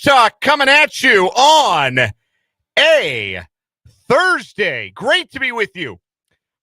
Talk coming at you on a Thursday. Great to be with you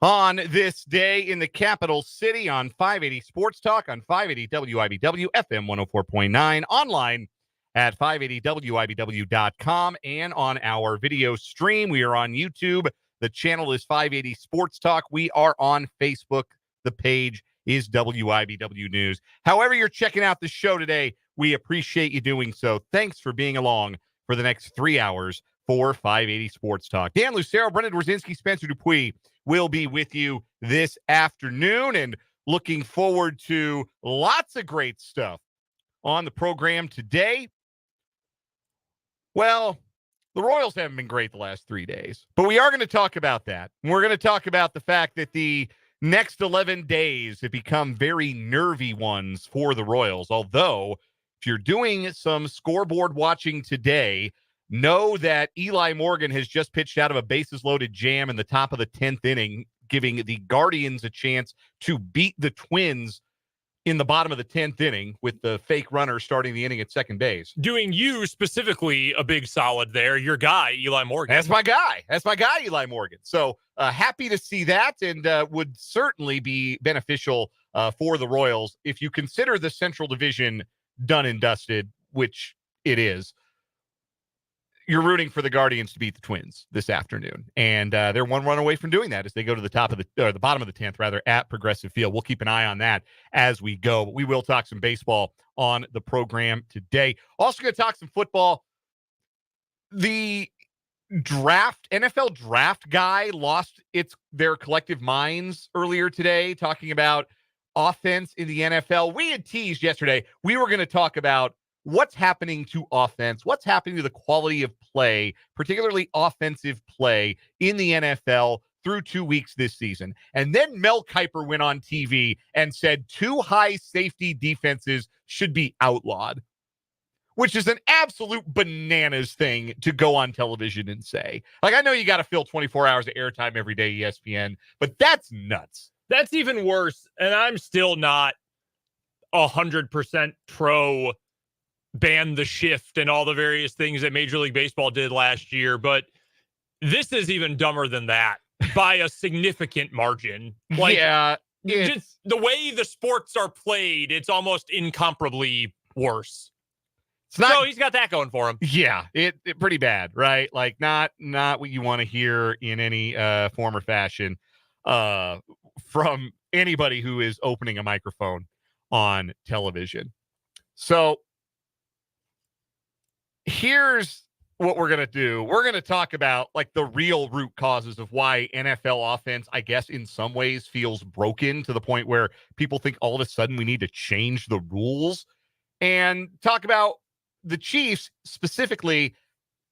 on this day in the capital city on 580 Sports Talk, on 580 WIBW, FM 104.9, online at 580WIBW.com, and on our video stream. We are on YouTube. The channel is 580 Sports Talk. We are on Facebook. The page is WIBW News. However you're checking out the show today, we appreciate you doing so. Thanks for being along for the next 3 hours for 580 Sports Talk. Dan Lucero, Brendan Dworzinski, Spencer Dupuis will be with you this afternoon, and looking forward to lots of great stuff on the program today. Well, the Royals haven't been great the last 3 days, but we are going to talk about that. We're going to talk about the fact that the next 11 days have become very nervy ones for the Royals, although if you're doing some scoreboard watching today, know that Eli Morgan has just pitched out of a bases-loaded jam in the top of the 10th inning, giving the Guardians a chance to beat the Twins in the bottom of the 10th inning with the fake runner starting the inning at second base. Doing you specifically a big solid there. Your guy, Eli Morgan. That's my guy, Eli Morgan. So happy to see that, and would certainly be beneficial for the Royals if you consider the Central Division done and dusted, which it is. You're rooting for the Guardians to beat the Twins this afternoon, and they're one run away from doing that as they go to the top of the bottom of the 10th, rather, at Progressive Field. We'll keep an eye on that as we go, but we will talk some baseball on the program today. Also going to talk some football. The NFL draft guy lost their collective minds earlier today, talking about offense in the NFL. We had teased yesterday we were going to talk about what's happening to offense, what's happening to the quality of play, particularly offensive play in the NFL through 2 weeks this season. And then Mel Kiper went on TV and said 2 high safety defenses should be outlawed, which is an absolute bananas thing to go on television and say. Like, I know you got to fill 24 hours of airtime every day, ESPN, but that's nuts. That's even worse. And I'm still not 100% pro ban the shift and all the various things that Major League Baseball did last year. But this is even dumber than that by a significant margin. Like, yeah, just the way the sports are played, it's almost incomparably worse. So he's got that going for him. Yeah, it pretty bad, right? Like not what you want to hear in any form or fashion from anybody who is opening a microphone on television. So here's what we're going to do. We're going to talk about like the real root causes of why NFL offense, I guess, in some ways feels broken to the point where people think all of a sudden we need to change the rules, and talk about the Chiefs specifically,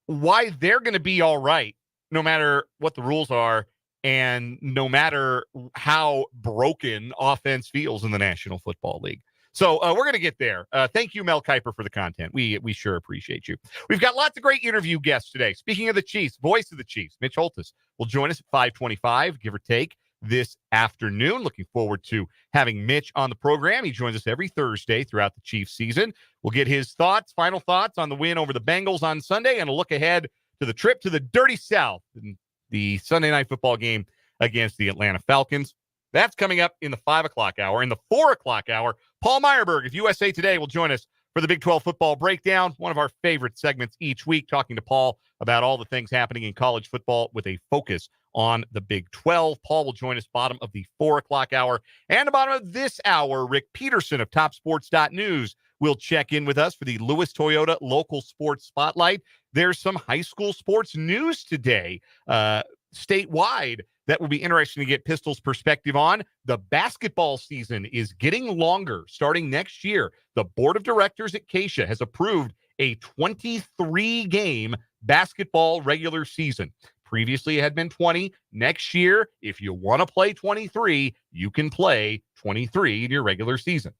why they're going to be all right no matter what the rules are and no matter how broken offense feels in the National Football League. So we're going to get there. Thank you, Mel Kiper, for the content. We sure appreciate you. We've got lots of great interview guests today. Speaking of the Chiefs, voice of the Chiefs, Mitch Holthus, will join us at 5:25, give or take, this afternoon. Looking forward to having Mitch on the program. He joins us every Thursday throughout the Chiefs season. We'll get his final thoughts on the win over the Bengals on Sunday, and a look ahead to the trip to the Dirty South and the Sunday night football game against the Atlanta Falcons. That's coming up in the 5 o'clock hour. In the 4 o'clock hour, Paul Myerberg of USA Today will join us for the Big 12 football breakdown, one of our favorite segments each week, talking to Paul about all the things happening in college football with a focus on the Big 12. Paul will join us bottom of the 4 o'clock hour. And the bottom of this hour, Rick Peterson of TopSports.News will check in with us for the Lewis Toyota Local Sports Spotlight. There's some high school sports news today, statewide, that will be interesting to get Pistol's perspective on. The basketball season is getting longer starting next year. The board of directors at Keisha has approved a 23-game basketball regular season. Previously, it had been 20. Next year, if you want to play 23, you can play 23 in your regular season.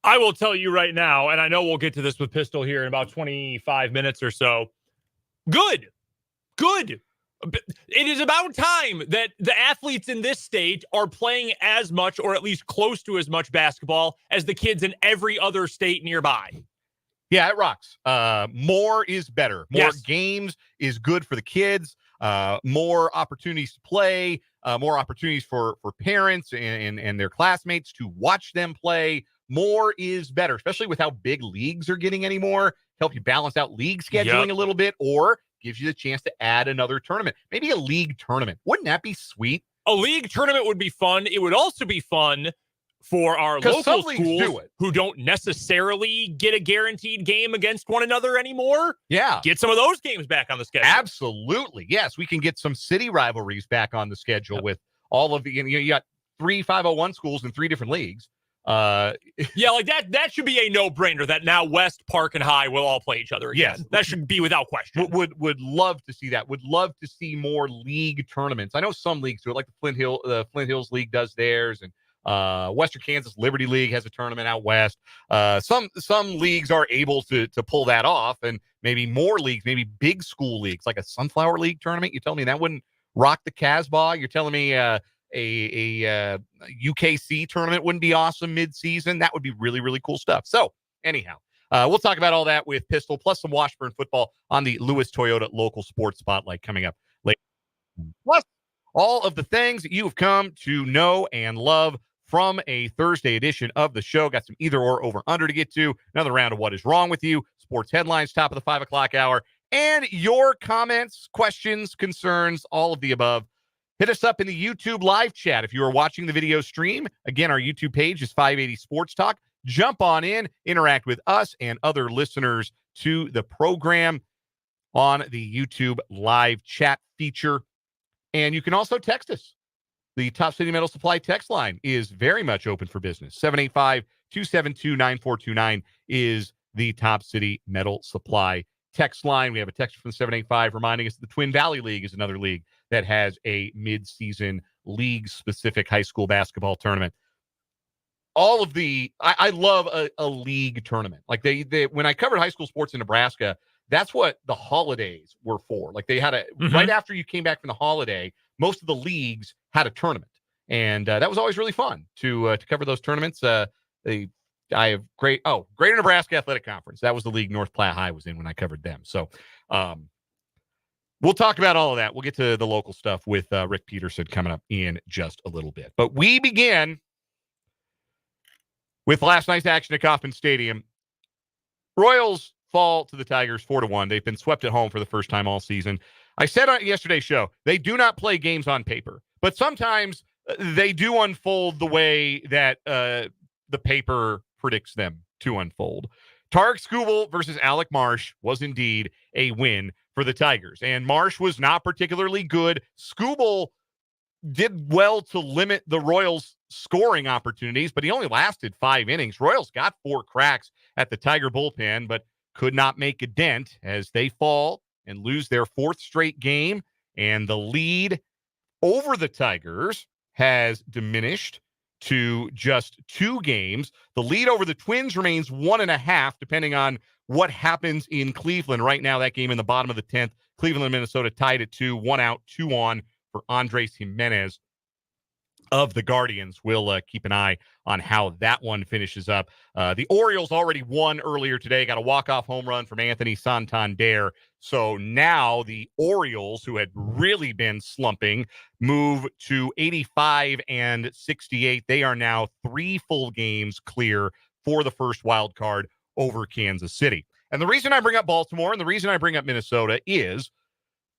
I will tell you right now, and I know we'll get to this with Pistol here in about 25 minutes or so. Good. It is about time that the athletes in this state are playing as much or at least close to as much basketball as the kids in every other state nearby. Yeah, it rocks. More is better. More Yes. games is good for the kids. More opportunities to play. More opportunities for parents and their classmates to watch them play. More is better, especially with how big leagues are getting anymore. Help you balance out league scheduling a little bit, or gives you the chance to add another tournament. Maybe a league tournament. Wouldn't that be sweet? A league tournament would be fun. It would also be fun for our local schools who don't necessarily get a guaranteed game against one another anymore. Yeah. Get some of those games back on the schedule. Absolutely. Yes, we can get some city rivalries back on the schedule with all of the, you got 3 501 schools in 3 different leagues. Yeah, like that should be a no-brainer that now West, Park, and High will all play each other again. Yes. That should be without question. Would love to see that. Would love to see more league tournaments. I know some leagues do it, like the Flint Hills League does theirs, and Western Kansas Liberty League has a tournament out west. Some leagues are able to pull that off, and maybe more leagues, maybe big school leagues, like a Sunflower League tournament. You tell me that wouldn't rock the Casbah? You're telling me a UKC tournament wouldn't be awesome mid-season? That would be really, really cool stuff. So anyhow, we'll talk about all that with Pistol, plus some Washburn football on the Lewis Toyota Local Sports Spotlight coming up later. Plus all of the things that you have come to know and love from a Thursday edition of the show. Got some either or over under to get to. Another round of What Is Wrong With You, sports headlines, top of the 5 o'clock hour, and your comments, questions, concerns, all of the above. Hit us up in the YouTube live chat if you are watching the video stream. Again, our YouTube page is 580 Sports Talk. Jump on in, interact with us and other listeners to the program on the YouTube live chat feature. And you can also text us. The Top City Metal Supply text line is very much open for business. 785-272-9429 is the Top City Metal Supply text line. We have a text from 785 reminding us that the Twin Valley League is another league that has a mid-season league-specific high school basketball tournament. All of the, I love a league tournament. Like they when I covered high school sports in Nebraska, that's what the holidays were for. Like they had right after you came back from the holiday, most of the leagues had a tournament, and that was always really fun to cover those tournaments. I have Greater Nebraska Athletic Conference. That was the league North Platte High was in when I covered them. So we'll talk about all of that. We'll get to the local stuff with Rick Peterson coming up in just a little bit. But we begin with last night's action at Kauffman Stadium. Royals fall to the Tigers 4-1. They've been swept at home for the first time all season. I said on yesterday's show, they do not play games on paper, but sometimes they do unfold the way that the paper predicts them to unfold. Tarek Skubal versus Alec Marsh was indeed a win for the Tigers, and Marsh was not particularly good. Skubal did well to limit the Royals' scoring opportunities, but he only lasted 5 innings. Royals got 4 cracks at the Tiger bullpen, but could not make a dent as they fall and lose their 4th straight game, and the lead over the Tigers has diminished to just 2 games. The lead over the Twins remains 1.5, depending on what happens in Cleveland. Right now, that game in the bottom of the 10th, Cleveland and Minnesota tied at 2, 1 out, 2 on for Andres Jimenez of the Guardians. We'll keep an eye on how that one finishes up. The Orioles already won earlier today, got a walk-off home run from Anthony Santander. So now the Orioles, who had really been slumping, move to 85 and 68. They are now 3 full games clear for the first wild card over Kansas City. And the reason I bring up Baltimore and the reason I bring up Minnesota is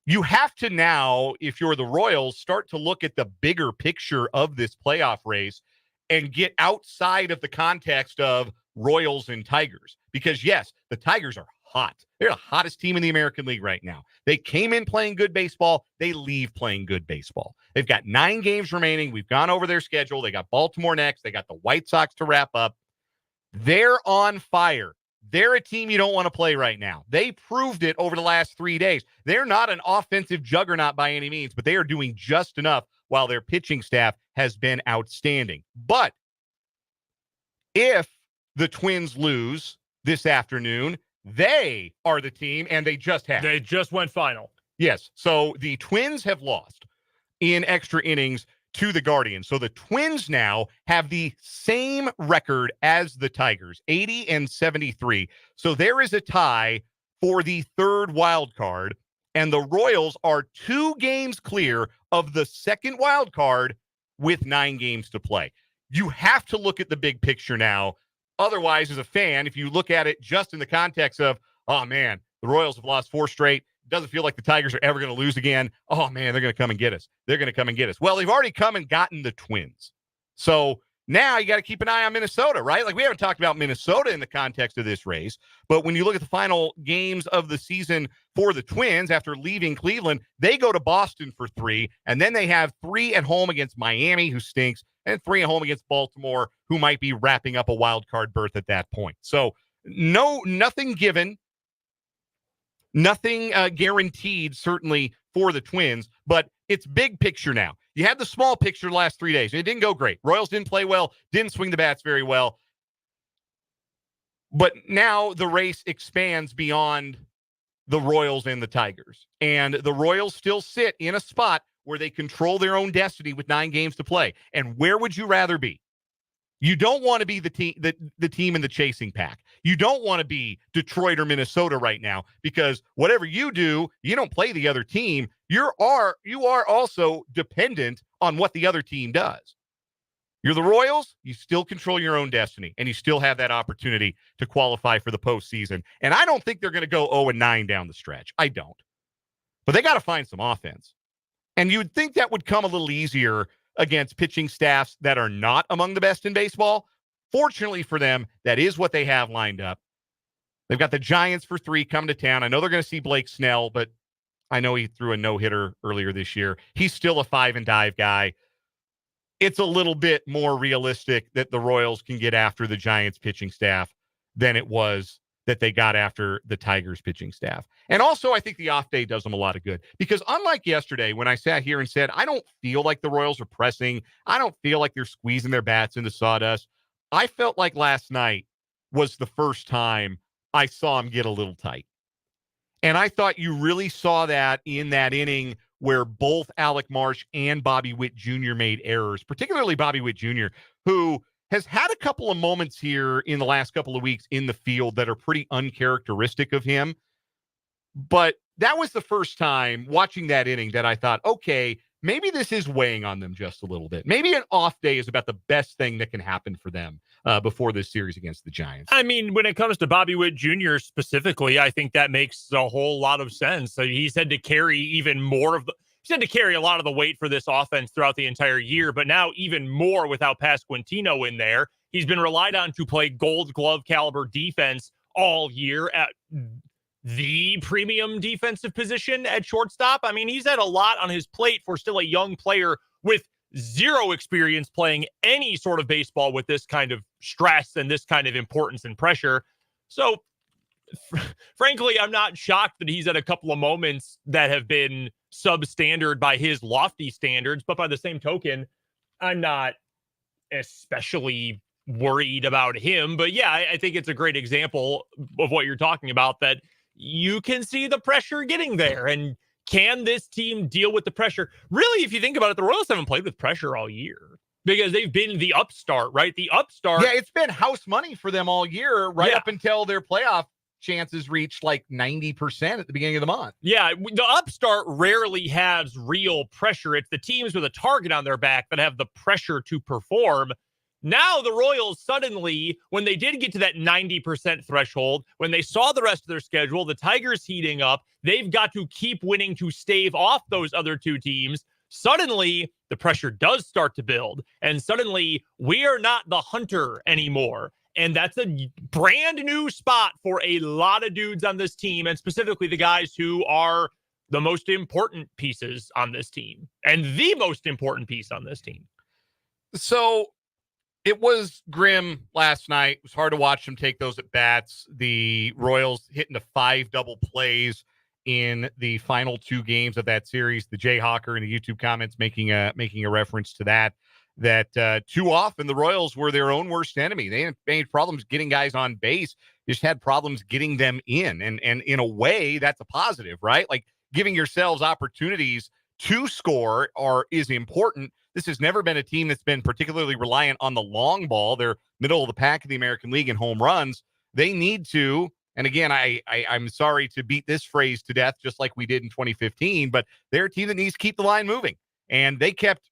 you have to now, if you're the Royals, start to look at the bigger picture of this playoff race and get outside of the context of Royals and Tigers. Because, yes, the Tigers are hot. They're the hottest team in the American League right now. They came in playing good baseball. They leave playing good baseball. They've got 9 games remaining. We've gone over their schedule. They got Baltimore next. They got the White Sox to wrap up. They're on fire. They're a team you don't want to play right now. They proved it over the last 3 days. They're not an offensive juggernaut by any means, but they are doing just enough while their pitching staff has been outstanding. But if the Twins lose this afternoon, they are the team, and they just have. They just went final. Yes. So the Twins have lost in extra innings to the Guardians. So the Twins now have the same record as the Tigers, 80-73. So there is a tie for the third wild card, and the Royals are 2 games clear of the second wild card with 9 games to play. You have to look at the big picture now. Otherwise, as a fan, if you look at it just in the context of, oh man, the Royals have lost 4 straight, doesn't feel like the Tigers are ever going to lose again. Oh, man, they're going to come and get us. They're going to come and get us. Well, they've already come and gotten the Twins. So now you got to keep an eye on Minnesota, right? Like, we haven't talked about Minnesota in the context of this race, but when you look at the final games of the season for the Twins after leaving Cleveland, they go to Boston for 3, and then they have 3 at home against Miami, who stinks, and 3 at home against Baltimore, who might be wrapping up a wild card berth at that point. So nothing given. Nothing guaranteed, certainly, for the Twins, but it's big picture now. You had the small picture the last 3 days. It didn't go great. Royals didn't play well, didn't swing the bats very well. But now the race expands beyond the Royals and the Tigers. And the Royals still sit in a spot where they control their own destiny with 9 games to play. And where would you rather be? You don't want to be the team in the chasing pack. You don't want to be Detroit or Minnesota right now, because whatever you do, you don't play the other team. You are also dependent on what the other team does. You're the Royals, you still control your own destiny, and you still have that opportunity to qualify for the postseason. And I don't think they're going to go 0-9 down the stretch. I don't. But they got to find some offense. And you would think that would come a little easier against pitching staffs that are not among the best in baseball. Fortunately for them, that is what they have lined up. They've got the Giants for 3 coming to town. I know they're going to see Blake Snell, but I know he threw a no-hitter earlier this year. He's still a 5-and-dive guy. It's a little bit more realistic that the Royals can get after the Giants pitching staff than it was that they got after the Tigers pitching staff. And also, I think the off day does them a lot of good, because unlike yesterday, when I sat here and said, I don't feel like the Royals are pressing, I don't feel like they're squeezing their bats into sawdust, I felt like last night was the first time I saw them get a little tight. And I thought you really saw that in that inning where both Alec Marsh and Bobby Witt Jr. made errors, particularly Bobby Witt Jr., who has had a couple of moments here in the last couple of weeks in the field that are pretty uncharacteristic of him. But that was the first time watching that inning that I thought, okay, maybe this is weighing on them just a little bit. Maybe an off day is about the best thing that can happen for them before this series against the Giants. I mean, when it comes to Bobby Witt Jr. specifically, I think that makes a whole lot of sense. So he's had to carry even more of the He's had to carry a lot of the weight for this offense throughout the entire year, but now even more without Pasquantino in there. He's been relied on to play Gold Glove caliber defense all year at the premium defensive position at shortstop. I mean, he's had a lot on his plate for still a young player with zero experience playing any sort of baseball with this kind of stress and this kind of importance and pressure. So, frankly, I'm not shocked that he's had a couple of moments that have been substandard by his lofty standards, but by the same token, I'm not especially worried about him. But yeah, I think it's a great example of what you're talking about, that you can see the pressure getting there. And can this team deal with the pressure? Really, if you think about it, the Royals haven't played with pressure all year because they've been the upstart, right? The upstart. Yeah, it's been house money for them all year, right up until their playoff chances reached like 90% at the beginning of the month. Yeah, the upstart rarely has real pressure. It's the teams with a target on their back that have the pressure to perform. Now the Royals suddenly, when they did get to that 90% threshold, when they saw the rest of their schedule, the Tigers heating up, they've got to keep winning to stave off those other two teams. Suddenly, the pressure does start to build. And suddenly, we are not the hunter anymore. And that's a brand new spot for a lot of dudes on this team, and specifically the guys who are the most important pieces on this team and the most important piece on this team. So it was grim last night. It was hard to watch them take those at bats. The Royals hitting the 5 double plays in the final 2 games of that series. The Jayhawker in the YouTube comments making a reference to that too often the Royals were their own worst enemy. They had problems getting guys on base, just had problems getting them in. And in a way, that's a positive, right? Like, giving yourselves opportunities to score is important. This has never been a team that's been particularly reliant on the long ball. They're middle of the pack in the American League in home runs. They need to, and again, I'm sorry to beat this phrase to death, just like we did in 2015, but they're a team that needs to keep the line moving. And they kept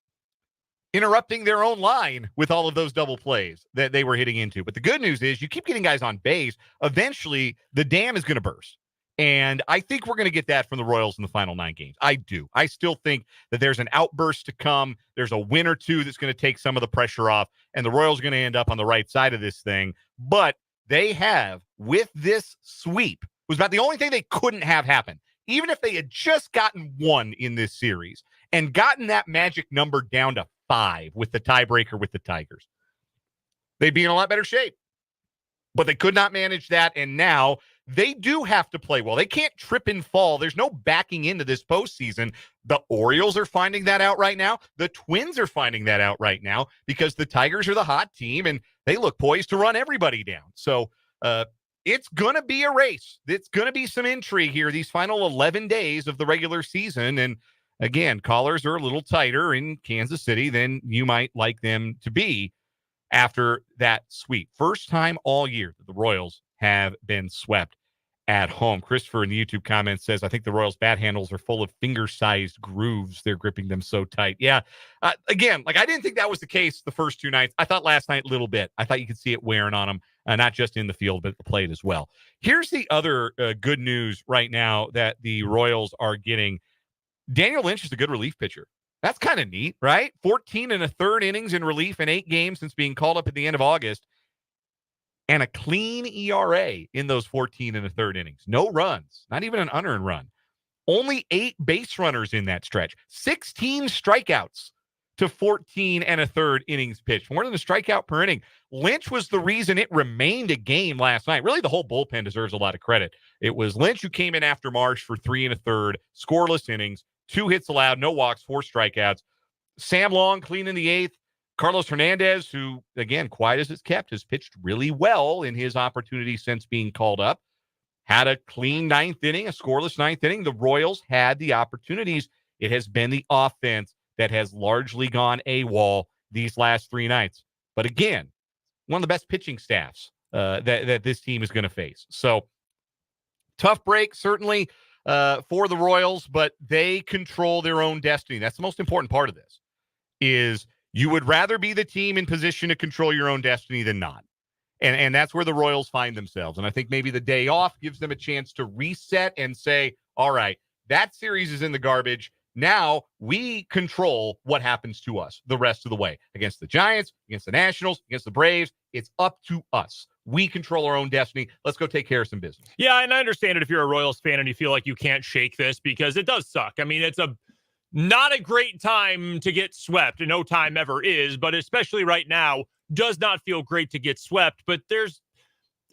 interrupting their own line with all of those double plays that they were hitting into. But the good news is you keep getting guys on base. Eventually, the dam is going to burst. And I think we're going to get that from the Royals in the final 9 games. I do. I still think that there's an outburst to come. There's a win or two that's going to take some of the pressure off, and the Royals are going to end up on the right side of this thing. But they have, with this sweep, was about the only thing they couldn't have happen. Even if they had just gotten 1 in this series and gotten that magic number down to 5 with the tiebreaker with the Tigers, they'd be in a lot better shape. But they could not manage that, and now they do have to play well. They can't trip and fall. There's no backing into this postseason. The Orioles are finding that out right now. The Twins are finding that out right now because the Tigers are the hot team, and they look poised to run everybody down. So it's going to be a race. It's going to be some intrigue here these final 11 days of the regular season. And again, callers are a little tighter in Kansas City than you might like them to be after that sweep. First time all year that the Royals have been swept at home. Christopher in the YouTube comments says, I think the Royals' bat handles are full of finger-sized grooves. They're gripping them so tight. Yeah. Again, like I didn't think that was the case the first 2 nights. I thought last night a little bit. I thought you could see it wearing on them, not just in the field, but at the plate as well. Here's the other good news right now that the Royals are getting. Daniel Lynch is a good relief pitcher. That's kind of neat, right? 14 1/3 innings in relief in 8 games since being called up at the end of August. And a clean ERA in those 14 1/3 innings. No runs, not even an unearned run. Only 8 base runners in that stretch. 16 strikeouts to 14 1/3 innings pitched. More than a strikeout per inning. Lynch was the reason it remained a game last night. Really, the whole bullpen deserves a lot of credit. It was Lynch who came in after Marsh for 3 1/3, scoreless innings, 2 hits allowed, no walks, 4 strikeouts. Sam Long clean in the 8th. Carlos Hernandez, who, again, quiet as it's kept, has pitched really well in his opportunity since being called up. Had a clean 9th inning, a scoreless 9th inning. The Royals had the opportunities. It has been the offense that has largely gone AWOL these last 3 nights. But again, one of the best pitching staffs that this team is going to face. So tough break, certainly, for the Royals, but they control their own destiny. That's the most important part of this, is you would rather be the team in position to control your own destiny than not. And that's where the Royals find themselves. And I think maybe the day off gives them a chance to reset and say, all right, that series is in the garbage. Now we control what happens to us the rest of the way. Against the Giants, against the Nationals, against the Braves, it's up to us. We control our own destiny. Let's go take care of some business. Yeah, and I understand it if you're a Royals fan and you feel like you can't shake this because it does suck. I mean, it's not a great time to get swept, and no time ever is, but especially right now, does not feel great to get swept. But there's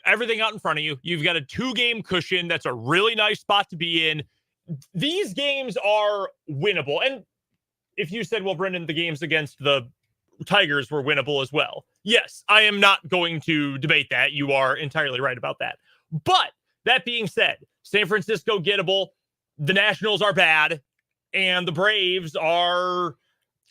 everything out in front of you. You've got a 2-game cushion. That's a really nice spot to be in. These games are winnable. And if you said, well, Brendan, the games against the Tigers were winnable as well. Yes, I am not going to debate that. You are entirely right about that. But that being said, San Francisco gettable, the Nationals are bad, and the Braves are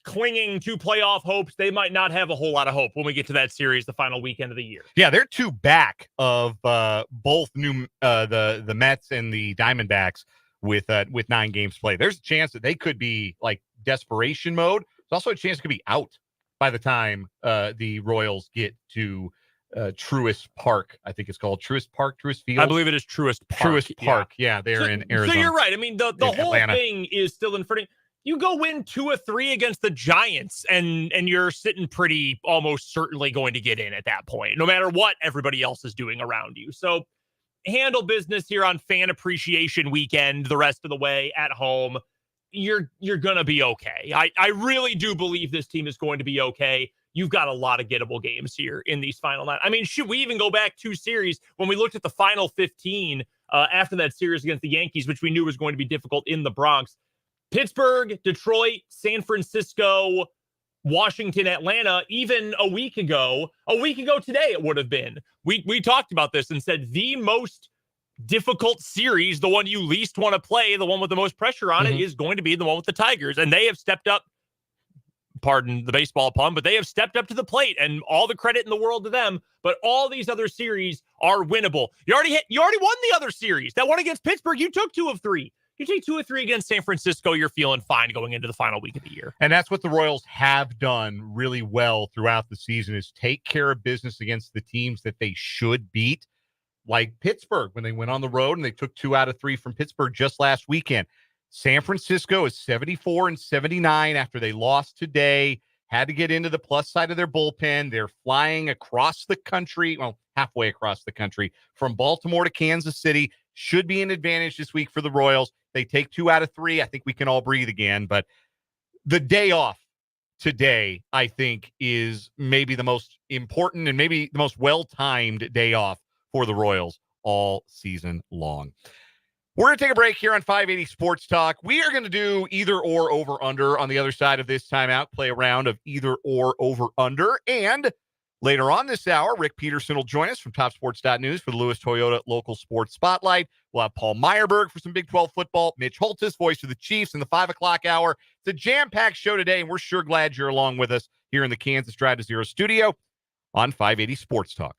clinging to playoff hopes. They might not have a whole lot of hope when we get to that series the final weekend of the year. Yeah, they're 2 back of both the Mets and the Diamondbacks with 9 games played. There's a chance that they could be like desperation mode. There's also a chance it could be out by the time the Royals get to Truist Park. I think it's called Truist Park, Truist Field. I believe it is Truist Park. Truist Park. Yeah, they're in Arizona. So you're right. I mean, the whole Atlanta. thing is still in front of you. Go win 2 of 3 against the Giants, and you're sitting pretty almost certainly going to get in at that point, no matter what everybody else is doing around you. So handle business here on Fan Appreciation Weekend the rest of the way at home. You're going to be okay. I really do believe this team is going to be okay. You've got a lot of gettable games here in these final 9. I mean, should we even go back 2 series when we looked at the final 15 after that series against the Yankees, which we knew was going to be difficult in the Bronx? Pittsburgh, Detroit, San Francisco, Washington, Atlanta, even a week ago today it would have been. We talked about this and said the most difficult series, the one you least want to play, the one with the most pressure on it, is going to be the one with the Tigers. And they have stepped up pardon the baseball pun, but they have stepped up to the plate, and all the credit in the world to them. But all these other series are winnable. You already won the other series. That one against Pittsburgh, you took 2 of 3. You take 2 of 3 against San Francisco, you're feeling fine going into the final week of the year. And that's what the Royals have done really well throughout the season, is take care of business against the teams that they should beat, like Pittsburgh when they went on the road and they took 2 out of 3 from Pittsburgh just last weekend. San Francisco is 74-79 after they lost today, had to get into the plus side of their bullpen. They're flying across the country, well, halfway across the country, from Baltimore to Kansas City. Should be an advantage this week for the Royals. They take 2 out of 3. I think we can all breathe again. But the day off today, I think, is maybe the most important and maybe the most well-timed day off for the Royals all season long. We're going to take a break here on 580 Sports Talk. We are going to do either or over under on the other side of this timeout, play a round of either or over under. And later on this hour, Rick Peterson will join us from TopSports.News for the Lewis Toyota Local Sports Spotlight. We'll have Paul Myerberg for some Big 12 football, Mitch Holthus, voice of the Chiefs, in the 5 o'clock hour. It's a jam-packed show today, and we're sure glad you're along with us here in the Kansas Drive to Zero studio on 580 Sports Talk.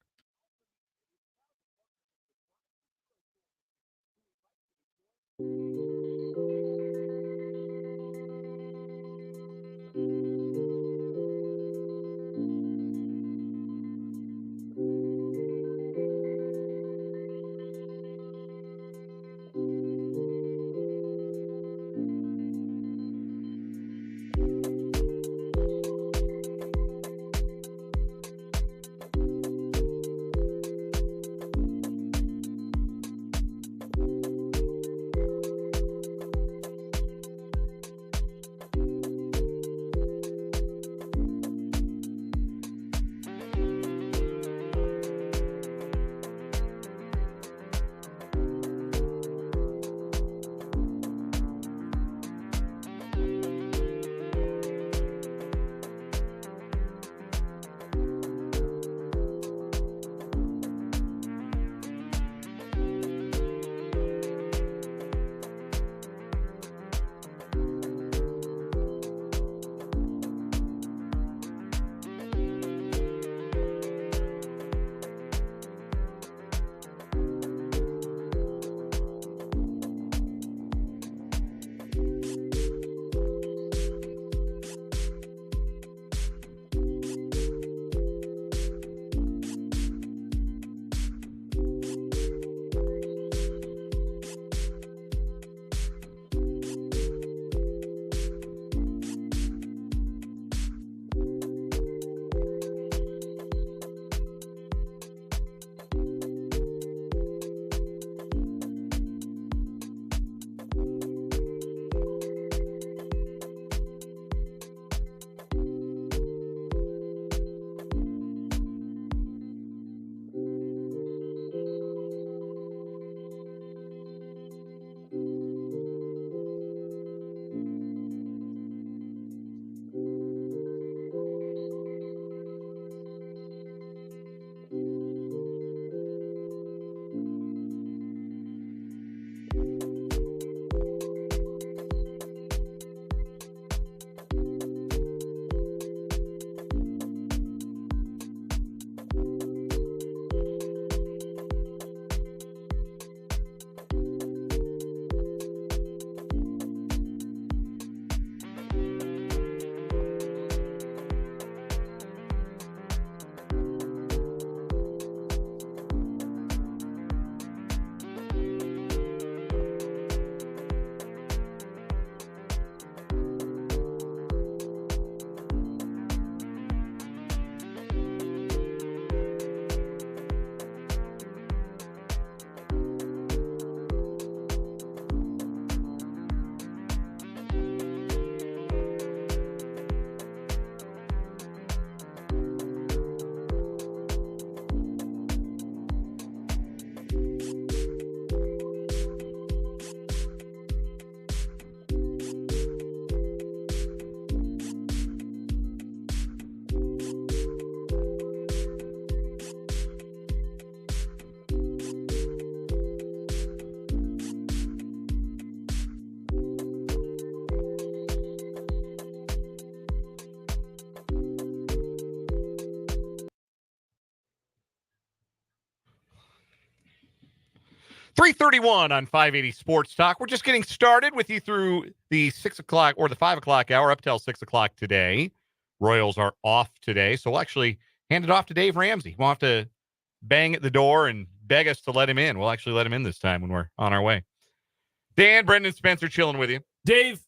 3:31 on 580 Sports Talk. We're just getting started with you through the 6 o'clock or the 5 o'clock hour up till 6 o'clock today. Royals are off today, so we'll actually hand it off to Dave Ramsey. We'll have to bang at the door and beg us to let him in. We'll actually let him in this time when we're on our way. Dan, Brendan, Spencer chilling with you. Dave,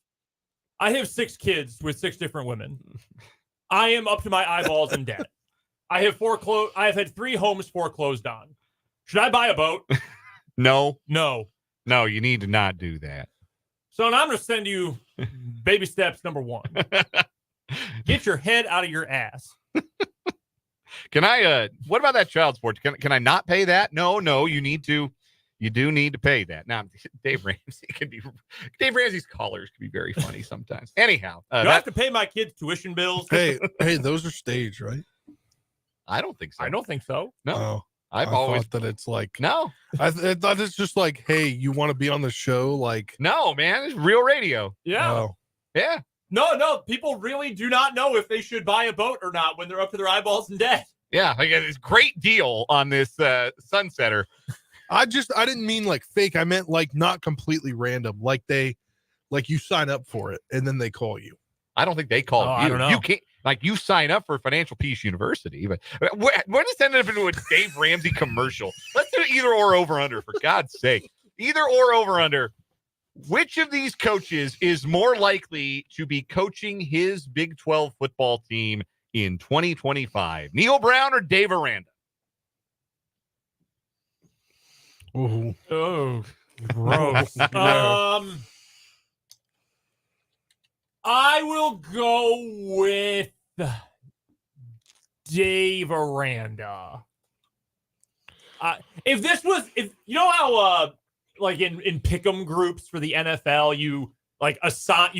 I have 6 kids with 6 different women. I am up to my eyeballs in debt. I have had 3 homes foreclosed on. Should I buy a boat? No, You need to not do that. So now I'm going to send you baby steps number 1. Get your head out of your ass. Can I, what about that child support? Can I not pay that? No, you do need to pay that. Now, Dave Ramsey's callers can be very funny sometimes. Anyhow. Do I have to pay my kids tuition bills? Hey, those are staged, right? I don't think so. I don't think so. No. Oh, I've always thought that it's like no. I thought it's just like, hey, you want to be on the show? Like, no, man, it's real radio. Yeah. Oh. Yeah. No. People really do not know if they should buy a boat or not when they're up to their eyeballs in debt. Yeah, I got this great deal on this Sunsetter. I didn't mean like fake. I meant like not completely random. Like you sign up for it and then they call you. I don't think they called you. I don't know. You can't, you sign up for Financial Peace University, but we're just ending up into a Dave Ramsey commercial. Let's do either or over under, for God's sake. Either or over under. Which of these coaches is more likely to be coaching his Big 12 football team in 2025? Neil Brown or Dave Aranda? Ooh. Oh, gross. I will go with Dave Aranda. If you know how like in pick'em groups for the NFL, you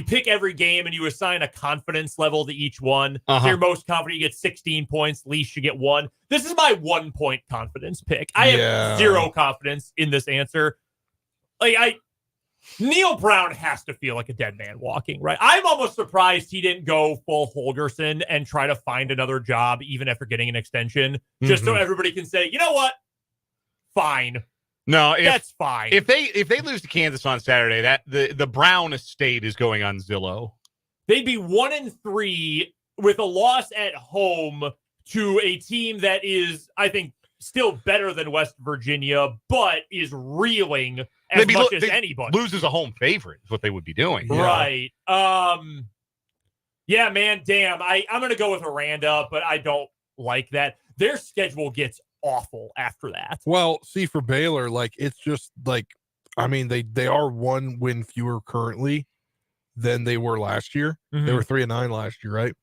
pick every game and you assign a confidence level to each one. Uh-huh. If you're most confident, you get 16 points. Least you get 1. This is my 1-point confidence pick. I have 0 confidence in this answer. Neil Brown has to feel like a dead man walking, right? I'm almost surprised he didn't go full Holgerson and try to find another job even after getting an extension, just so everybody can say, you know what? Fine. No, that's fine. If they lose to Kansas on Saturday, that the Brown estate is going on Zillow. They'd be 1-3 with a loss at home to a team that is, I think, still better than West Virginia, but is reeling as much as anybody. Loses a home favorite is what they would be doing. Yeah. Right. Yeah, man, damn. I'm going to go with Aranda, but I don't like that. Their schedule gets awful after that. Well, see, for Baylor, like, it's just like, I mean, they are 1 win fewer currently than they were last year. Mm-hmm. They were 3-9 last year, right?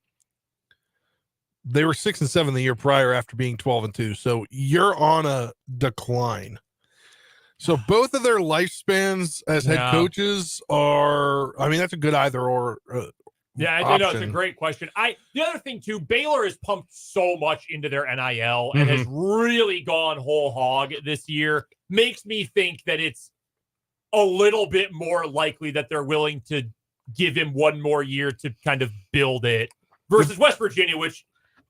They were 6-7 the year prior after being 12-2. So you're on a decline. So both of their lifespans as head coaches are, I mean, that's a good either or. Yeah, I know it's a great question. The other thing too, Baylor has pumped so much into their NIL and has really gone whole hog this year. Makes me think that it's a little bit more likely that they're willing to give him 1 more year to kind of build it versus West Virginia, which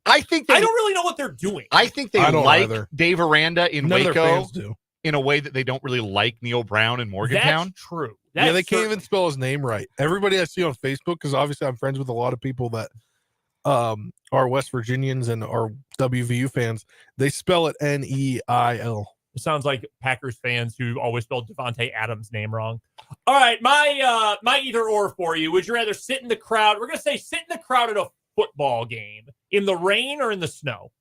I don't really know what they're doing. I think they like either. Dave Aranda in None of their Waco fans do. In a way that they don't really like Neil Brown in Morgantown. That's true. They can't even spell his name right. Everybody I see on Facebook, because obviously I'm friends with a lot of people that are West Virginians and are WVU fans, they spell it Neil. It sounds like Packers fans who always spelled Devontae Adams' name wrong. All right, my either or for you. Would you rather sit in the crowd? We're going to say sit in the crowd at a football game in the rain or in the snow?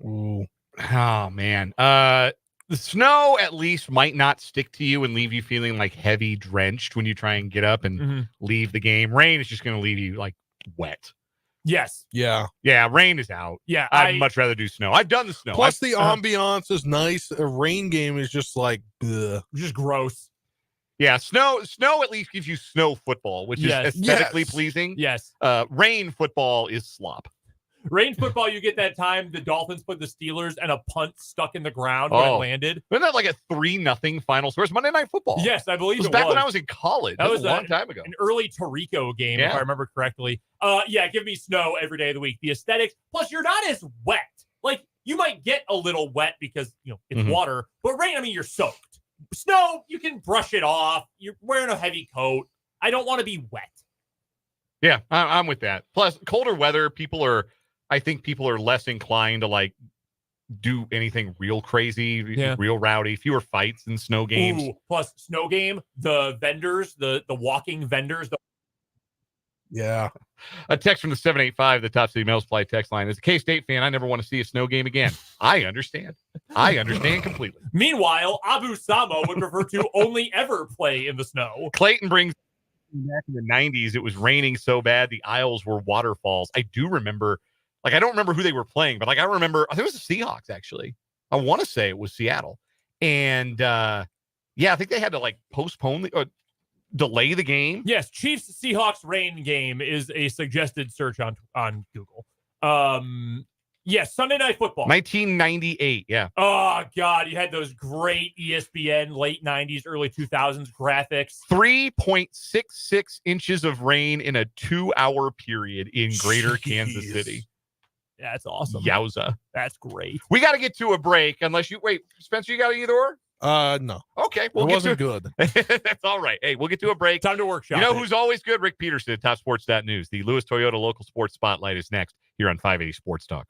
Ooh. Oh, man. The snow at least might not stick to you and leave you feeling like heavy drenched when you try and get up and leave the game. Rain is just going to leave you like wet. Yes. Yeah. Yeah. Rain is out. Yeah. I'd much rather do snow. I've done the snow. Plus the ambiance is nice. A rain game is just like, ugh. Just gross. Yeah. Snow at least gives you snow football, which is aesthetically pleasing. Yes. Rain football is slop. Rain football, you get that time the Dolphins put the Steelers and a punt stuck in the ground when it landed. Wasn't that like a 3-0 final score? It's Monday Night Football. Yes, I believe it was. Back when I was in college. That was a long time ago. An early Tirico game, if I remember correctly. Give me snow every day of the week. The aesthetics. Plus, you're not as wet. Like, you might get a little wet because, it's water. But rain, I mean, you're soaked. Snow, you can brush it off. You're wearing a heavy coat. I don't want to be wet. Yeah, I'm with that. Plus, colder weather, I think people are less inclined to like do anything real crazy, real rowdy, fewer fights in snow games. Ooh, plus snow game, the vendors, the walking vendors. Yeah. A text from the 785, the Top City Mail Supply text line. As a K-State fan, I never want to see a snow game again. I understand. I understand completely. Meanwhile, Abu Sama would prefer to only ever play in the snow. Clayton brings back in the 90s, it was raining so bad the aisles were waterfalls. I do remember, I don't remember who they were playing, but I remember, I think it was the Seahawks, actually. I want to say it was Seattle. And I think they had to postpone delay the game. Yes, Chiefs-Seahawks rain game is a suggested search on Google. Yes, Sunday Night Football. 1998, yeah. Oh, God, you had those great ESPN late 90s, early 2000s graphics. 3.66 inches of rain in a 2-hour period in greater Kansas City. That's awesome. Yowza. That's great. We got to get to a break unless wait, Spencer, you got either or? No. Okay. It wasn't good. That's all right. Hey, we'll get to a break. Time to workshop. You know who's always good? Rick Peterson at TopSports.News. The Lewis Toyota Local Sports Spotlight is next here on 580 Sports Talk.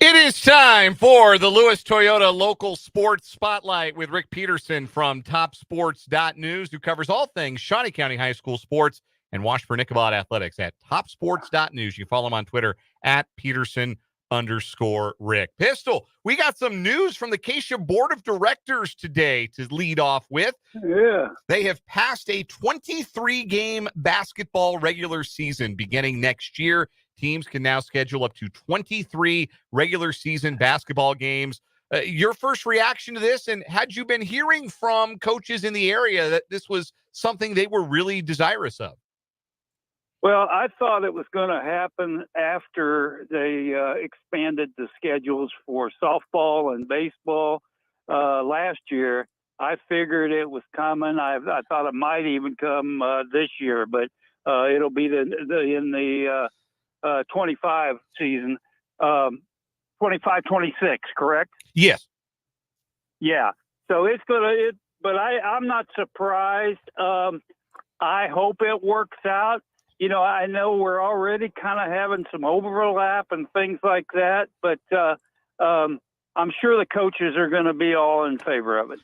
It is time for the Lewis Toyota Local Sports Spotlight with Rick Peterson from TopSports.News, who covers all things Shawnee County High School sports and Washburn Ichabod Athletics at TopSports.News. You can follow him on Twitter at Peterson_Rick. Pistol, we got some news from the Acacia Board of Directors today to lead off with. Yeah. They have passed a 23-game basketball regular season beginning next year. Teams can now schedule up to 23 regular season basketball games. Your first reaction to this, and had you been hearing from coaches in the area that this was something they were really desirous of? Well, I thought it was going to happen after they expanded the schedules for softball and baseball last year. I figured it was coming. I thought it might even come this year, but it'll be in the 25 season, 25-26, correct? Yes. Yeah. So it's but I'm not surprised. I hope it works out. You know, I know we're already kind of having some overlap and things like that, but I'm sure the coaches are going to be all in favor of it.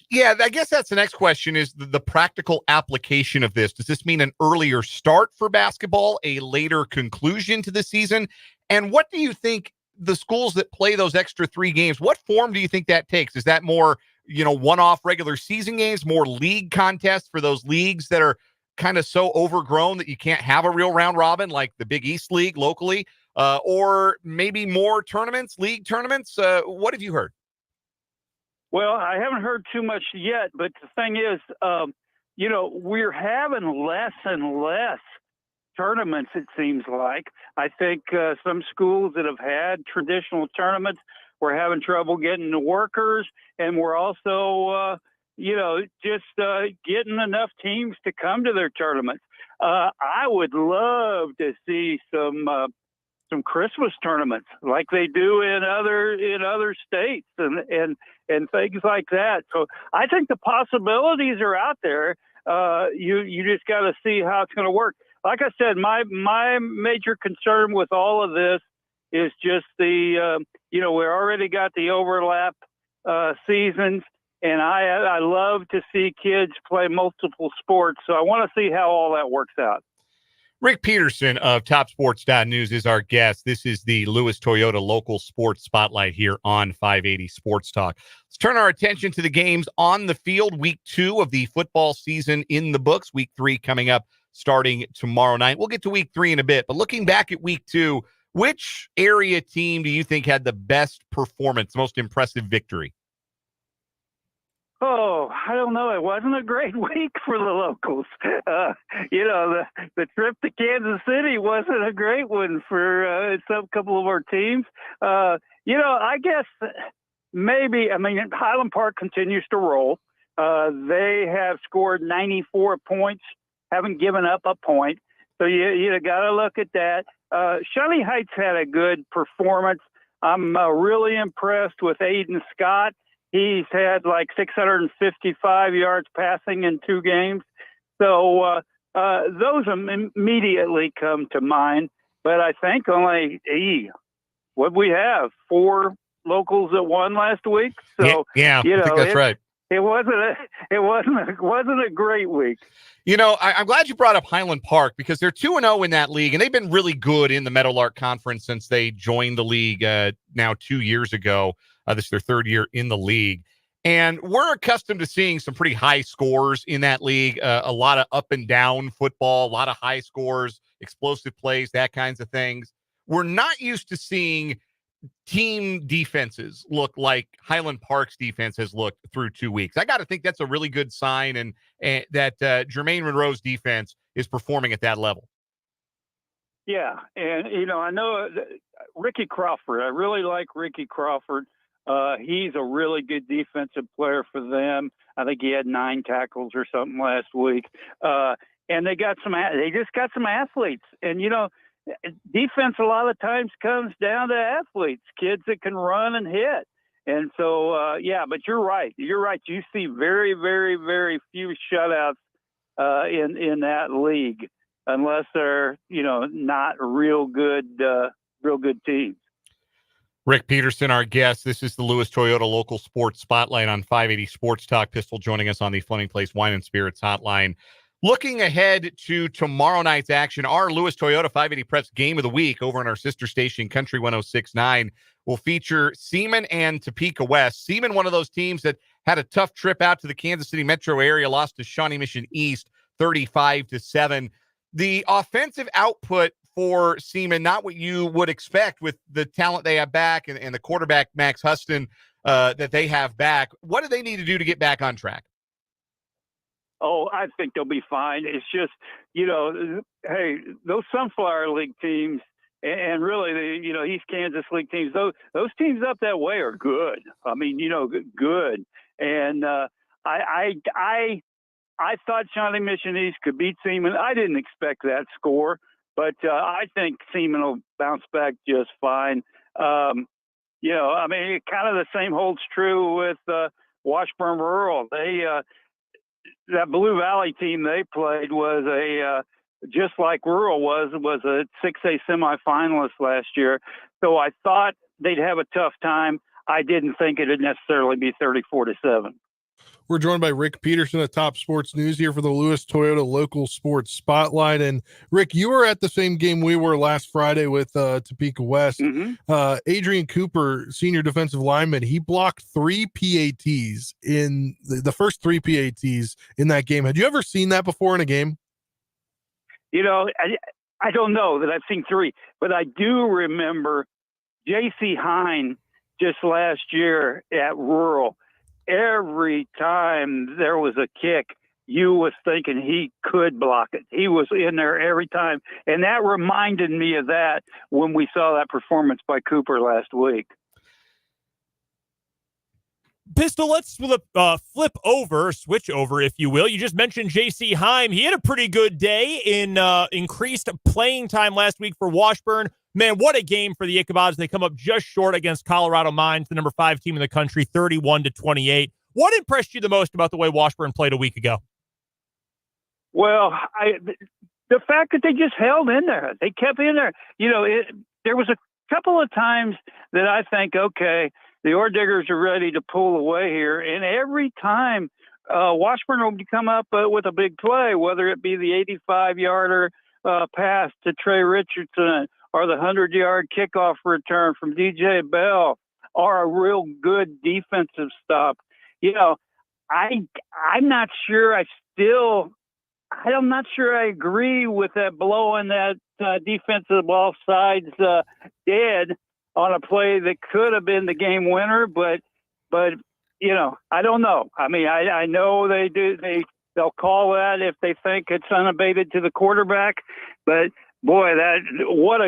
Yeah, I guess that's the next question is the practical application of this. Does this mean an earlier start for basketball, a later conclusion to the season? And what do you think the schools that play those extra 3 games, what form do you think that takes? Is that more, one-off regular season games, more league contests for those leagues that are kind of so overgrown that you can't have a real round robin like the Big East League locally, or maybe more tournaments, league tournaments? What have you heard? Well, I haven't heard too much yet, but the thing is, we're having less and less tournaments, it seems like. I think some schools that have had traditional tournaments were having trouble getting the workers, and we're also, just getting enough teams to come to their tournaments. I would love to see some Christmas tournaments like they do in other states and things like that. So I think the possibilities are out there. You just got to see how it's going to work. Like I said, my major concern with all of this is just we already got the overlap seasons, and I love to see kids play multiple sports. So I want to see how all that works out. Rick Peterson of TopSports.News is our guest. This is the Lewis Toyota Local Sports Spotlight here on 580 Sports Talk. Let's turn our attention to the games on the field. Week 2 of the football season in the books. Week 3 coming up starting tomorrow night. We'll get to week 3 in a bit, but looking back at week 2, which area team do you think had the best performance, most impressive victory? Oh, I don't know. It wasn't a great week for the locals. The trip to Kansas City wasn't a great one for some couple of our teams. I guess Highland Park continues to roll. They have scored 94 points, haven't given up a point. So you got to look at that. Shawnee Heights had a good performance. I'm really impressed with Aiden Scott. He's had like 655 yards passing in 2 games. So those immediately come to mind. But I think only, what we have, 4 locals that won last week. So yeah, I think that's right. It wasn't a great week. I'm glad you brought up Highland Park because they're 2-0 in that league, and they've been really good in the Meadowlark Conference since they joined the league now 2 years ago. This is their 3rd year in the league. And we're accustomed to seeing some pretty high scores in that league, a lot of up and down football, a lot of high scores, explosive plays, that kinds of things. We're not used to seeing team defenses look like Highland Park's defense has looked through 2 weeks. I got to think that's a really good sign, and that Jermaine Monroe's defense is performing at that level. Yeah, and I know Ricky Crawford. I really like Ricky Crawford. He's a really good defensive player for them. I think he had 9 tackles or something last week. And they just got some athletes. And, defense a lot of times comes down to athletes, kids that can run and hit. And so, but you're right. You're right. You see very, very, very few shutouts in that league unless they're, not real good teams. Rick Peterson, our guest. This is the Lewis Toyota Local Sports Spotlight on 580 Sports Talk. Pistol joining us on the Fleming Place Wine and Spirits Hotline. Looking ahead to tomorrow night's action, our Lewis Toyota 580 Preps Game of the Week over on our sister station, Country 106.9, will feature Seaman and Topeka West. Seaman, one of those teams that had a tough trip out to the Kansas City metro area, lost to Shawnee Mission East 35-7. The offensive output for Seaman, not what you would expect with the talent they have back and the quarterback, Max Huston, that they have back. What do they need to do to get back on track? Oh, I think they'll be fine. It's just, hey, those Sunflower League teams and really the, East Kansas League teams, those teams up that way are good. I mean, good. And I thought Shawnee Mission East could beat Seaman. I didn't expect that score, but I think Seaman will bounce back just fine. I mean, kind of the same holds true with Washburn Rural. That Blue Valley team they played was just like Rural was a 6A semifinalist last year. So I thought they'd have a tough time. I didn't think it'd necessarily be 34-7. We're joined by Rick Peterson at Top Sports News here for the Lewis Toyota Local Sports Spotlight. And Rick, you were at the same game we were last Friday with Topeka West. Mm-hmm. Adrian Cooper, senior defensive lineman, he blocked 3 PATs in the first 3 PATs in that game. Had you ever seen that before in a game? I don't know that I've seen 3, but I do remember J.C. Hine just last year at Rural. Every time there was a kick, you was thinking he could block it. He was in there every time. And that reminded me of that when we saw that performance by Cooper last week. Pistol, let's switch over, if you will. You just mentioned J.C. Heim. He had a pretty good day in increased playing time last week for Washburn. Man, what a game for the Ichabod's. They come up just short against Colorado Mines, the number 5 team in the country, 31-28. What impressed you the most about the way Washburn played a week ago? Well, the fact that they just held in there. They kept in there. There was a couple of times that I think, okay, the Ore Diggers are ready to pull away here. And every time Washburn will come up with a big play, whether it be the 85-yarder pass to Trey Richardson or the 100-yard kickoff return from DJ Bell or a real good defensive stop. I'm not sure I'm not sure I agree with that blowing that defensive offsides dead on a play that could have been the game winner, but I don't know. I mean, I know they do. They'll call that if they think it's unabated to the quarterback, but boy, what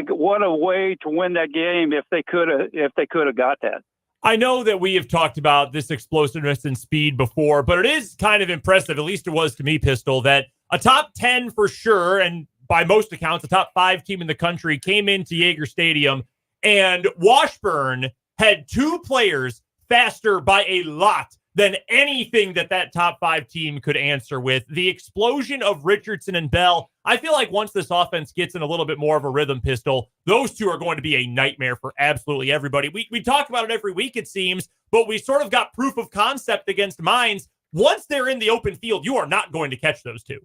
a way to win that game if they could have got that. I know that we have talked about this explosiveness and speed before, but it is kind of impressive, at least it was to me, Pistol, that a top 10 for sure, and by most accounts, a top 5 team in the country came into Yager Stadium, and Washburn had 2 players faster by a lot than anything that top 5 team could answer with. The explosion of Richardson and Bell, I feel like once this offense gets in a little bit more of a rhythm, Pistol, those 2 are going to be a nightmare for absolutely everybody. We talk about it every week, it seems, but we sort of got proof of concept against Mines. Once they're in the open field, you are not going to catch those 2.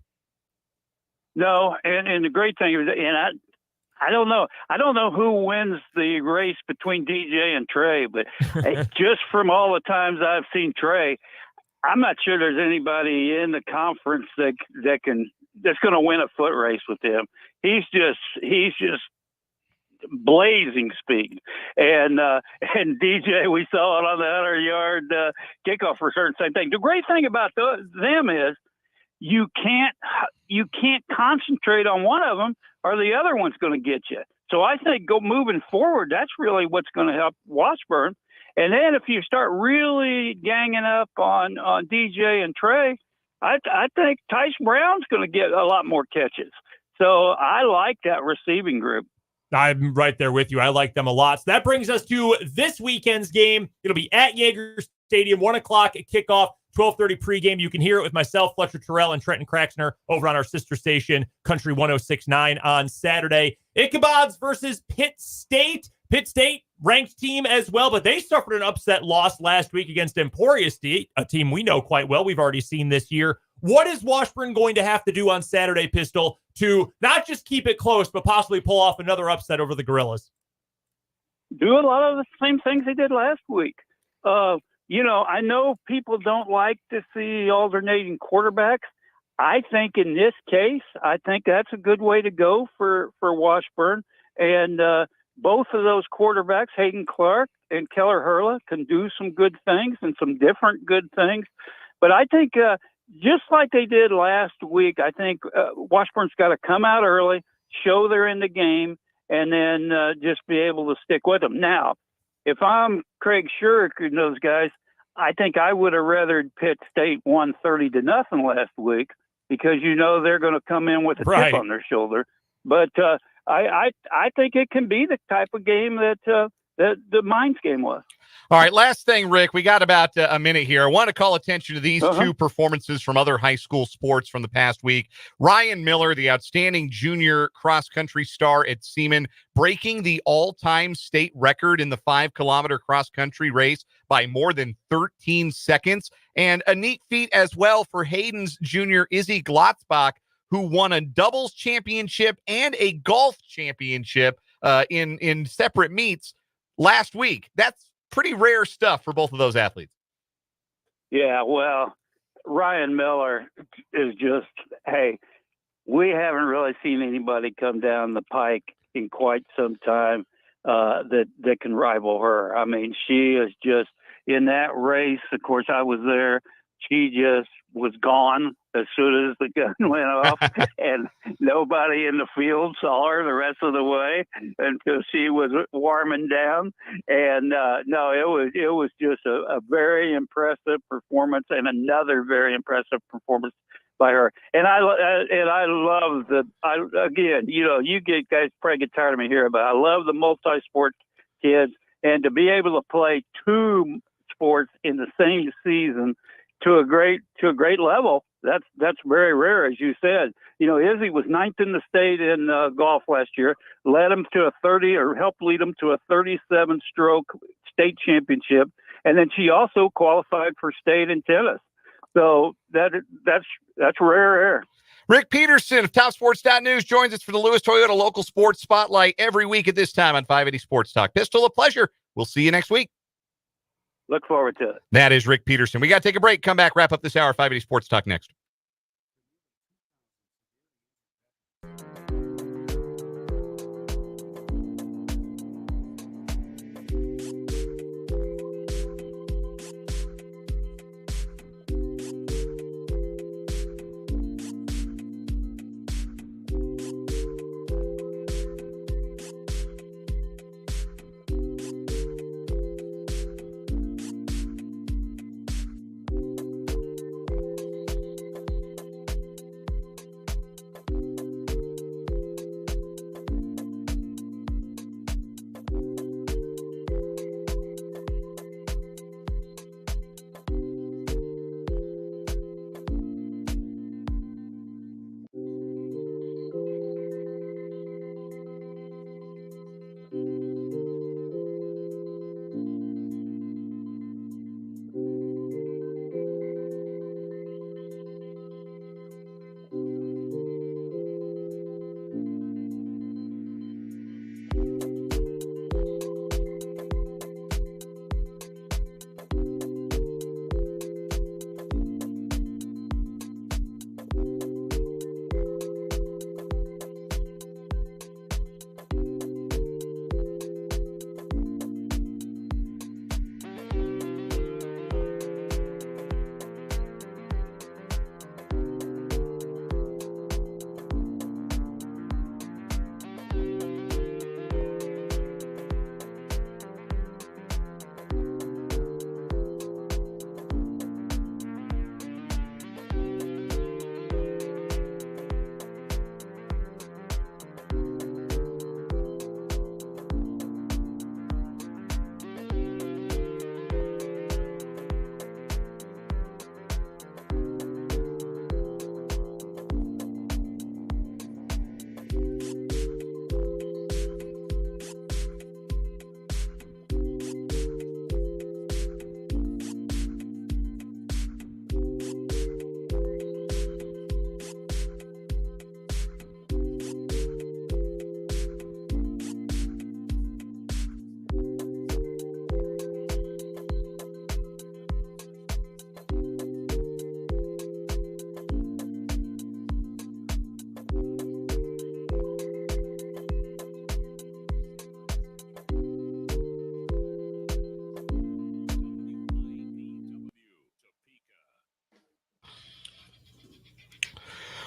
No, and the great thing is, and I don't know. I don't know who wins the race between DJ and Trey, but just from all the times I've seen Trey, I'm not sure there's anybody in the conference that's going to win a foot race with him. He's just blazing speed, and DJ, we saw it on the 100-yard kickoff return. Same thing. The great thing about them is you can't concentrate on one of them, or the other one's going to get you. So I think moving forward, that's really what's going to help Washburn. And then if you start really ganging up on DJ and Trey, I think Tyson Brown's going to get a lot more catches. So I like that receiving group. I'm right there with you. I like them a lot. So that brings us to this weekend's game. It'll be at Yager Stadium, 1 o'clock at kickoff. 12:30 pregame. You can hear it with myself, Fletcher Terrell, and Trenton Kraxner over on our sister station, Country 106.9 on Saturday. Ichabod's versus Pitt State. Pitt State, ranked team as well, but they suffered an upset loss last week against Emporia State, a team we know quite well. We've already seen this year. What is Washburn going to have to do on Saturday, Pistol, to not just keep it close, but possibly pull off another upset over the Gorillas? Do a lot of the same things they did last week. I know people don't like to see alternating quarterbacks. I think in this case, I think that's a good way to go for Washburn. And both of those quarterbacks, Hayden Clark and Keller Hurla, can do some good things and some different good things. But I think just like they did last week, I think Washburn's got to come out early, show they're in the game, and then just be able to stick with them. Now, if I'm Craig Shurik and those guys, I think I would have rather Pitt State won 30-0 last week because they're going to come in with a chip on their shoulder. But I think it can be the type of game that the Mines game was. All right, last thing, Rick, we got about a minute here. I want to call attention to these two performances from other high school sports from the past week. Ryan Miller, the outstanding junior cross-country star at Seaman, breaking the all-time state record in the 5-kilometer cross-country race by more than 13 seconds. And a neat feat as well for Hayden's junior Izzy Glotzbach, who won a doubles championship and a golf championship in separate meets last week. That's pretty rare stuff for both of those athletes. Yeah, well, Ryan Miller is just, hey, we haven't really seen anybody come down the pike in quite some time that can rival her. I mean, she is just in that race. Of course, I was there. She just was gone as soon as the gun went off, and nobody in the field saw her the rest of the way until she was warming down. And no, it was just a very impressive performance, and another very impressive performance by her. And I love again, you guys probably get tired of me here, but I love the multi-sport kids, and to be able to play two sports in the same season to a great level, that's very rare, as you said. Izzy was 9th in the state in golf last year, helped lead him to a 37-stroke state championship, and then she also qualified for state in tennis. So that's rare air. Rick Peterson of TopSports.News joins us for the Lewis Toyota Local Sports Spotlight every week at this time on 580 Sports Talk. Pistol, a pleasure. We'll see you next week. Look forward to it. That is Rick Peterson. We got to take a break. Come back, wrap up this hour. 580 Sports Talk next.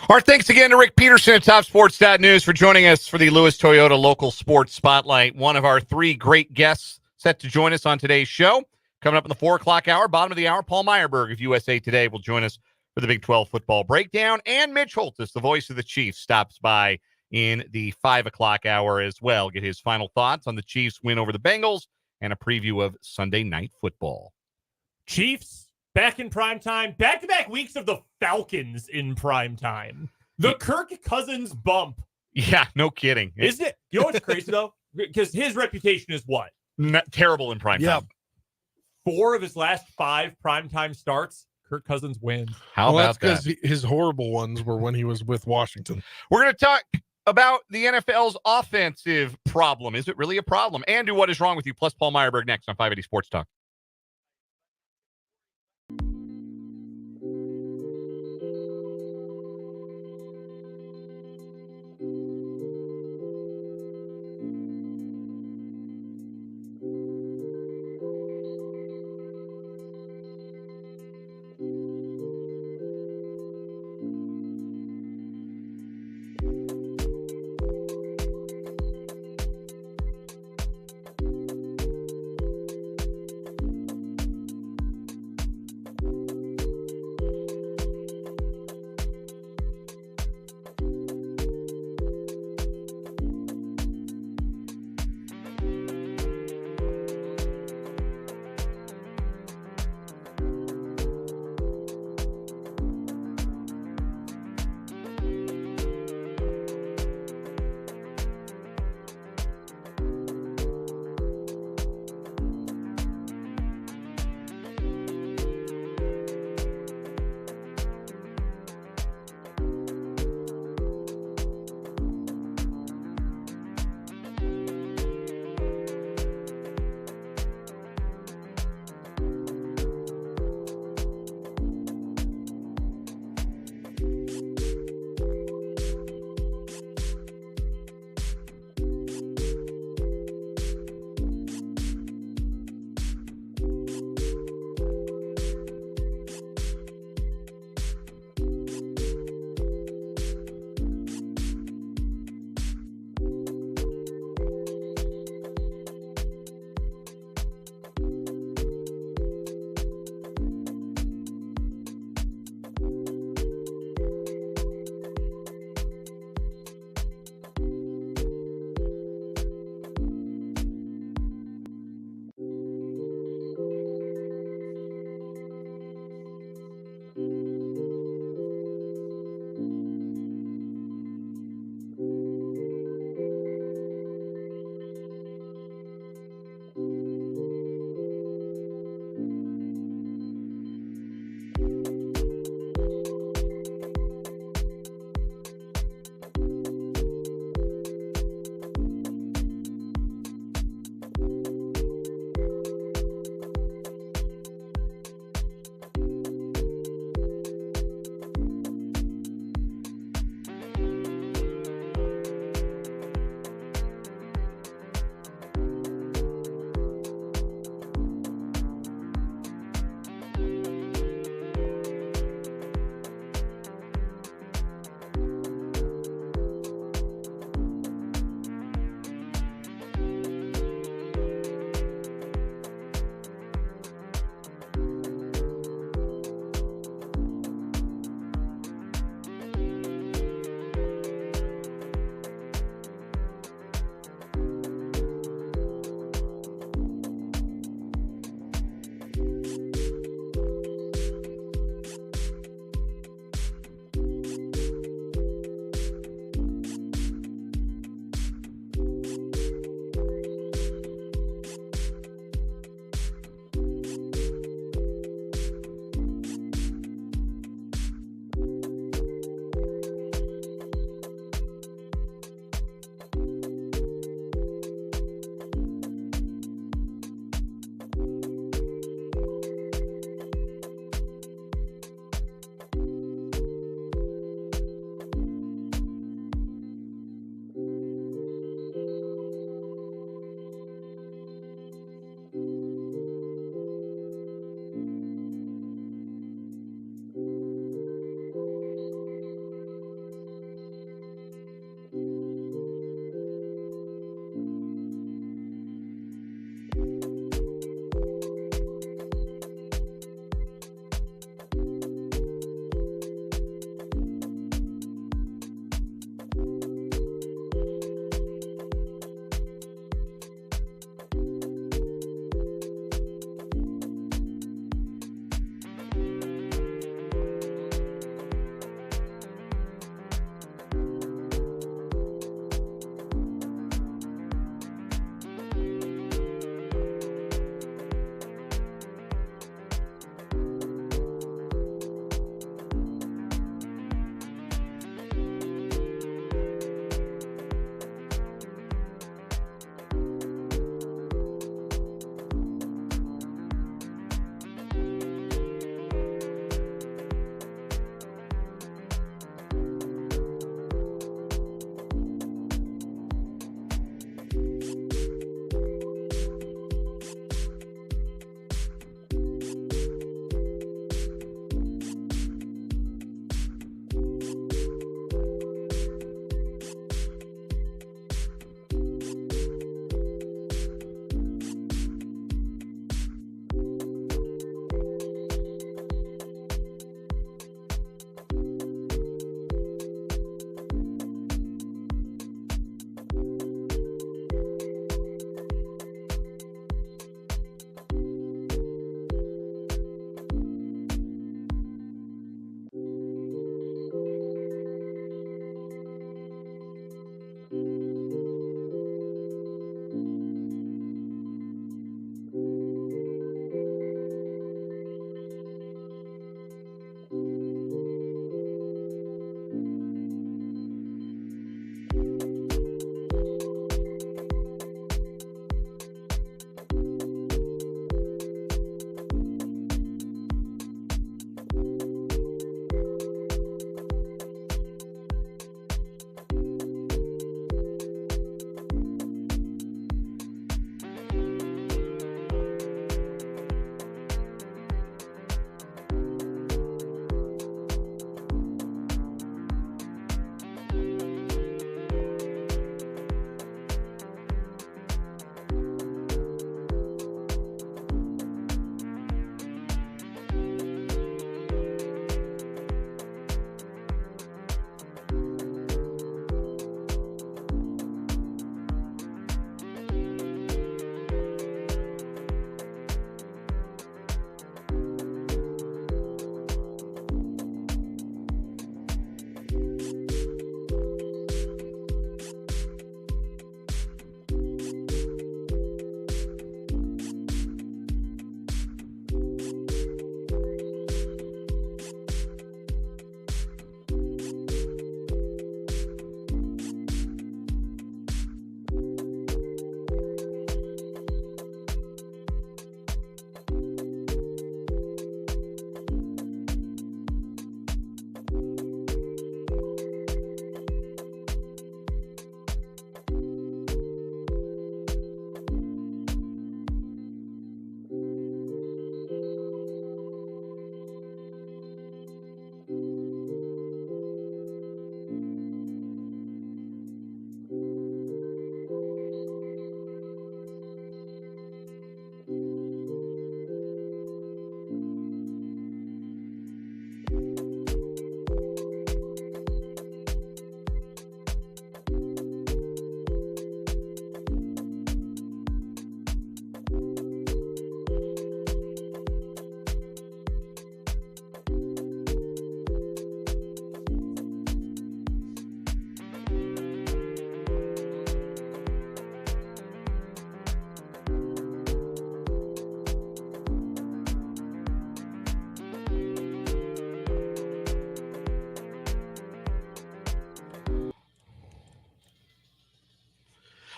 Our thanks again to Rick Peterson at TopSports.News for joining us for the Lewis Toyota Local Sports Spotlight. One of our 3 great guests set to join us on today's show. Coming up in the 4 o'clock hour, bottom of the hour, Paul Myerberg of USA Today will join us for the Big 12 football breakdown. And Mitch Holthus, the voice of the Chiefs, stops by in the 5 o'clock hour as well. Get his final thoughts on the Chiefs' win over the Bengals and a preview of Sunday Night Football. Chiefs back in prime time, back-to-back weeks of the Falcons in prime time. The Kirk Cousins bump. Yeah, no kidding. Isn't it? You know what's crazy, though? Because his reputation is what? Terrible in prime time. 4 of his last 5 primetime starts, Kirk Cousins wins. How about that's that? because his horrible ones were when he was with Washington. We're going to talk about the NFL's offensive problem. Is it really a problem? And do what is wrong with you, plus Paul Myerberg next on 580 Sports Talk.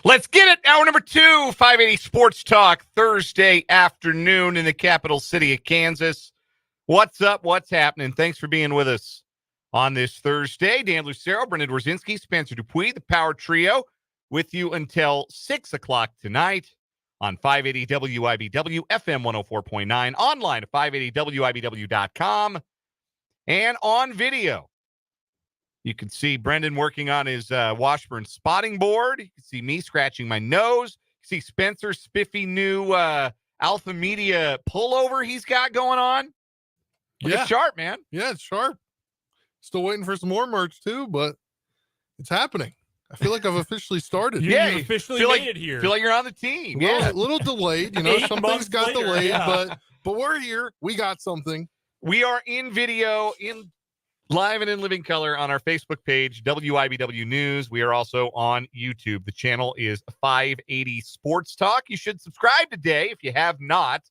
Let's get it. Hour number 2, 580 Sports Talk, Thursday afternoon in the capital city of Kansas. What's up? What's happening? Thanks for being with us on this Thursday. Dan Lucero, Brendan Dworzynski, Spencer Dupuis, the Power Trio, with you until 6 o'clock tonight on 580 WIBW, FM 104.9, online at 580WIBW.com, and on video. You can see Brendan working on his Washburn spotting board. You can see me scratching my nose. You can see Spencer's spiffy new Alpha Media pullover he's got going on. It's sharp, man. Yeah, it's sharp. Still waiting for some more merch too, but it's happening. I feel like I've officially started. You've officially made it here. Feel like you're on the team. A little delayed. You know, 8 some months things got later, delayed, yeah. but we're here. We got something. We are in video, in live and in living color on our Facebook page, WIBW News. We are also on YouTube. The channel is 580 Sports Talk. You should subscribe today if you have not,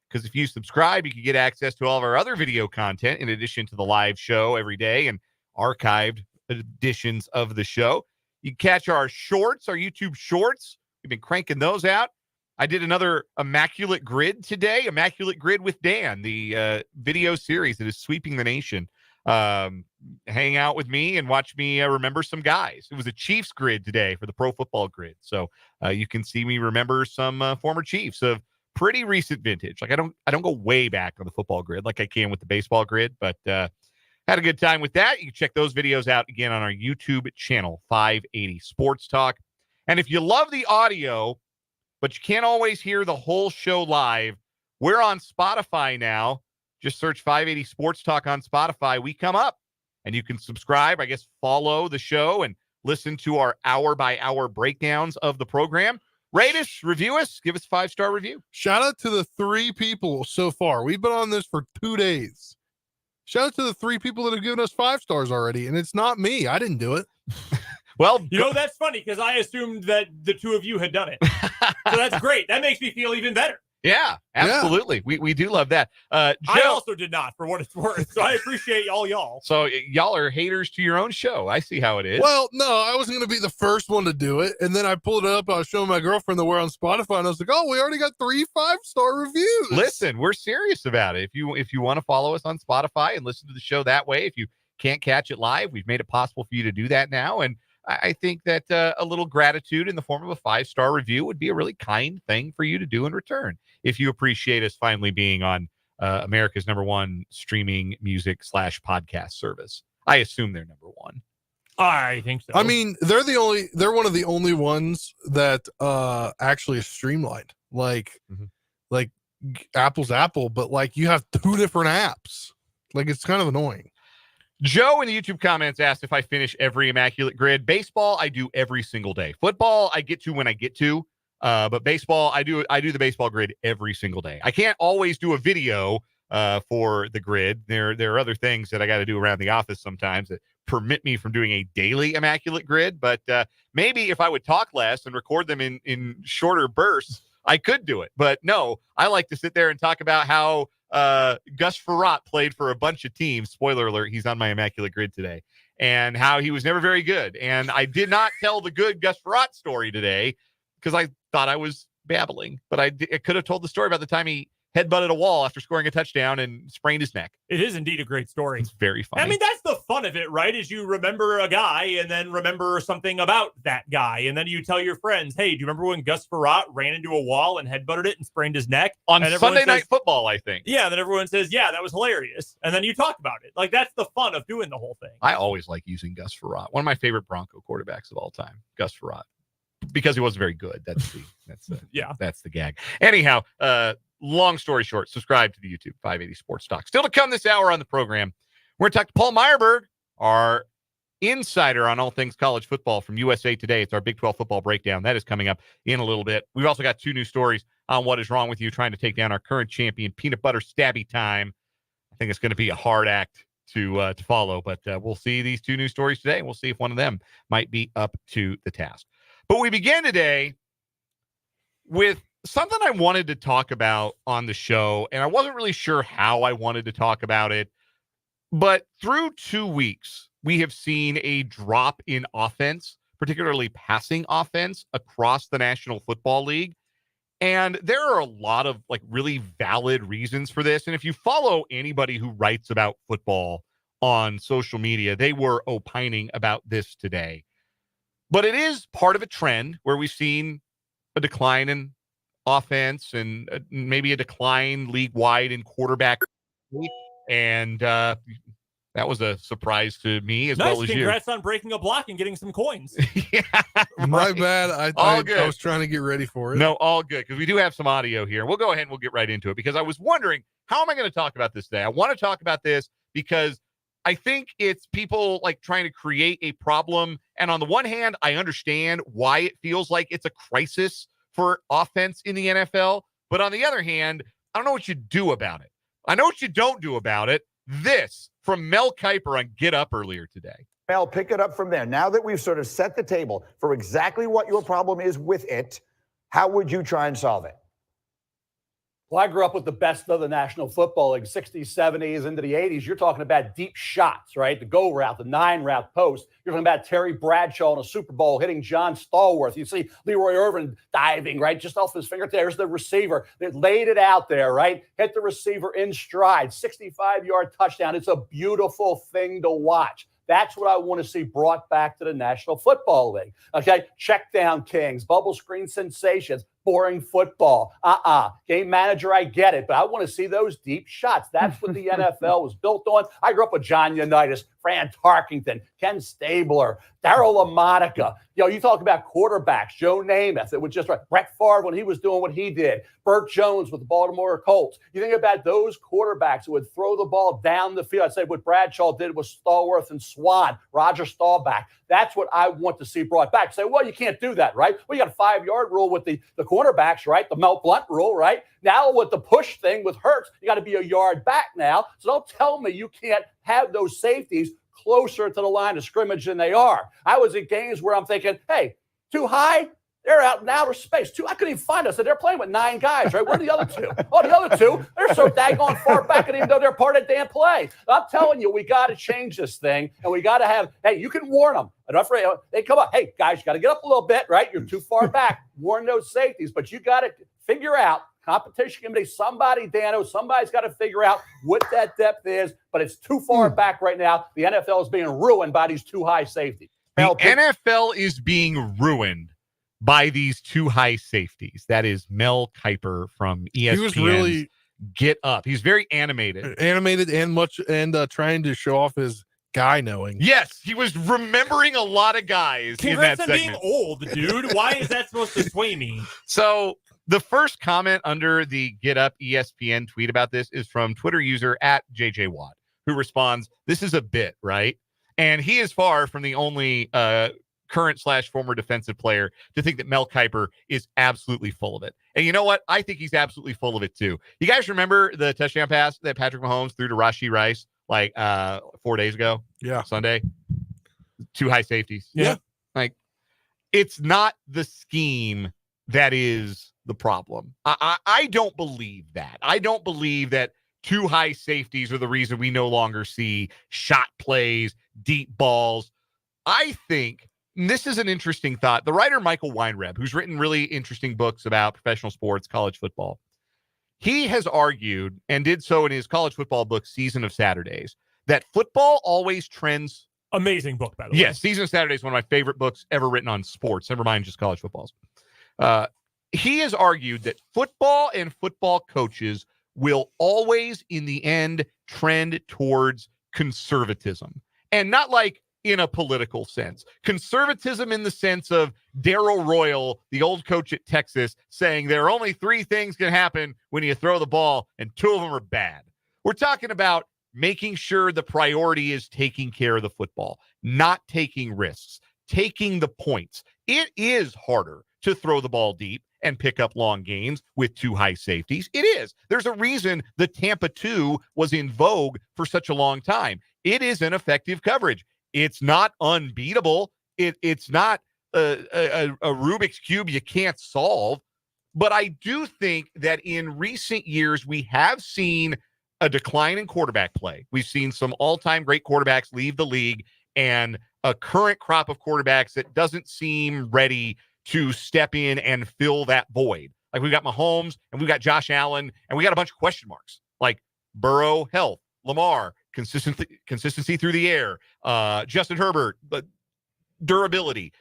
because if you subscribe, you can get access to all of our other video content in addition to the live show every day and archived editions of the show. You can catch our shorts, our YouTube shorts. We've been cranking those out. I did another Immaculate Grid today, Immaculate Grid with Dan, the video series that is sweeping the nation. Hang out with me and watch me remember some guys. It was a Chiefs grid today for the Pro Football Grid. So you can see me remember some former Chiefs of pretty recent vintage. Like I don't go way back on the football grid like I can with the baseball grid, but had a good time with that. You can check those videos out again on our YouTube channel, 580 Sports Talk. And if you love the audio, but you can't always hear the whole show live, we're on Spotify now. Just search 580 Sports Talk on Spotify. We come up, and you can subscribe, I guess, follow the show and listen to our hour-by-hour breakdowns of the program. Rate us, review us, give us a 5-star review. Shout out to the 3 people so far. We've been on this for 2 days. Shout out to the 3 people that have given us 5 stars already, and it's not me. I didn't do it. Well, You know, that's funny because I assumed that the 2 of you had done it. So that's great. That makes me feel even better. Yeah, absolutely. Yeah. We do love that. Joe, I also did not, for what it's worth. So I appreciate all y'all. So y'all are haters to your own show. I see how it is. Well, no, I wasn't going to be the first one to do it. And then I pulled it up. I was showing my girlfriend that we're on Spotify, and I was like, oh, we already got 3 5-star reviews. Listen, we're serious about it. If you want to follow us on Spotify and listen to the show that way, if you can't catch it live, we've made it possible for you to do that now. And I think that a little gratitude in the form of a 5-star review would be a really kind thing for you to do in return. If you appreciate us finally being on America's #1 streaming music / podcast service. I assume they're #1. I think so. I mean, they're one of the only ones that actually is streamlined. Like Apple's Apple, but like you have 2 different apps. Like it's kind of annoying. Joe in the YouTube comments asked if I finish every Immaculate Grid. Baseball, I do every single day. Football, I get to when I get to. But baseball, I do the baseball grid every single day. I can't always do a video for the grid. There are other things that I got to do around the office sometimes that permit me from doing a daily Immaculate Grid. But maybe if I would talk less and record them in shorter bursts, I could do it. But no, I like to sit there and talk about how Gus Frerotte played for a bunch of teams. Spoiler alert, he's on my Immaculate Grid today. And how he was never very good. And I did not tell the good Gus Frerotte story today because I thought I was babbling. But I could have told the story about the time he headbutted a wall after scoring a touchdown and sprained his neck. It is indeed a great story. It's very funny. I mean, that's the fun of it, right? Is you remember a guy and then remember something about that guy. And then you tell your friends, hey, do you remember when Gus Frerotte ran into a wall and headbutted it and sprained his neck? On and Sunday Night Football, I think. Yeah, and then everyone says, yeah, that was hilarious. And then you talk about it. Like, that's the fun of doing the whole thing. I always like using Gus Frerotte. One of my favorite Bronco quarterbacks of all time, Gus Frerotte. Because he wasn't very good. That's the gag. Anyhow, long story short, subscribe to the YouTube 580 Sports Talk. Still to come this hour on the program, we're going to talk to Paul Myerberg, our insider on all things college football from USA Today. It's our Big 12 football breakdown. That is coming up in a little bit. We've also got 2 new stories on what is wrong with you trying to take down our current champion, Peanut Butter Stabby Time. I think it's going to be a hard act to follow, but we'll see these 2 new stories today, and we'll see if one of them might be up to the task. But we begin today with something I wanted to talk about on the show, and I wasn't really sure how I wanted to talk about it. But through 2 weeks, we have seen a drop in offense, particularly passing offense across the National Football League. And there are a lot of like really valid reasons for this. And if you follow anybody who writes about football on social media, they were opining about this today. But it is part of a trend where we've seen a decline in offense and maybe a decline league-wide in quarterback. And that was a surprise to me as well as you. Congrats on breaking a block and getting some coins. Yeah, My right. bad. I was trying to get ready for it. No, all good, because we do have some audio here. We'll go ahead and we'll get right into it, because I was wondering, how am I going to talk about this today? I want to talk about this because I think it's people like trying to create a problem. And on the one hand, I understand why it feels like it's a crisis for offense in the NFL. But on the other hand, I don't know what you do about it. I know what you don't do about it. This from Mel Kiper on Get Up earlier today. Mel, pick it up from there. Now that we've sort of set the table for exactly what your problem is with it, how would you try and solve it? Well, I grew up with the best of the National Football League, 60s, 70s, into the 80s. You're talking about deep shots, right? The go route, the 9-route post. You're talking about Terry Bradshaw in a Super Bowl hitting John Stallworth. You see Leroy Irvin diving, right? Just off his finger. There's the receiver. They laid it out there, right? Hit the receiver in stride. 65-yard touchdown. It's a beautiful thing to watch. That's what I want to see brought back to the National Football League. Okay, check down kings, bubble screen sensations, boring football. Game manager, I get it, but I want to see those deep shots. That's what the NFL was built on. I grew up with John Unitas, Fran Tarkington, Ken Stabler, Darryl LaMonica. You know, you talk about quarterbacks, Joe Namath. It was just right. Brett Favre when he was doing what he did. Burt Jones with the Baltimore Colts. You think about those quarterbacks who would throw the ball down the field. I'd say what Bradshaw did with Stallworth and Swan, Roger Staubach. That's what I want to see brought back. Say, well, you can't do that, right? Well, you got a 5-yard rule with the cornerbacks, right? The Mel Blount rule, right? Now with the push thing with Hurts, you got to be a yard back now. So don't tell me you can't have those safeties closer to the line of scrimmage than they are. I was at games where I'm thinking, hey, too high? They're out in outer space. I couldn't even find us. They're playing with 9 guys, right? Where are the other 2? Oh, the other 2, they're so daggone far back, and even though they're part of the damn play. I'm telling you, we got to change this thing, and we got to have, hey, you can warn them. They come up, hey, guys, you got to get up a little bit, right? You're too far back. Warn those safeties, but you got to figure out, competition committee, somebody, Dano, somebody's got to figure out what that depth is, but it's too far back right now. The NFL is being ruined by these too high safeties. The NFL is being ruined by these too high safeties. That is Mel Kiper from ESPN. He was really Get Up. He's very animated and trying to show off his guy knowing. Yes, he was remembering a lot of guys in that segment. Being old, dude. Why is that supposed to sway me? So the first comment under the Get Up ESPN tweet about this is from Twitter user @JJWatt, who responds, "This is a bit, right?" And he is far from the only current/former defensive player to think that Mel Kiper is absolutely full of it. And you know what? I think he's absolutely full of it too. You guys remember the touchdown pass that Patrick Mahomes threw to Rashee Rice like 4 days ago? Yeah. Sunday. 2 high safeties. Yeah. Like, it's not the scheme that is the problem. I don't believe that. I don't believe that 2 high safeties are the reason we no longer see shot plays, deep balls. I think, and this is an interesting thought, the writer Michael Weinreb, who's written really interesting books about professional sports, college football, he has argued, and did so in his college football book, Season of Saturdays, that football always trends. Amazing book, by the way. Yes, Season of Saturdays is one of my favorite books ever written on sports, never mind just college footballs. He has argued that football and football coaches will always, in the end, trend towards conservatism. And not like in a political sense. Conservatism in the sense of Darryl Royal, the old coach at Texas, saying there are only 3 things can happen when you throw the ball, and 2 of them are bad. We're talking about making sure the priority is taking care of the football, not taking risks, taking the points. It is harder to throw the ball deep and pick up long gains with 2 high safeties. It is. There's a reason the Tampa 2 was in vogue for such a long time. It is an effective coverage. It's not unbeatable. It's not a Rubik's Cube you can't solve. But I do think that in recent years, we have seen a decline in quarterback play. We've seen some all-time great quarterbacks leave the league, and a current crop of quarterbacks that doesn't seem ready to step in and fill that void. Like, we've got Mahomes and we've got Josh Allen and we got a bunch of question marks, like Burrow, health, Lamar, consistency through the air, Justin Herbert, but durability,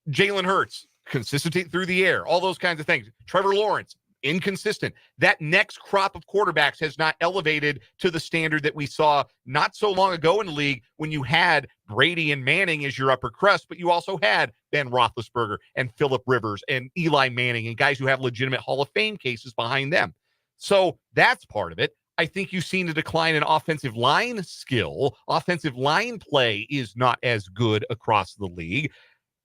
Jalen Hurts, consistency through the air, all those kinds of things. Trevor Lawrence, inconsistent. That next crop of quarterbacks has not elevated to the standard that we saw not so long ago in the league when you had Brady and Manning as your upper crust, but you also had Ben Roethlisberger and Phillip Rivers and Eli Manning and guys who have legitimate Hall of Fame cases behind them. So that's part of it. I think you've seen a decline in offensive line skill. Offensive line play is not as good across the league.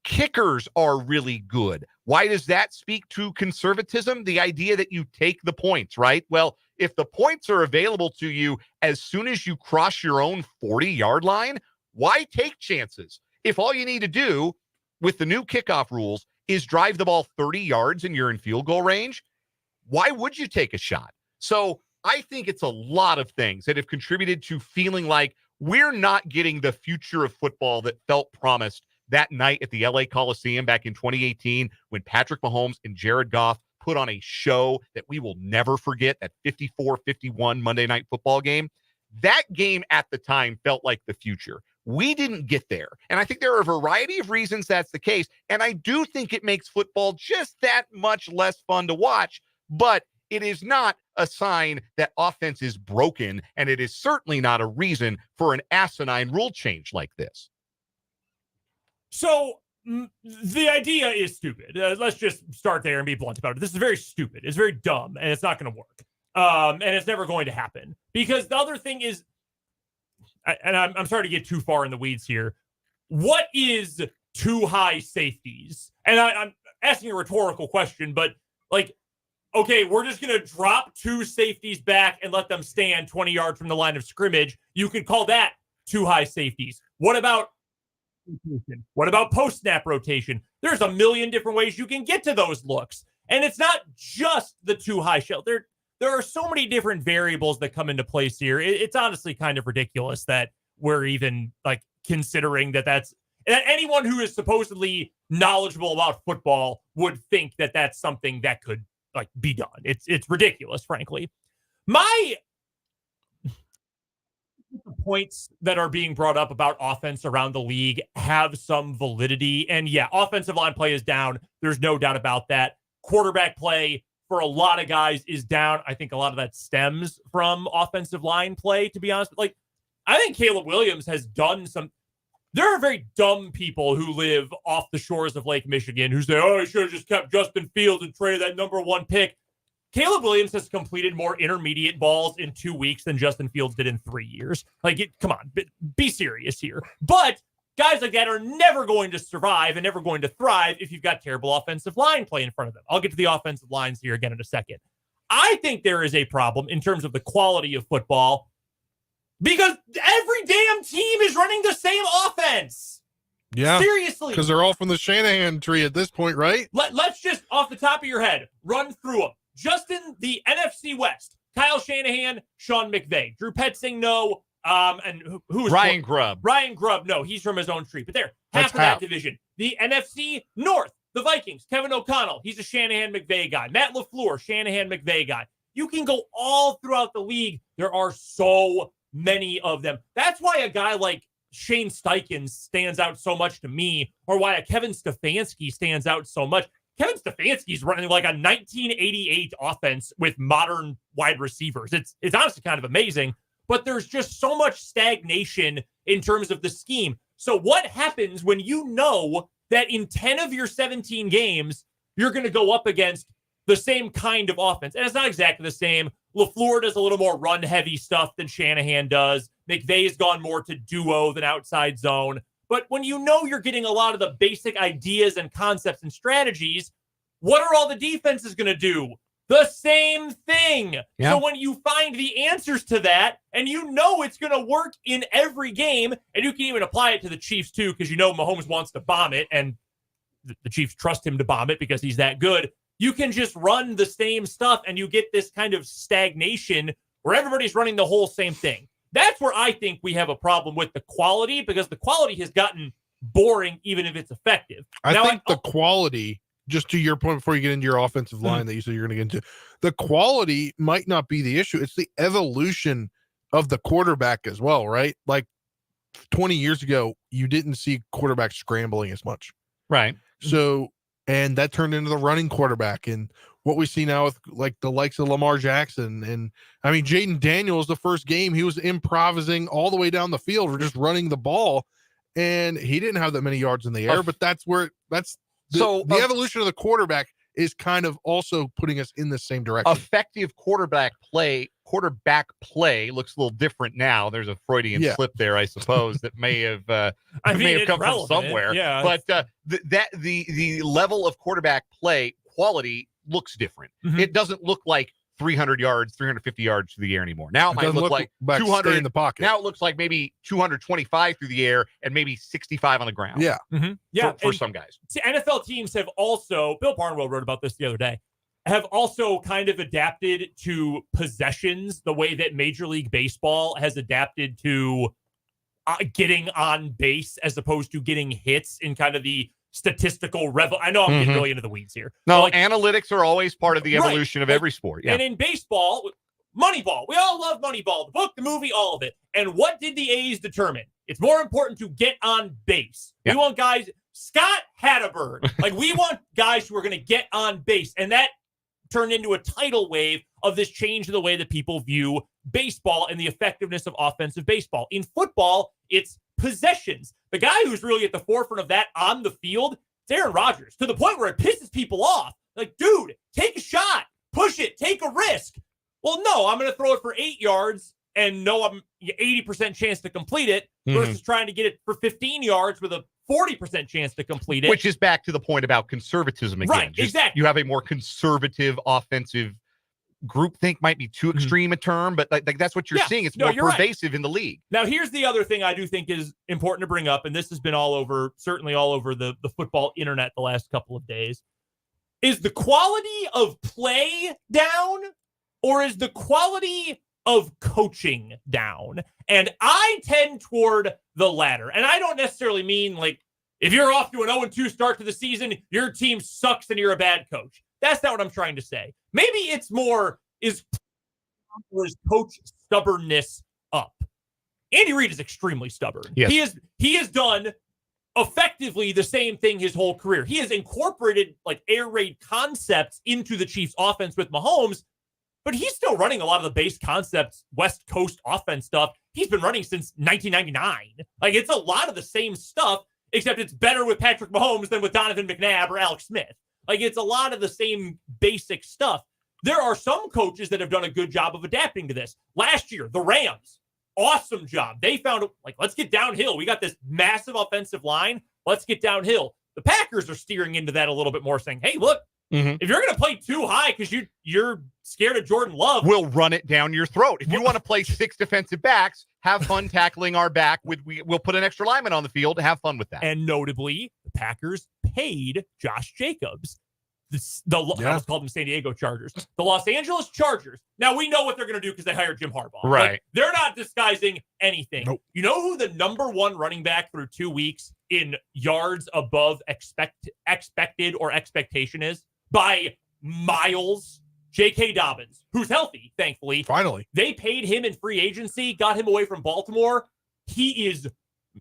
Kickers are really good. Why does that speak to conservatism? The idea that you take the points, right? Well, if the points are available to you as soon as you cross your own 40-yard line, why take chances? If all you need to do with the new kickoff rules is drive the ball 30 yards and you're in field goal range, why would you take a shot? So I think it's a lot of things that have contributed to feeling like we're not getting the future of football that felt promised that night at the LA Coliseum back in 2018 when Patrick Mahomes and Jared Goff put on a show that we will never forget, that 54-51 Monday Night Football game. That game at the time felt like the future. We didn't get there. And I think there are a variety of reasons that's the case. And I do think it makes football just that much less fun to watch, but it is not a sign that offense is broken, and it is certainly not a reason for an asinine rule change like this. So the idea is stupid. Let's just start there and be blunt about it. This is very stupid. It's very dumb, and it's not going to work. And it's never going to happen. Because the other thing is, and I'm sorry to get too far in the weeds here, what is too high safeties? And I'm asking a rhetorical question, but like, okay, we're just going to drop two safeties back and let them stand 20 yards from the line of scrimmage. You could call that too high safeties. What about post-snap rotation? There's a million different ways you can get to those looks. And it's not just the too high shell. There are so many different variables that come into place here. It's honestly kind of ridiculous that we're even like considering that anyone who is supposedly knowledgeable about football would think that that's something that could like be done. It's ridiculous, frankly. The points that are being brought up about offense around the league have some validity. And yeah, offensive line play is down. There's no doubt about that. Quarterback play for a lot of guys is down. I think a lot of that stems from offensive line play, to be honest. Like, I think Caleb Williams has done some. There are very dumb people who live off the shores of Lake Michigan who say, oh, I should have just kept Justin Fields and traded that number one pick. Caleb Williams has completed more intermediate balls in 2 weeks than Justin Fields did in 3 years. Like, come on, be serious here. But guys like that are never going to survive and never going to thrive if you've got terrible offensive line play in front of them. I'll get to the offensive lines here again in a second. I think there is a problem in terms of the quality of football because every damn team is running the same offense. Yeah. Seriously. Because they're all from the Shanahan tree at this point, right? Let's just, off the top of your head, run through them. Just in the NFC West, Kyle Shanahan, Sean McVay. Drew Petzing, no. And who is Ryan Grubb? Ryan Grubb, no. He's from his own tree. But there, half of that division. The NFC North, the Vikings, Kevin O'Connell. He's a Shanahan McVay guy. Matt LaFleur, Shanahan McVay guy. You can go all throughout the league. There are so many of them. That's why a guy like Shane Steichen stands out so much to me, or why a Kevin Stefanski stands out so much. Kevin Stefanski's running like a 1988 offense with modern wide receivers. It's honestly kind of amazing, but there's just so much stagnation in terms of the scheme. So what happens when you know that in 10 of your 17 games, you're going to go up against the same kind of offense? And it's not exactly the same. LaFleur does a little more run-heavy stuff than Shanahan does. McVay's gone more to duo than outside zone. But when you know you're getting a lot of the basic ideas and concepts and strategies, what are all the defenses going to do? The same thing. Yeah. So when you find the answers to that, and you know it's going to work in every game, and you can even apply it to the Chiefs too, because you know Mahomes wants to bomb it, and the Chiefs trust him to bomb it because he's that good. You can just run the same stuff, and you get this kind of stagnation where everybody's running the whole same thing. That's where I think we have a problem with the quality, because the quality has gotten boring, even if it's effective. I think the quality, just to your point before you get into your offensive line that you said you're going to get into, the quality might not be the issue. It's the evolution of the quarterback as well, right? Like 20 years ago, you didn't see quarterbacks scrambling as much. Right. So, and that turned into the running quarterback. And what we see now with like the likes of Lamar Jackson. And I mean, Jaden Daniels, the first game, he was improvising all the way down the field or just running the ball. And he didn't have that many yards in the air, but that's where the evolution of the quarterback is kind of also putting us in the same direction. Effective quarterback play looks a little different now. There's a Freudian slip there, I suppose, that may have come from somewhere. Yeah, but the level of quarterback play quality looks different. It doesn't look like 300 yards, 350 yards through the air anymore. Now it might look like 200 in the pocket. Now it looks like maybe 225 through the air and maybe 65 on the ground. Yeah. Yeah. For some guys. NFL teams have also, Bill Barnwell wrote about this the other day, have also kind of adapted to possessions the way that Major League Baseball has adapted to getting on base as opposed to getting hits in kind of the statistical I know I'm getting really into the weeds here. No, analytics are always part of the evolution of every sport. Yeah. And in baseball, Moneyball, we all love Moneyball, the book, the movie, all of it. And what did the A's determine? It's more important to get on base. Yeah. We want guys, Scott Hatteberg, like we want guys who are going to get on base. And that turned into a tidal wave of this change in the way that people view baseball and the effectiveness of offensive baseball. In football, it's possessions. The guy who's really at the forefront of that on the field, it's Aaron Rodgers, to the point where it pisses people off. Like, dude, take a shot, push it, take a risk. Well, no, I'm going to throw it for 8 yards and know I'm 80% chance to complete it versus trying to get it for 15 yards with a 40% chance to complete it. Which is back to the point about conservatism again. Right, exactly. You have a more conservative offensive groupthink, might be too extreme a term, but like that's what you're seeing. It's more pervasive in the league. Now, here's the other thing I do think is important to bring up, and this has been certainly all over the football internet the last couple of days. Is the quality of play down, or is the quality of coaching down? And I tend toward the latter. And I don't necessarily mean like if you're off to an 0-2 start to the season, your team sucks and you're a bad coach. That's not what I'm trying to say. Maybe it's more is coach stubbornness up. Andy Reid is extremely stubborn. Yes. He has done effectively the same thing his whole career. He has incorporated like air raid concepts into the Chiefs offense with Mahomes, but he's still running a lot of the base concepts, West Coast offense stuff he's been running since 1999. Like, it's a lot of the same stuff, except it's better with Patrick Mahomes than with Donovan McNabb or Alex Smith. Like, it's a lot of the same basic stuff. There are some coaches that have done a good job of adapting to this. Last year, the Rams, awesome job. They found, like, let's get downhill. We got this massive offensive line. Let's get downhill. The Packers are steering into that a little bit more, saying, hey, look, if you're going to play too high because you're scared of Jordan Love, we'll run it down your throat. If you want to play 6 defensive backs, have fun tackling our back. We'll put an extra lineman on the field. Have fun with that. And notably, the Packers paid Josh Jacobs. I was called them San Diego Chargers. The Los Angeles Chargers. Now, we know what they're going to do because they hired Jim Harbaugh. Right. Like, they're not disguising anything. Nope. You know who the number one running back through 2 weeks in yards above expected or expectation is? By miles. J.K. Dobbins, who's healthy, thankfully. Finally. They paid him in free agency, got him away from Baltimore. He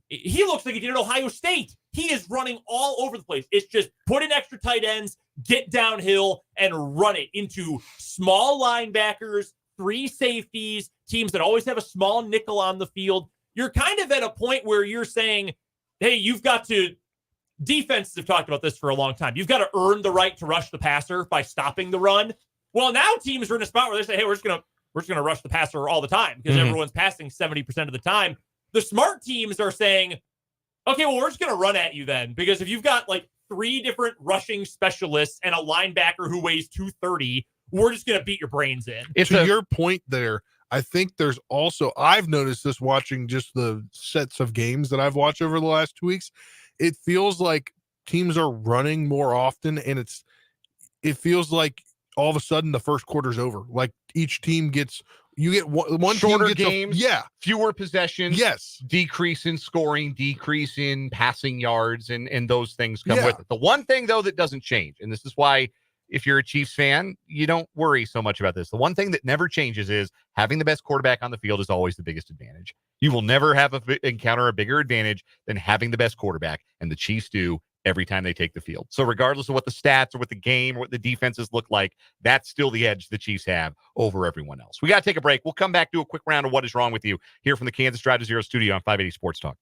looks like he did at Ohio State. He is running all over the place. It's just put in extra tight ends, get downhill, and run it into small linebackers, 3 safeties, teams that always have a small nickel on the field. You're kind of at a point where you're saying, hey, you've got to – defenses have talked about this for a long time. You've got to earn the right to rush the passer by stopping the run. Well, now teams are in a spot where they say, hey, we're just gonna rush the passer all the time because everyone's passing 70% of the time. The smart teams are saying, okay, well, we're just going to run at you then, because if you've got like 3 different rushing specialists and a linebacker who weighs 230, we're just going to beat your brains in. To your point there, I think there's also, I've noticed this watching just the sets of games that I've watched over the last 2 weeks. It feels like teams are running more often, and it feels like all of a sudden the first quarter's over. Like each team gets You get one Shorter team gets games, fewer possessions, yes, decrease in scoring, decrease in passing yards, and those things come Yeah. with it. The one thing, though, that doesn't change, and this is why if you're a Chiefs fan, you don't worry so much about this. The one thing that never changes is having the best quarterback on the field is always the biggest advantage. You will never encounter a bigger advantage than having the best quarterback, and the Chiefs do every time they take the field. So regardless of what the stats or what the game or what the defenses look like, that's still the edge the Chiefs have over everyone else. We got to take a break. We'll come back, do a quick round of what is wrong with you here from the Kansas Drive to Zero studio on 580 Sports Talk.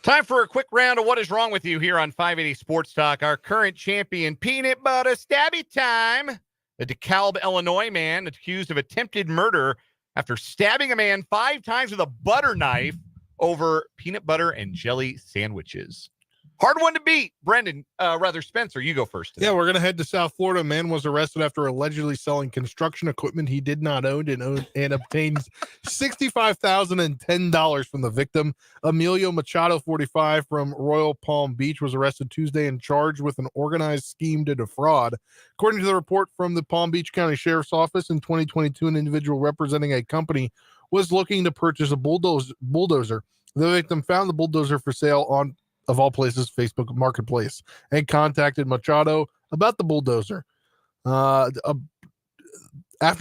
Time for a quick round of what is wrong with you here on 580 Sports Talk. Our current champion, peanut butter stabby time. A DeKalb, Illinois man accused of attempted murder after stabbing a man 5 times with a butter knife over peanut butter and jelly sandwiches. Hard one to beat. Brendan, Spencer, you go first today. Yeah, we're going to head to South Florida. A man was arrested after allegedly selling construction equipment he did not own and obtained $65,010 from the victim. Emilio Machado, 45, from Royal Palm Beach, was arrested Tuesday and charged with an organized scheme to defraud. According to the report from the Palm Beach County Sheriff's Office, in 2022, an individual representing a company was looking to purchase a bulldozer. The victim found the bulldozer for sale on, of all places, Facebook Marketplace, and contacted Machado about the bulldozer. After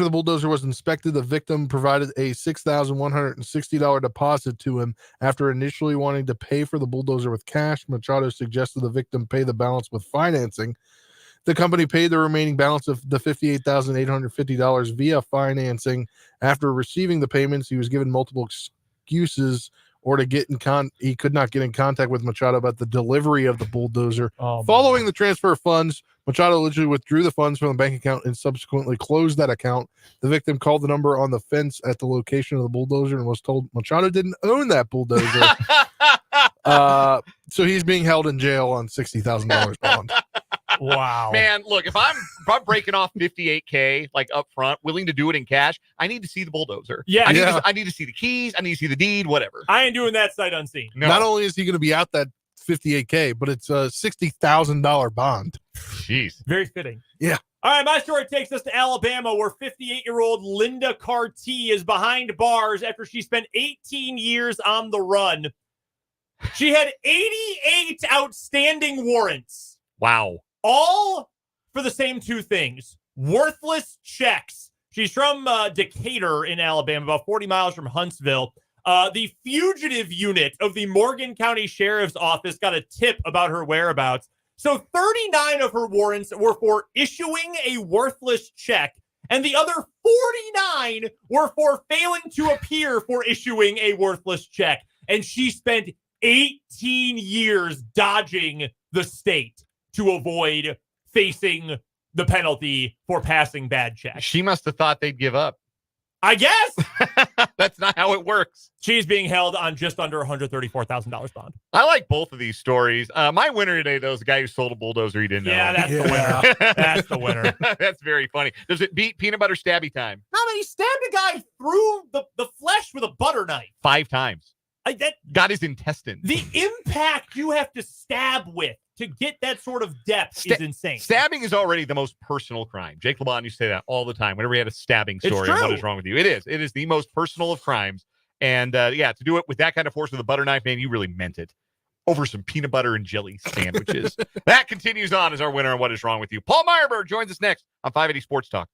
the bulldozer was inspected, the victim provided a $6,160 deposit to him. After initially wanting to pay for the bulldozer with cash, Machado suggested the victim pay the balance with financing. The company paid the remaining balance of the $58,850 via financing. After receiving the payments, he was given multiple excuses he could not get in contact with Machado about the delivery of the bulldozer. Following the transfer of funds, Machado allegedly withdrew the funds from the bank account and subsequently closed that account. The victim called the number on the fence at the location of the bulldozer and was told Machado didn't own that bulldozer. So he's being held in jail on $60,000 bond. Wow. Man, look, if I'm breaking off $58K like up front, willing to do it in cash, I need to see the bulldozer. Yeah. I need to see the keys. I need to see the deed, whatever. I ain't doing that sight unseen. No. Not only is he going to be out that $58K, but it's a $60,000 bond. Jeez. Very fitting. Yeah. All right, my story takes us to Alabama, where 58-year-old Linda Carty is behind bars after she spent 18 years on the run. She had 88 outstanding warrants. Wow. All for the same two things: worthless checks. She's from Decatur in Alabama, about 40 miles from Huntsville. The fugitive unit of the Morgan County Sheriff's Office got a tip about her whereabouts. So 39 of her warrants were for issuing a worthless check, and the other 49 were for failing to appear for issuing a worthless check. And she spent 18 years dodging the state to avoid facing the penalty for passing bad checks. She must have thought they'd give up. I guess. That's not how it works. She's being held on just under $134,000 bond. I like both of these stories. My winner today, though, is the guy who sold a bulldozer he didn't know. That's the winner. That's the winner. That's very funny. Does it beat peanut butter stabby time? How many stabbed a guy through the flesh with a butter knife? 5 times. That Got his intestines. the impact you have to stab with to get that sort of depth is insane. Stabbing is already the most personal crime. Jake LeBon used to say that all the time whenever he had a stabbing It's story. And what true. is wrong with you? It is the most personal of crimes. And to do it with that kind of force with a butter knife, man, you really meant it. Over some peanut butter and jelly sandwiches. That continues on as our winner on What Is Wrong With You. Paul Myerberg joins us next on 580 Sports Talk.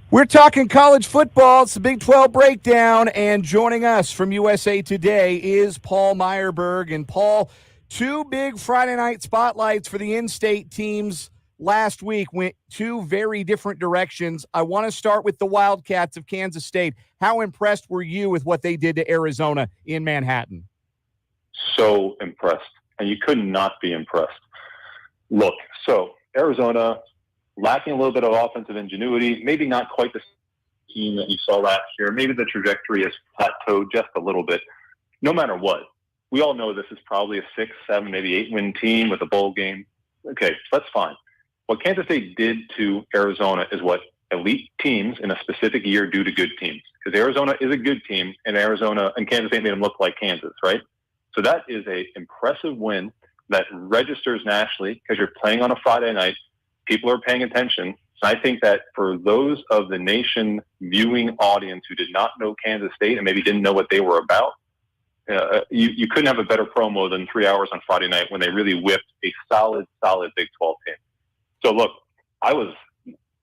We're talking college football. It's the Big 12 breakdown, and joining us from USA Today is Paul Myerberg. And Paul, two big Friday night spotlights for the in-state teams last week went two very different directions. I want to start with the Wildcats of Kansas State. How impressed were you with what they did to Arizona in Manhattan? So impressed, and you could not be impressed. Look, so Arizona lacking a little bit of offensive ingenuity, maybe not quite the team that you saw last year. Maybe the trajectory has plateaued just a little bit. No matter what, we all know this is probably a 6, 7, maybe 8-win team with a bowl game. Okay, that's fine. What Kansas State did to Arizona is what elite teams in a specific year do to good teams. Because Arizona is a good team, and Kansas State made them look like Kansas, right? So that is an impressive win that registers nationally because you're playing on a Friday night. People are paying attention. So I think that for those of the nation viewing audience who did not know Kansas State and maybe didn't know what they were about, you couldn't have a better promo than 3 hours on Friday night when they really whipped a solid Big 12 team. So look, I was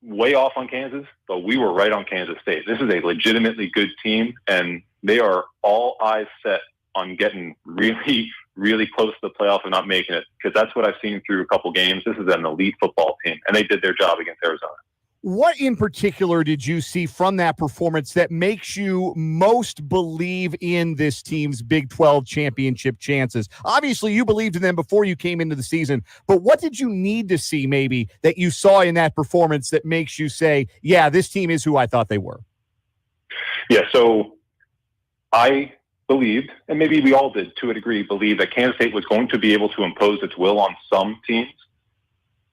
way off on Kansas, but we were right on Kansas State. This is a legitimately good team, and they are all eyes set on getting really, really close to the playoff and not making it, because that's what I've seen through a couple games. This is an elite football team, and they did their job against Arizona. What in particular did you see from that performance that makes you most believe in this team's Big 12 championship chances? Obviously, you believed in them before you came into the season, but what did you need to see maybe that you saw in that performance that makes you say, yeah, this team is who I thought they were? Yeah, so I believed, and maybe we all did to a degree, believe that Kansas State was going to be able to impose its will on some teams.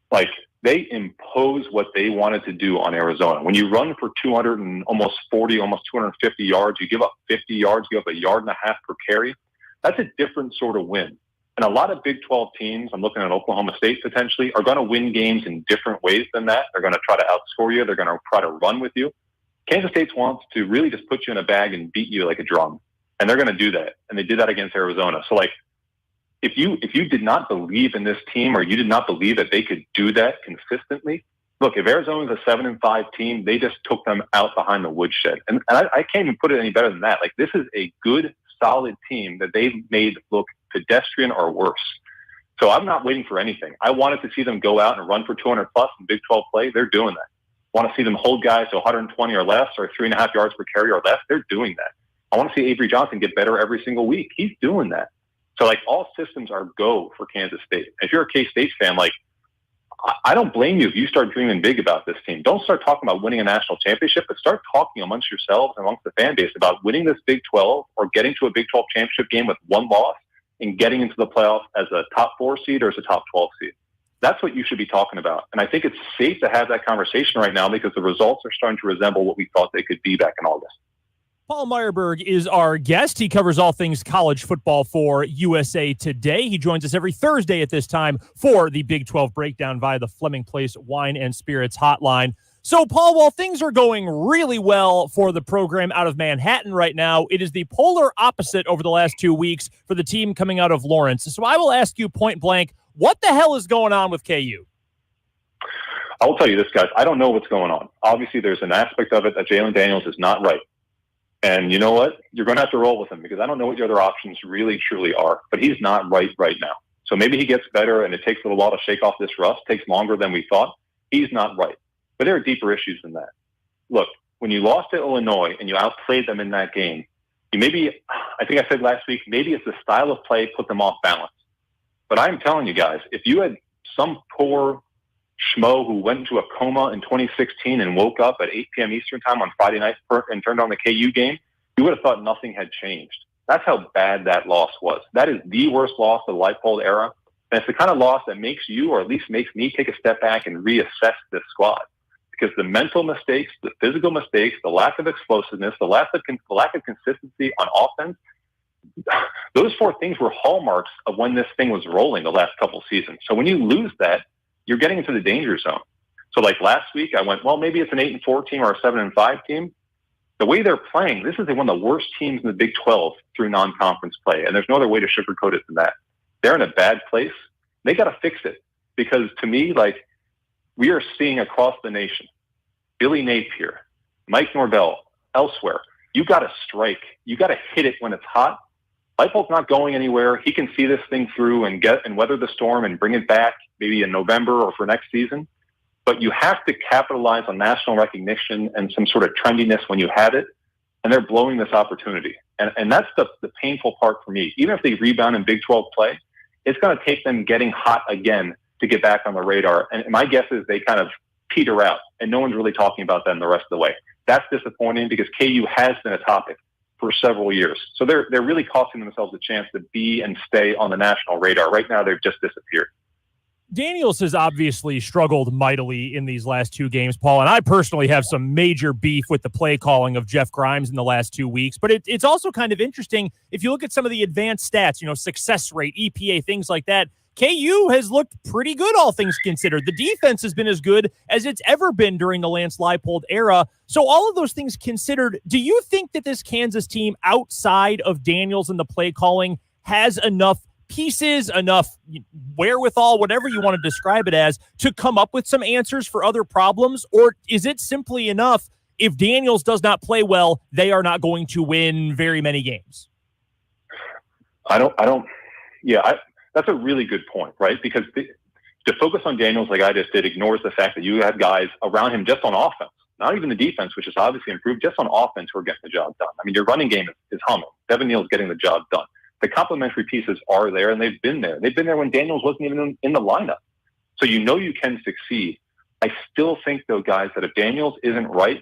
Like, they impose what they wanted to do on Arizona. When you run for 250 yards, you give up 50 yards, you give up 1.5 yards per carry. That's a different sort of win. And a lot of Big 12 teams, I'm looking at Oklahoma State potentially, are going to win games in different ways than that. They're going to try to outscore you. They're going to try to run with you. Kansas State wants to really just put you in a bag and beat you like a drum. And they're going to do that. And they did that against Arizona. So, like, if you did not believe in this team, or you did not believe that they could do that consistently, look, if Arizona's a 7-5 team, they just took them out behind the woodshed. And I can't even put it any better than that. Like, this is a good, solid team that they made look pedestrian or worse. So I'm not waiting for anything. I wanted to see them go out and run for 200+ in Big 12 play. They're doing that. I want to see them hold guys to 120 or less, or 3.5 yards per carry or less. They're doing that. I want to see Avery Johnson get better every single week. He's doing that. So, like, all systems are go for Kansas State. If you're a K-State fan, like, I don't blame you if you start dreaming big about this team. Don't start talking about winning a national championship, but start talking amongst yourselves and amongst the fan base about winning this Big 12 or getting to a Big 12 championship game with one loss and getting into the playoffs as a top 4 seed or as a top 12 seed. That's what you should be talking about. And I think it's safe to have that conversation right now because the results are starting to resemble what we thought they could be back in August. Paul Myerberg is our guest. He covers all things college football for USA Today. He joins us every Thursday at this time for the Big 12 breakdown via the Fleming Place Wine and Spirits hotline. So, Paul, while things are going really well for the program out of Manhattan right now, it is the polar opposite over the last 2 weeks for the team coming out of Lawrence. So I will ask you point blank, what the hell is going on with KU? I will tell you this, guys. I don't know what's going on. Obviously, there's an aspect of it that Jalen Daniels is not right. And you know what? You're going to have to roll with him because I don't know what your other options really, truly are. But he's not right now. So maybe he gets better and it takes a little while to shake off this rust. Takes longer than we thought. He's not right. But there are deeper issues than that. Look, when you lost to Illinois and you outplayed them in that game, I think I said last week, maybe it's the style of play put them off balance. But I'm telling you guys, if you had some poor schmo who went into a coma in 2016 and woke up at 8 p.m. Eastern time on Friday night and turned on the KU game, you would have thought nothing had changed. That's how bad that loss was. That is the worst loss of the Leipold era. And it's the kind of loss that makes you, or at least makes me, take a step back and reassess this squad. Because the mental mistakes, the physical mistakes, the lack of explosiveness, the lack of consistency on offense, those 4 things were hallmarks of when this thing was rolling the last couple seasons. So when you lose that, you're getting into the danger zone. So like last week, I went, well, maybe it's an 8-4 team or a 7-5 team. The way they're playing, this is one of the worst teams in the Big 12 through non-conference play. And there's no other way to sugarcoat it than that. They're in a bad place. They got to fix it. Because to me, like, we are seeing across the nation, Billy Napier, Mike Norvell, elsewhere. You got to strike. You got to hit it when it's hot. Leipold's not going anywhere. He can see this thing through and weather the storm and bring it back maybe in November or for next season. But you have to capitalize on national recognition and some sort of trendiness when you have it. And they're blowing this opportunity. And that's the painful part for me. Even if they rebound in Big 12 play, it's going to take them getting hot again to get back on the radar. And my guess is they kind of peter out, and no one's really talking about them the rest of the way. That's disappointing because KU has been a topic for several years. So they're really costing themselves a chance to be and stay on the national radar. Right now, they've just disappeared. Daniels has obviously struggled mightily in these last 2 games, Paul, and I personally have some major beef with the play calling of Jeff Grimes in the last 2 weeks. But it's also kind of interesting if you look at some of the advanced stats, success rate, EPA, things like that. KU has looked pretty good, all things considered. The defense has been as good as it's ever been during the Lance Leipold era. So all of those things considered, do you think that this Kansas team outside of Daniels and the play calling has enough pieces, enough wherewithal, whatever you want to describe it as, to come up with some answers for other problems? Or is it simply enough if Daniels does not play well, they are not going to win very many games? That's a really good point, right? Because to focus on Daniels like I just did ignores the fact that you have guys around him just on offense, not even the defense, which is obviously improved, just on offense who are getting the job done. I mean, your running game is humming. Devin Neal's getting the job done. The complementary pieces are there, and they've been there. They've been there when Daniels wasn't even in the lineup. So you can succeed. I still think, though, guys, that if Daniels isn't right,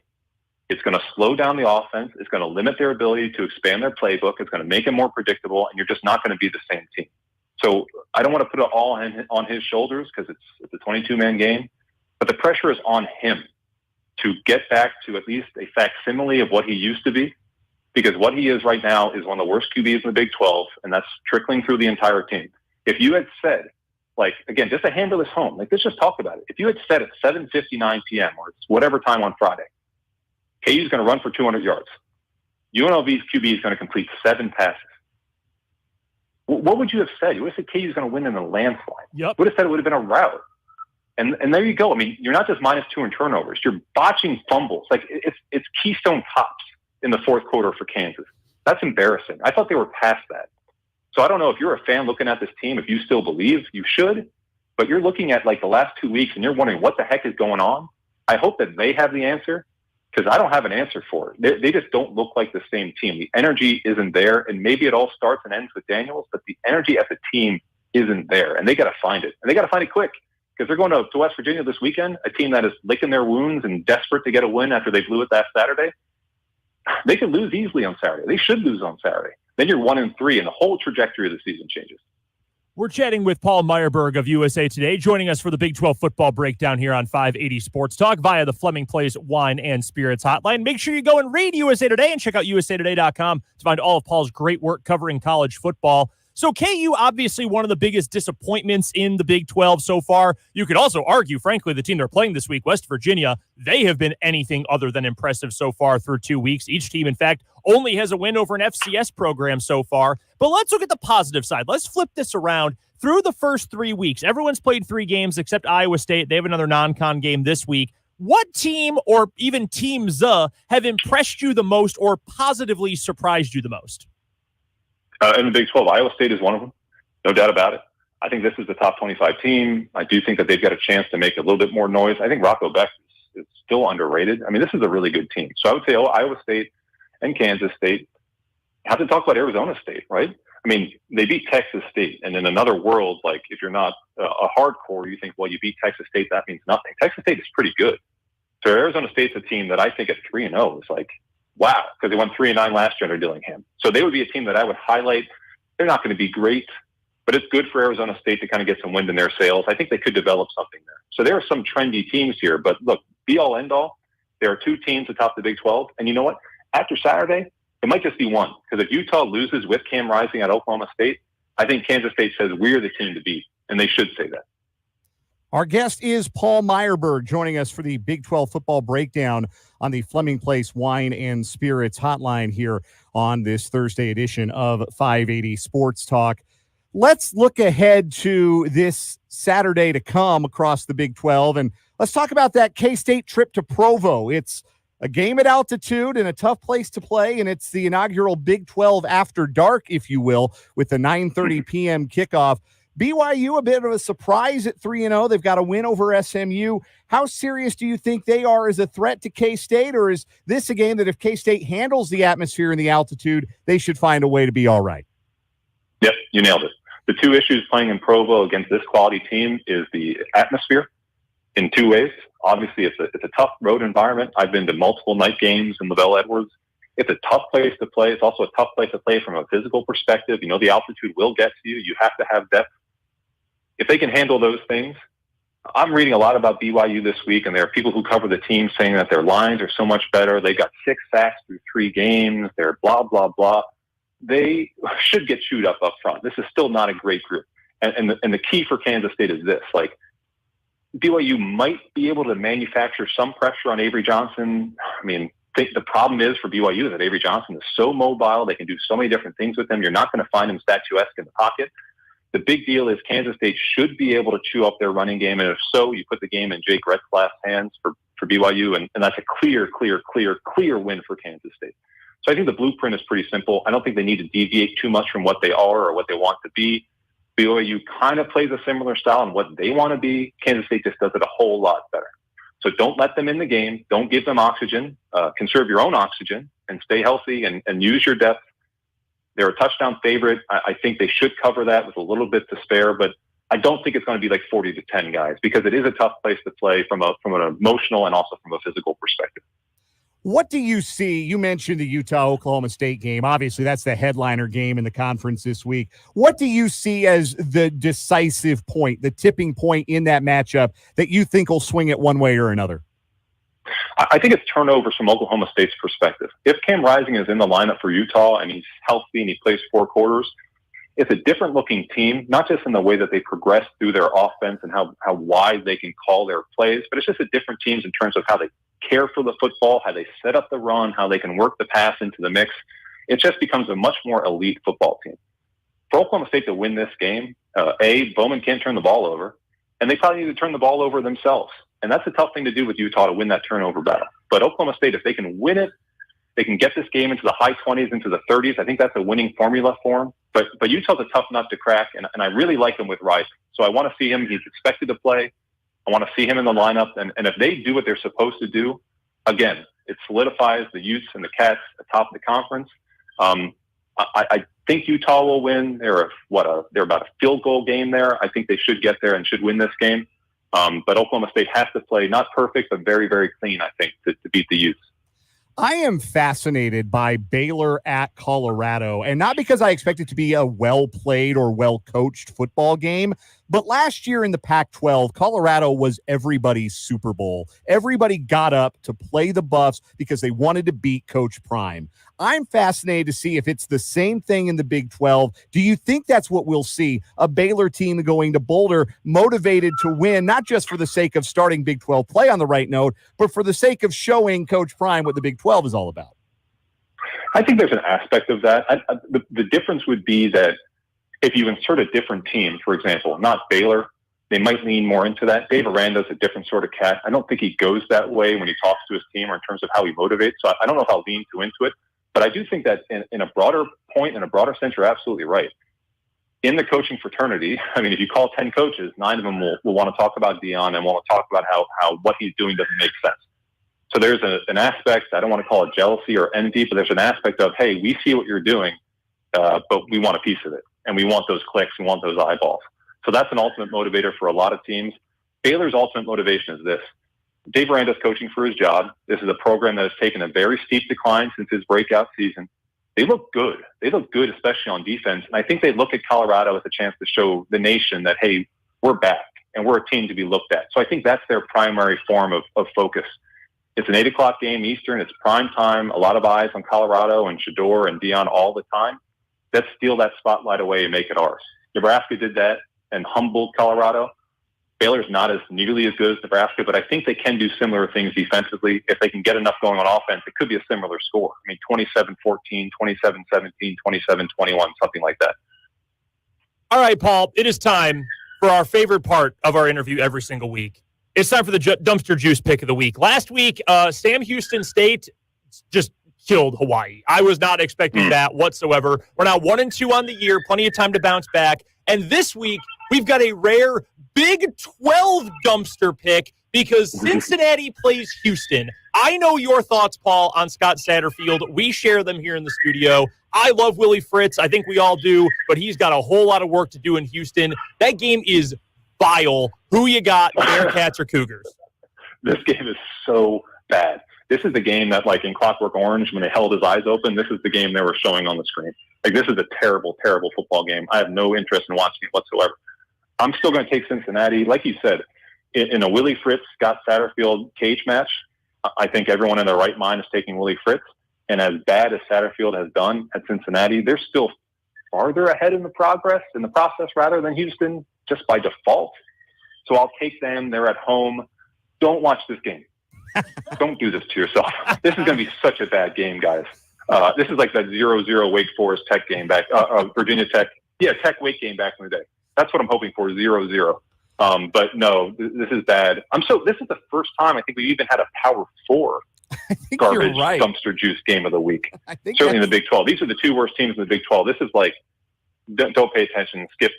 it's going to slow down the offense. It's going to limit their ability to expand their playbook. It's going to make it more predictable, and you're just not going to be the same team. So I don't want to put it all on his shoulders because it's a 22-man game, but the pressure is on him to get back to at least a facsimile of what he used to be, because what he is right now is one of the worst QBs in the Big 12, and that's trickling through the entire team. If you had said, again, just to hammer this home, let's just talk about it. If you had said at 7:59 p.m. or it's whatever time on Friday, KU's going to run for 200 yards. UNLV's QB is going to complete 7 passes. What would you have said? You would have said KU's going to win in a landslide. Yep. You would have said it would have been a rout. And there you go. I mean, you're not just -2 in turnovers. You're botching fumbles. It's Keystone Cops in the fourth quarter for Kansas. That's embarrassing. I thought they were past that. So I don't know if you're a fan looking at this team, if you still believe you should, but you're looking at the last 2 weeks and you're wondering what the heck is going on. I hope that they have the answer, because I don't have an answer for it. They just don't look like the same team. The energy isn't there, and maybe it all starts and ends with Daniels, but the energy as a team isn't there, and they got to find it. And they got to find it quick, because they're going to West Virginia this weekend, a team that is licking their wounds and desperate to get a win after they blew it that Saturday. They could lose easily on Saturday. They should lose on Saturday. Then you're 1-3, and the whole trajectory of the season changes. We're chatting with Paul Myerberg of USA Today, joining us for the Big 12 football breakdown here on 580 Sports Talk via the Fleming Place Wine and Spirits hotline. Make sure you go and read USA Today and check out usatoday.com to find all of Paul's great work covering college football. So KU, obviously one of the biggest disappointments in the Big 12 so far. You could also argue, frankly, the team they're playing this week, West Virginia, they have been anything other than impressive so far through 2 weeks. Each team, in fact, only has a win over an FCS program so far. But let's look at the positive side. Let's flip this around. Through the first 3 weeks, everyone's played 3 games except Iowa State. They have another non-con game this week. What team or even teams have impressed you the most or positively surprised you the most? In the Big 12, Iowa State is one of them, no doubt about it. I think this is the top 25 team. I do think that they've got a chance to make a little bit more noise. I think Rocco Beck is still underrated. I mean, this is a really good team. So I would say Iowa State and Kansas State. I have to talk about Arizona State, right? I mean, they beat Texas State. And in another world, if you're not a hardcore, you think, well, you beat Texas State, that means nothing. Texas State is pretty good. So Arizona State's a team that I think at 3-0 is wow, because they won 3-9 last year under Dillingham. So they would be a team that I would highlight. They're not going to be great, but it's good for Arizona State to kind of get some wind in their sails. I think they could develop something there. So there are some trendy teams here, but look, be all end all. There are 2 teams atop the Big 12. And you know what? After Saturday, it might just be one. Because if Utah loses with Cam Rising at Oklahoma State, I think Kansas State says we're the team to beat. And they should say that. Our guest is Paul Myerberg, joining us for the Big 12 football breakdown on the Fleming Place Wine and Spirits hotline here on this Thursday edition of 580 Sports Talk. Let's look ahead to this Saturday to come across the Big 12, and let's talk about that K-State trip to Provo. It's a game at altitude and a tough place to play, and it's the inaugural Big 12 after dark, if you will, with the 9:30 p.m. kickoff. BYU, a bit of a surprise at 3-0. They've got a win over SMU. How serious do you think they are as a threat to K-State, or is this a game that if K-State handles the atmosphere and the altitude, they should find a way to be all right? Yep, you nailed it. The two issues playing in Provo against this quality team is the atmosphere in two ways. Obviously, it's a tough road environment. I've been to multiple night games in LaVell Edwards. It's a tough place to play. It's also a tough place to play from a physical perspective. You know, the altitude will get to you. You have to have depth. If they can handle those things, I'm reading a lot about BYU this week, and there are people who cover the team saying that their lines are so much better. They got 6 sacks through 3 games. They're blah, blah, blah. They should get chewed up front. This is still not a great group. And the key for Kansas State is this. Like, BYU might be able to manufacture some pressure on Avery Johnson. I mean, the problem is for BYU that Avery Johnson is so mobile. They can do so many different things with him. You're not going to find him statuesque in the pocket. The big deal is Kansas State should be able to chew up their running game. And if so, you put the game in Jake Retzlaff's hands for BYU. And that's a clear win for Kansas State. So I think the blueprint is pretty simple. I don't think they need to deviate too much from what they are or what they want to be. BYU kind of plays a similar style in what they want to be. Kansas State just does it a whole lot better. So don't let them in the game. Don't give them oxygen. Conserve your own oxygen and stay healthy and use your depth. They're a touchdown favorite. I think they should cover that with a little bit to spare, but I don't think it's going to be like 40-10, guys, because it is a tough place to play from an emotional and also from a physical perspective. What do you see? You mentioned the Utah-Oklahoma State game. Obviously, that's the headliner game in the conference this week. What do you see as the decisive point, the tipping point in that matchup that you think will swing it one way or another? I think it's turnovers from Oklahoma State's perspective. If Cam Rising is in the lineup for Utah and he's healthy and he plays 4 quarters, it's a different looking team, not just in the way that they progress through their offense and how wide they can call their plays, but it's just a different team in terms of how they care for the football, how they set up the run, how they can work the pass into the mix. It just becomes a much more elite football team. For Oklahoma State to win this game, Bowman can't turn the ball over, and they probably need to turn the ball over themselves. And that's a tough thing to do with Utah, to win that turnover battle. But Oklahoma State, if they can win it, they can get this game into the high 20s, into the 30s. I think that's a winning formula for them. But Utah's a tough nut to crack, and I really like him with Rising. So I want to see him. He's expected to play. I want to see him in the lineup. And if they do what they're supposed to do, again, it solidifies the Utes and the Cats atop the conference. I think Utah will win. They're about a field goal game there. I think they should get there and should win this game. But Oklahoma State has to play not perfect, but very, very clean, I think, to beat the Utes. I am fascinated by Baylor at Colorado, and not because I expect it to be a well-played or well-coached football game, but last year in the Pac-12, Colorado was everybody's Super Bowl. Everybody got up to play the Buffs because they wanted to beat Coach Prime. I'm fascinated to see if it's the same thing in the Big 12. Do you think that's what we'll see? A Baylor team going to Boulder motivated to win, not just for the sake of starting Big 12 play on the right note, but for the sake of showing Coach Prime what the Big 12 is all about? I think there's an aspect of that. The difference would be that if you insert a different team, for example, not Baylor, they might lean more into that. Dave Aranda's a different sort of cat. I don't think he goes that way when he talks to his team or in terms of how he motivates. So I don't know if I'll lean too into it. But I do think that in a broader point, in a broader sense, you're absolutely right. In the coaching fraternity, I mean, if you call 10 coaches, 9 of them will want to talk about Deion and want to talk about how what he's doing doesn't make sense. So there's an aspect, I don't want to call it jealousy or envy, but there's an aspect of, hey, we see what you're doing, but we want a piece of it. And we want those clicks, we want those eyeballs. So that's an ultimate motivator for a lot of teams. Baylor's ultimate motivation is this. Dave Aranda's coaching for his job. This is a program that has taken a very steep decline since his breakout season. They look good. They look good, especially on defense. And I think they look at Colorado as a chance to show the nation that, hey, we're back and we're a team to be looked at. So I think that's their primary form of focus. It's an 8 o'clock game Eastern. It's prime time. A lot of eyes on Colorado and Shador and Deion all the time. Let's steal that spotlight away and make it ours. Nebraska did that and humbled Colorado. Baylor's not as nearly as good as Nebraska, but I think they can do similar things defensively. If they can get enough going on offense, it could be a similar score. I mean, 27-14, 27-17, 27-21, something like that. All right, Paul, it is time for our favorite part of our interview every single week. It's time for the dumpster juice pick of the week. Last week, Sam Houston State just killed Hawaii. I was not expecting that whatsoever. We're now 1-2 on the year, plenty of time to bounce back. And this week, we've got a rare Big 12 dumpster pick because Cincinnati plays Houston. I know your thoughts, Paul, on Scott Satterfield. We share them here in the studio. I love Willie Fritz. I think we all do, but he's got a whole lot of work to do in Houston. That game is vile. Who you got, Bearcats or Cougars? This game is so bad. This is the game that, like in Clockwork Orange, when they held his eyes open, this is the game they were showing on the screen. Like, this is a terrible, terrible football game. I have no interest in watching it whatsoever. I'm still going to take Cincinnati. Like you said, in a Willie Fritz, Scott Satterfield cage match, I think everyone in their right mind is taking Willie Fritz. And as bad as Satterfield has done at Cincinnati, they're still farther ahead in the process than Houston, just by default. So I'll take them. They're at home. Don't watch this game. Don't do this to yourself. This is going to be such a bad game, guys. This is like that 0-0 Wake Forest Tech game back, Virginia Tech. Yeah, Tech Wake game back in the day. That's what I'm hoping for, 0-0. But no, this is bad. This is the first time I think we've even had a Power 4 garbage dumpster juice game of the week. Certainly in the Big 12. These are the two worst teams in the Big 12. This is like, don't pay attention. Skip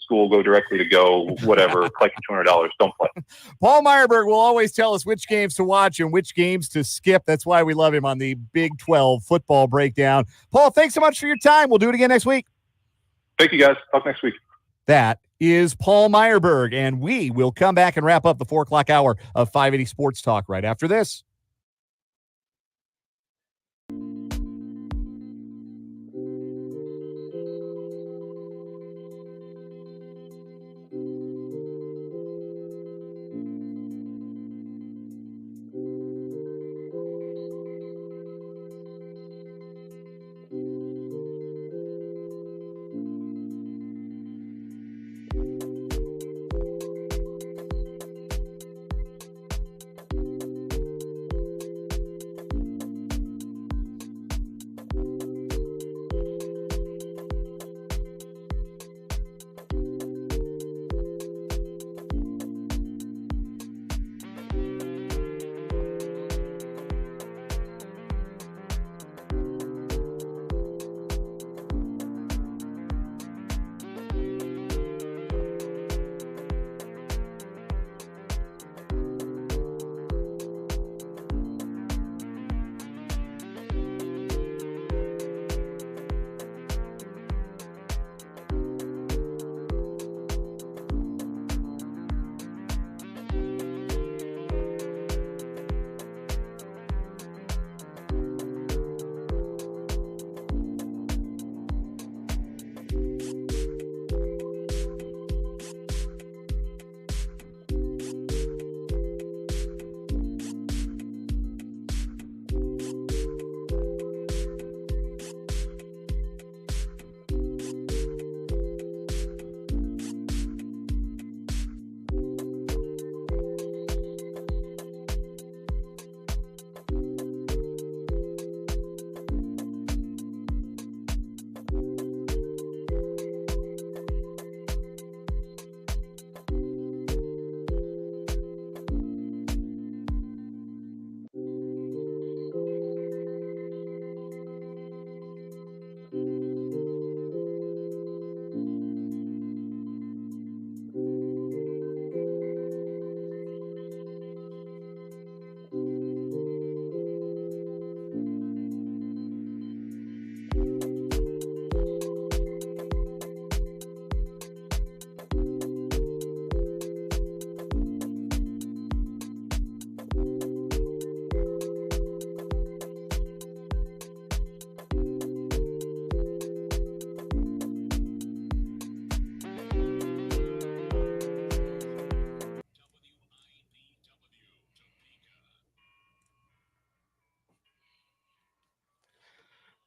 school, go directly to go, whatever, collect $200. Don't play. Paul Myerberg will always tell us which games to watch and which games to skip. That's why we love him on the Big 12 football breakdown. Paul, thanks so much for your time. We'll do it again next week. Thank you, guys. Talk next week. That is Paul Myerberg, and we will come back and wrap up the 4 o'clock hour of 580 Sports Talk right after this.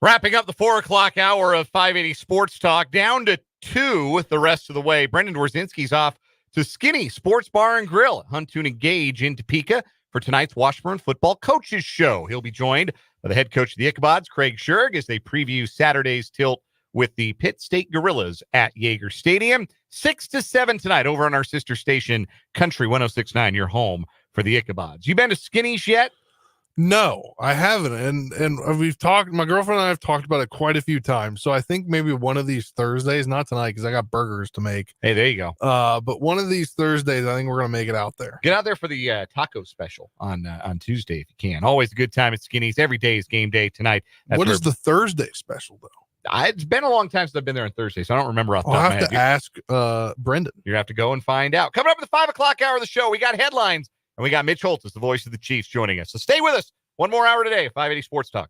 Wrapping up the 4 o'clock hour of 580 Sports Talk, down to 2 the rest of the way. Brendan Dworzinski's off to Skinny Sports Bar and Grill at Huntoon and Gage in Topeka for tonight's Washburn Football Coaches Show. He'll be joined by the head coach of the Ichabod's, Craig Shurg, as they preview Saturday's tilt with the Pitt State Gorillas at Yager Stadium. 6 to 7 tonight over on our sister station, Country 106.9, your home for the Ichabods. You been to Skinny's yet? No, I haven't. And we've talked, my girlfriend and I have talked about it quite a few times. So I think maybe one of these Thursdays, not tonight because I got burgers to make. Hey, there you go. But one of these Thursdays, I think we're going to make it out there. Get out there for the taco special on Tuesday if you can. Always a good time at Skinny's. Every day is game day tonight. What is the Thursday special, though? It's been a long time since I've been there on Thursday, so I don't remember off the I'll top of my have head. to ask Brendan. You have to go and find out. Coming up at the 5 o'clock hour of the show, we got headlines, and we got Mitch Holthus, the voice of the Chiefs, joining us. So stay with us. One more hour today, 580 Sports Talk.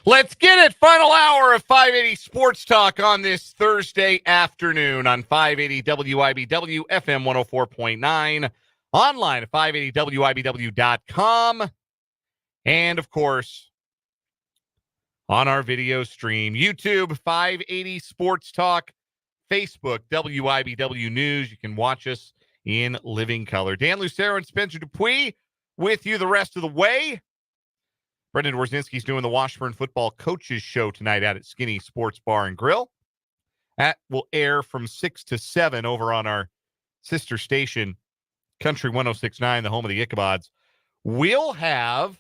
Let's get it. Final hour of 580 Sports Talk on this Thursday afternoon on 580 WIBW FM 104.9, online at 580WIBW.com, and of course, on our video stream, YouTube 580 Sports Talk, Facebook WIBW News. You can watch us in living color. Dan Lucero and Spencer Dupuis with you the rest of the way. Brendan Wrzynski's doing the Washburn Football Coaches Show tonight out at Skinny Sports Bar and Grill. That will air from 6 to 7 over on our sister station, Country 106.9, the home of the Ichabods. We'll have,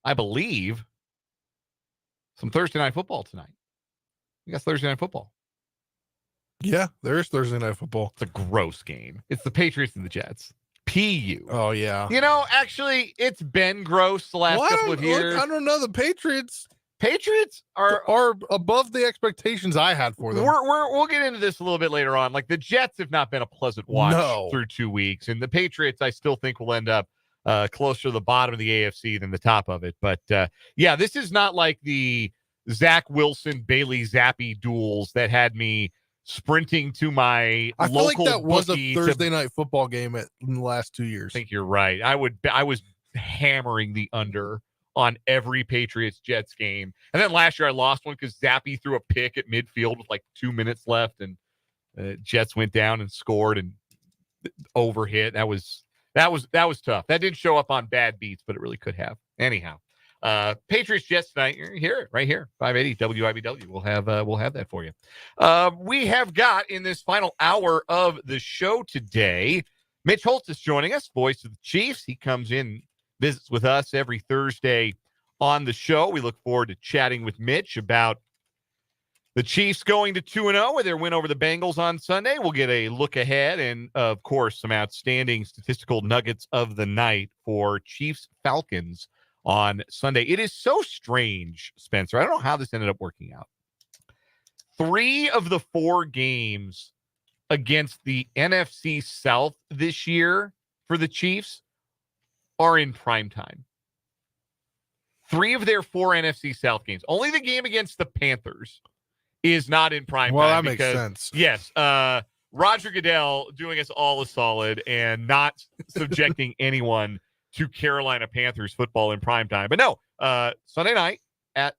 I believe, some Thursday night football tonight. We got Thursday night football. Yeah, there's Thursday night football. It's a gross game. It's the Patriots and the Jets. PU. Oh, yeah. You know, actually, it's been gross the last couple of years. I don't know. The Patriots are above the expectations I had for them. We'll get into this a little bit later on. Like, the Jets have not been a pleasant watch through 2 weeks, and the Patriots I still think will end up closer to the bottom of the AFC than the top of it. But yeah, this is not like the Zach Wilson Bailey Zappi duels that had me sprinting to my I feel like local that was bookie a Thursday night football game in the last 2 years. I think you're right. I was hammering the under on every Patriots Jets game. And then last year I lost one because Zappi threw a pick at midfield with like 2 minutes left, and Jets went down and scored and overhit. That was tough. That didn't show up on bad beats, but it really could have. Anyhow, Patriots Jets tonight. You hear it right here, 580 WIBW. We'll have that for you. We have got in this final hour of the show today, Mitch Holthus joining us, voice of the Chiefs. He comes in, visits with us every Thursday on the show. We look forward to chatting with Mitch about the Chiefs going to 2-0 with their win over the Bengals on Sunday. We'll get a look ahead and, of course, some outstanding statistical nuggets of the night for Chiefs-Falcons on Sunday. It is so strange, Spencer. I don't know how this ended up working out. 3 of the 4 games against the NFC South this year for the Chiefs are in primetime. 3 of their 4 NFC South games. Only the game against the Panthers is not in primetime. Well, that makes sense. Yes. Roger Goodell doing us all a solid and not subjecting anyone to Carolina Panthers football in primetime. But no, Sunday night at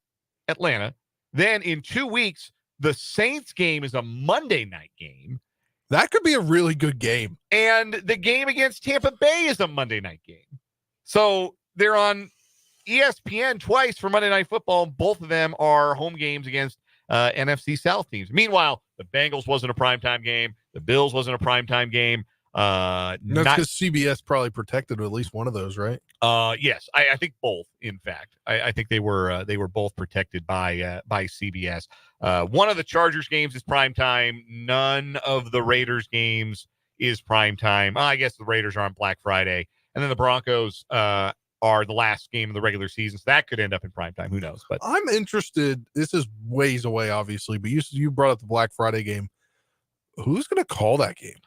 Atlanta. Then in 2 weeks, the Saints game is a Monday night game. That could be a really good game. And the game against Tampa Bay is a Monday night game. So they're on ESPN twice for Monday Night Football. Both of them are home games against NFC South teams. Meanwhile, the Bengals wasn't a primetime game. The Bills wasn't a primetime game. That's because CBS probably protected at least one of those, right? Yes, I think both. In fact, I think they were both protected by CBS. One of the Chargers games is primetime. None of the Raiders games is primetime. I guess the Raiders are on Black Friday, and then the Broncos are the last game of the regular season, so that could end up in primetime. Who knows? But I'm interested. This is ways away, obviously, but you brought up the Black Friday game. Who's going to call that game?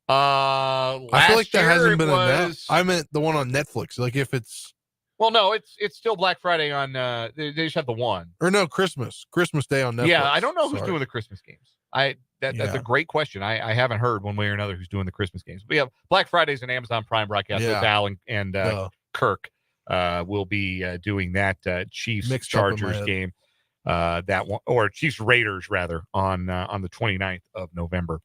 I feel like there hasn't been enough. I meant the one on Netflix. Like if it's no, it's still Black Friday on. They just have the one or no Christmas Day on Netflix. Yeah, I don't know who's doing the Christmas games. That's a great question. I haven't heard one way or another who's doing the Christmas games. But yeah, Black Friday's an Amazon Prime broadcast with Al and Kirk. Will be doing that Chiefs Chargers game, that one, or Chiefs Raiders rather, on the 29th of November.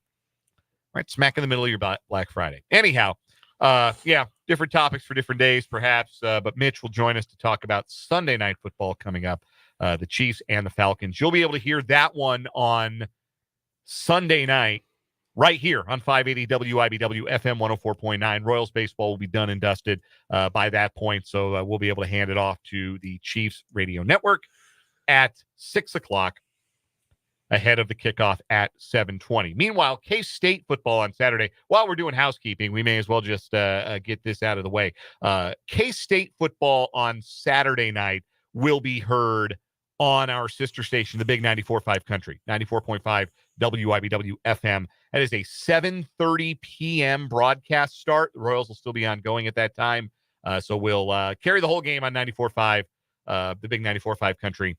Right, smack in the middle of your Black Friday. Anyhow, different topics for different days, perhaps. But Mitch will join us to talk about Sunday night football coming up, the Chiefs and the Falcons. You'll be able to hear that one on Sunday night right here on 580 WIBW FM 104.9. Royals baseball will be done and dusted by that point, so we'll be able to hand it off to the Chiefs radio network at 6 o'clock ahead of the kickoff at 7:20. Meanwhile, K-State football on Saturday. While we're doing housekeeping, we may as well just get this out of the way. K-State football on Saturday night will be heard on our sister station, the Big 94.5 Country, 94.5 WIBW FM. That is a 7:30 p.m. broadcast start. The Royals will still be ongoing at that time. So we'll carry the whole game on 94.5 the big 94.5 Country.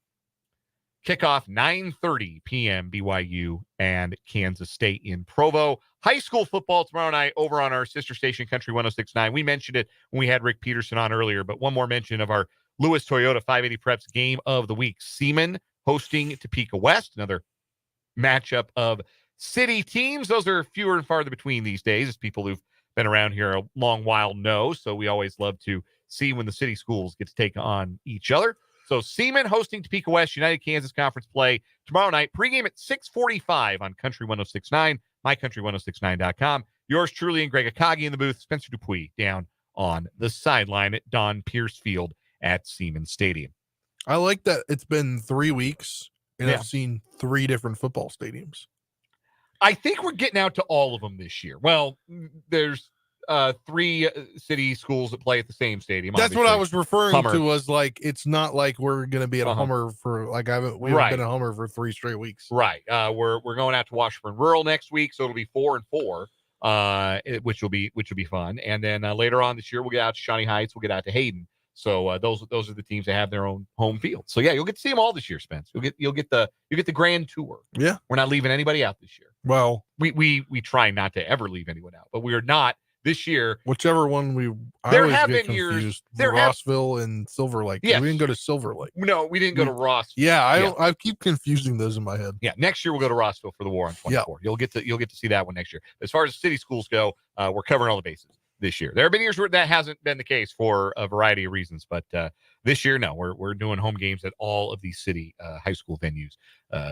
Kickoff 9:30 p.m. BYU and Kansas State in Provo. High school football tomorrow night over on our sister station, Country 106.9. We mentioned it when we had Rick Peterson on earlier, but one more mention of our Lewis Toyota 580 Preps game of the week. Seaman hosting Topeka West, another matchup of city teams. Those are fewer and farther between these days, as people who've been around here a long while know. So we always love to see when the city schools get to take on each other. So Seaman hosting Topeka West, United Kansas Conference play tomorrow night. Pregame at 6:45 on Country 106.9, mycountry1069.com. Yours truly and Greg Akagi in the booth. Spencer Dupuis down on the sideline at Don Pierce Field at Seaman Stadium. I like that it's been 3 weeks and Yeah. I've seen 3 different football stadiums. I think we're getting out to all of them this year. Well, there's 3 city schools that play at the same stadium. That's what I was referring Hummer. to. Was like, it's not like we're going to be at a Hummer for like we haven't been at Hummer for 3 straight weeks. Right. We're going out to Washburn Rural next week, so it'll be 4 and 4, which will be fun. And then later on this year, we'll get out to Shawnee Heights. We'll get out to Hayden. So those are the teams that have their own home field. So yeah, you'll get to see them all this year, Spence. You'll get the grand tour. Yeah, we're not leaving anybody out this year. Well, we try not to ever leave anyone out, but we are not this year. Whichever one there have been years. Rossville and Silver Lake. Yes. We didn't go to Silver Lake. No, we didn't go to Ross. Yeah, I keep confusing those in my head. Yeah, next year we'll go to Rossville for the War on 24. You'll get to see that one next year. As far as city schools go, we're covering all the bases this year. There have been years where that hasn't been the case for a variety of reasons, but this year, no, we're doing home games at all of these city high school venues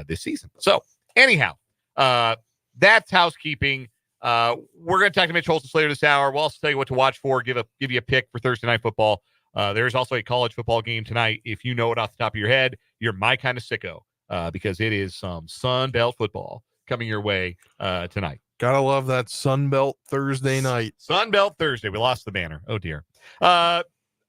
this season. So anyhow, that's housekeeping. We're going to talk to Mitch Holthus later this hour. We'll also tell you what to watch for, give you a pick for Thursday night football. There's also a college football game tonight. If you know it off the top of your head, you're my kind of sicko, because it is some Sun Belt football coming your way tonight. Gotta love that Sun Belt Thursday night. Sun Belt Thursday. We lost the banner. Oh, dear. I'm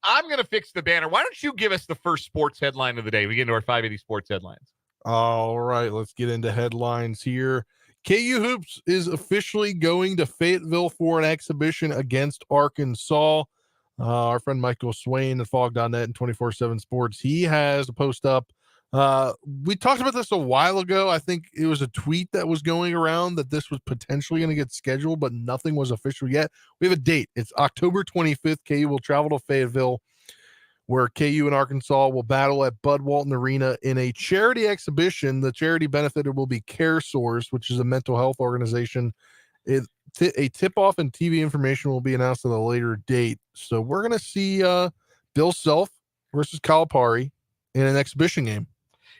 going to fix the banner. Why don't you give us the first sports headline of the day? We get into our 580 sports headlines. All right, let's get into headlines here. KU Hoops is officially going to Fayetteville for an exhibition against Arkansas. Our friend Michael Swain at Fog.net and 24/7 Sports, he has a post up. We talked about this a while ago. I think it was a tweet that was going around that this was potentially going to get scheduled, but nothing was official yet. We have a date. It's October 25th. KU will travel to Fayetteville, where KU and Arkansas will battle at Bud Walton Arena in a charity exhibition. The charity benefited will be Care Source, which is a mental health organization. A tip-off and TV information will be announced at a later date. So we're going to see Bill Self versus Calipari in an exhibition game.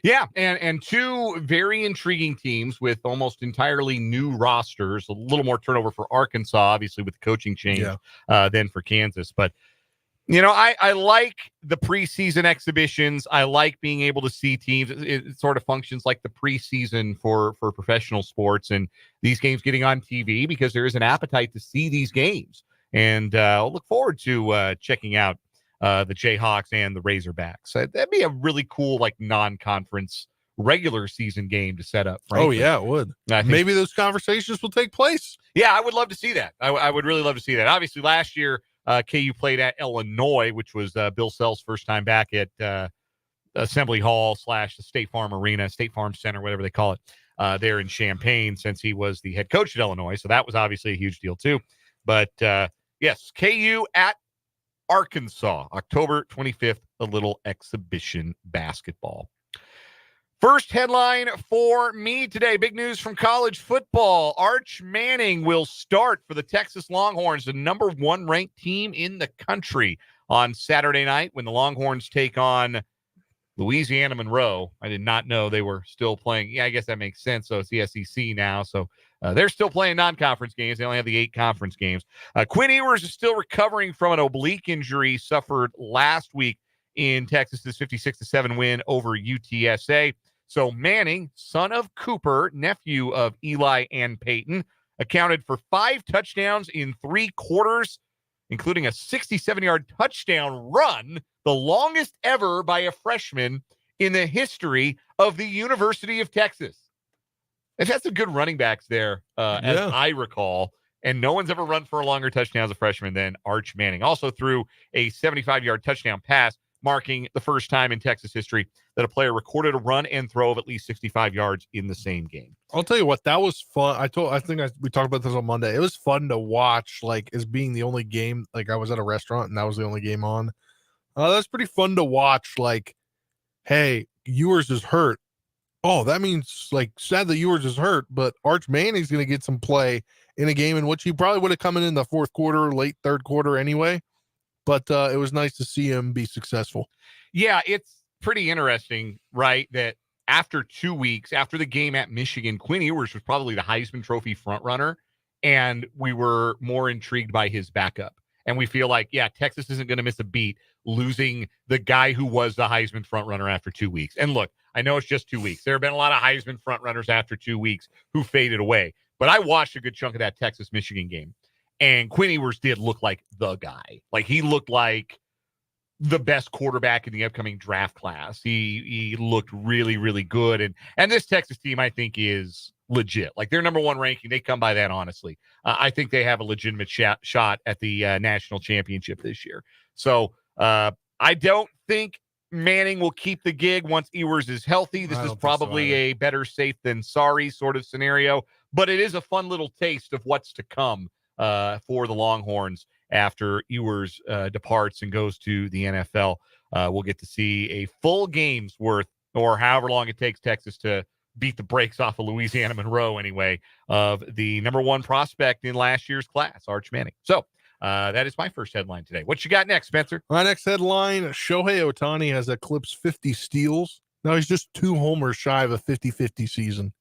Yeah, and 2 very intriguing teams with almost entirely new rosters. A little more turnover for Arkansas, obviously, with the coaching change than for Kansas. But, you know, I like the preseason exhibitions. I like being able to see teams. It sort of functions like the preseason for professional sports, and these games getting on TV because there is an appetite to see these games. And I'll look forward to checking out the Jayhawks and the Razorbacks. That'd be a really cool, like, non-conference regular season game to set up. Frankly. Oh, yeah, it would. Maybe those conversations will take place. Yeah, I would love to see that. I would really love to see that. Obviously, last year, KU played at Illinois, which was Bill Self's first time back at Assembly Hall / the State Farm Arena, State Farm Center, whatever they call it, there in Champaign, since he was the head coach at Illinois. So that was obviously a huge deal, too. But, yes, KU at Arkansas, October 25th, a little exhibition basketball. First headline for me today, big news from college football. Arch Manning will start for the Texas Longhorns, the number 1 ranked team in the country, on Saturday night when the Longhorns take on Louisiana Monroe. I did not know they were still playing. Yeah, I guess that makes sense. So it's the SEC now. So they're still playing non-conference games. They only have the 8 conference games. Quinn Ewers is still recovering from an oblique injury suffered last week in Texas's 56-7 win over UTSA. So Manning, son of Cooper, nephew of Eli and Peyton, accounted for 5 touchdowns in 3 quarters, including a 67-yard touchdown run, the longest ever by a freshman in the history of the University of Texas. They've had some good running backs there, as I recall, and no one's ever run for a longer touchdown as a freshman than Arch Manning. Also threw a 75-yard touchdown pass, marking the first time in Texas history that a player recorded a run and throw of at least 65 yards in the same game. I'll tell you what, that was fun. We talked about this on Monday. It was fun to watch, like, as being the only game. Like, I was at a restaurant and that was the only game on. That's pretty fun to watch. Like, hey, Ewers is hurt. Oh, that means, like, sadly Ewers is hurt, but Arch Manning's going to get some play in a game in which he probably would have come in the fourth quarter, late third quarter anyway. But it was nice to see him be successful. Yeah, it's pretty interesting, right, that after 2 weeks, after the game at Michigan, Quinn Ewers was probably the Heisman Trophy frontrunner, and we were more intrigued by his backup. And we feel like, yeah, Texas isn't going to miss a beat losing the guy who was the Heisman frontrunner after 2 weeks. And look, I know it's just 2 weeks. There have been a lot of Heisman frontrunners after 2 weeks who faded away. But I watched a good chunk of that Texas-Michigan game, and Quinn Ewers did look like the guy. Like, he looked like the best quarterback in the upcoming draft class. He looked really, really good. And this Texas team, I think, is legit. Like, their number one ranking, they come by that, honestly. I think they have a legitimate shot at the national championship this year. So I don't think Manning will keep the gig once Ewers is healthy. This is probably a better safe than sorry sort of scenario, but it is a fun little taste of what's to come for the Longhorns after Ewers departs and goes to the NFL. We'll get to see a full game's worth, or however long it takes Texas to beat the brakes off of Louisiana Monroe anyway, of the number one prospect in last year's class, Arch Manning. So that is my first headline today. What you got next, Spencer? My next headline, Shohei Ohtani has eclipsed 50 steals. Now he's just 2 homers shy of a 50-50 season,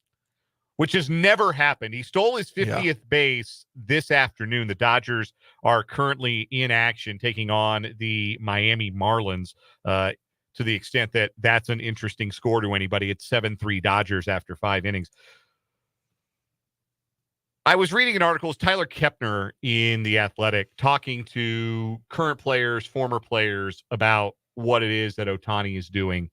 which has never happened. He stole his 50th base this afternoon. The Dodgers are currently in action, taking on the Miami Marlins, to the extent that that's an interesting score to anybody. It's 7-3 Dodgers after 5 innings. I was reading an article, Tyler Kepner in The Athletic, talking to current players, former players, about what it is that Ohtani is doing.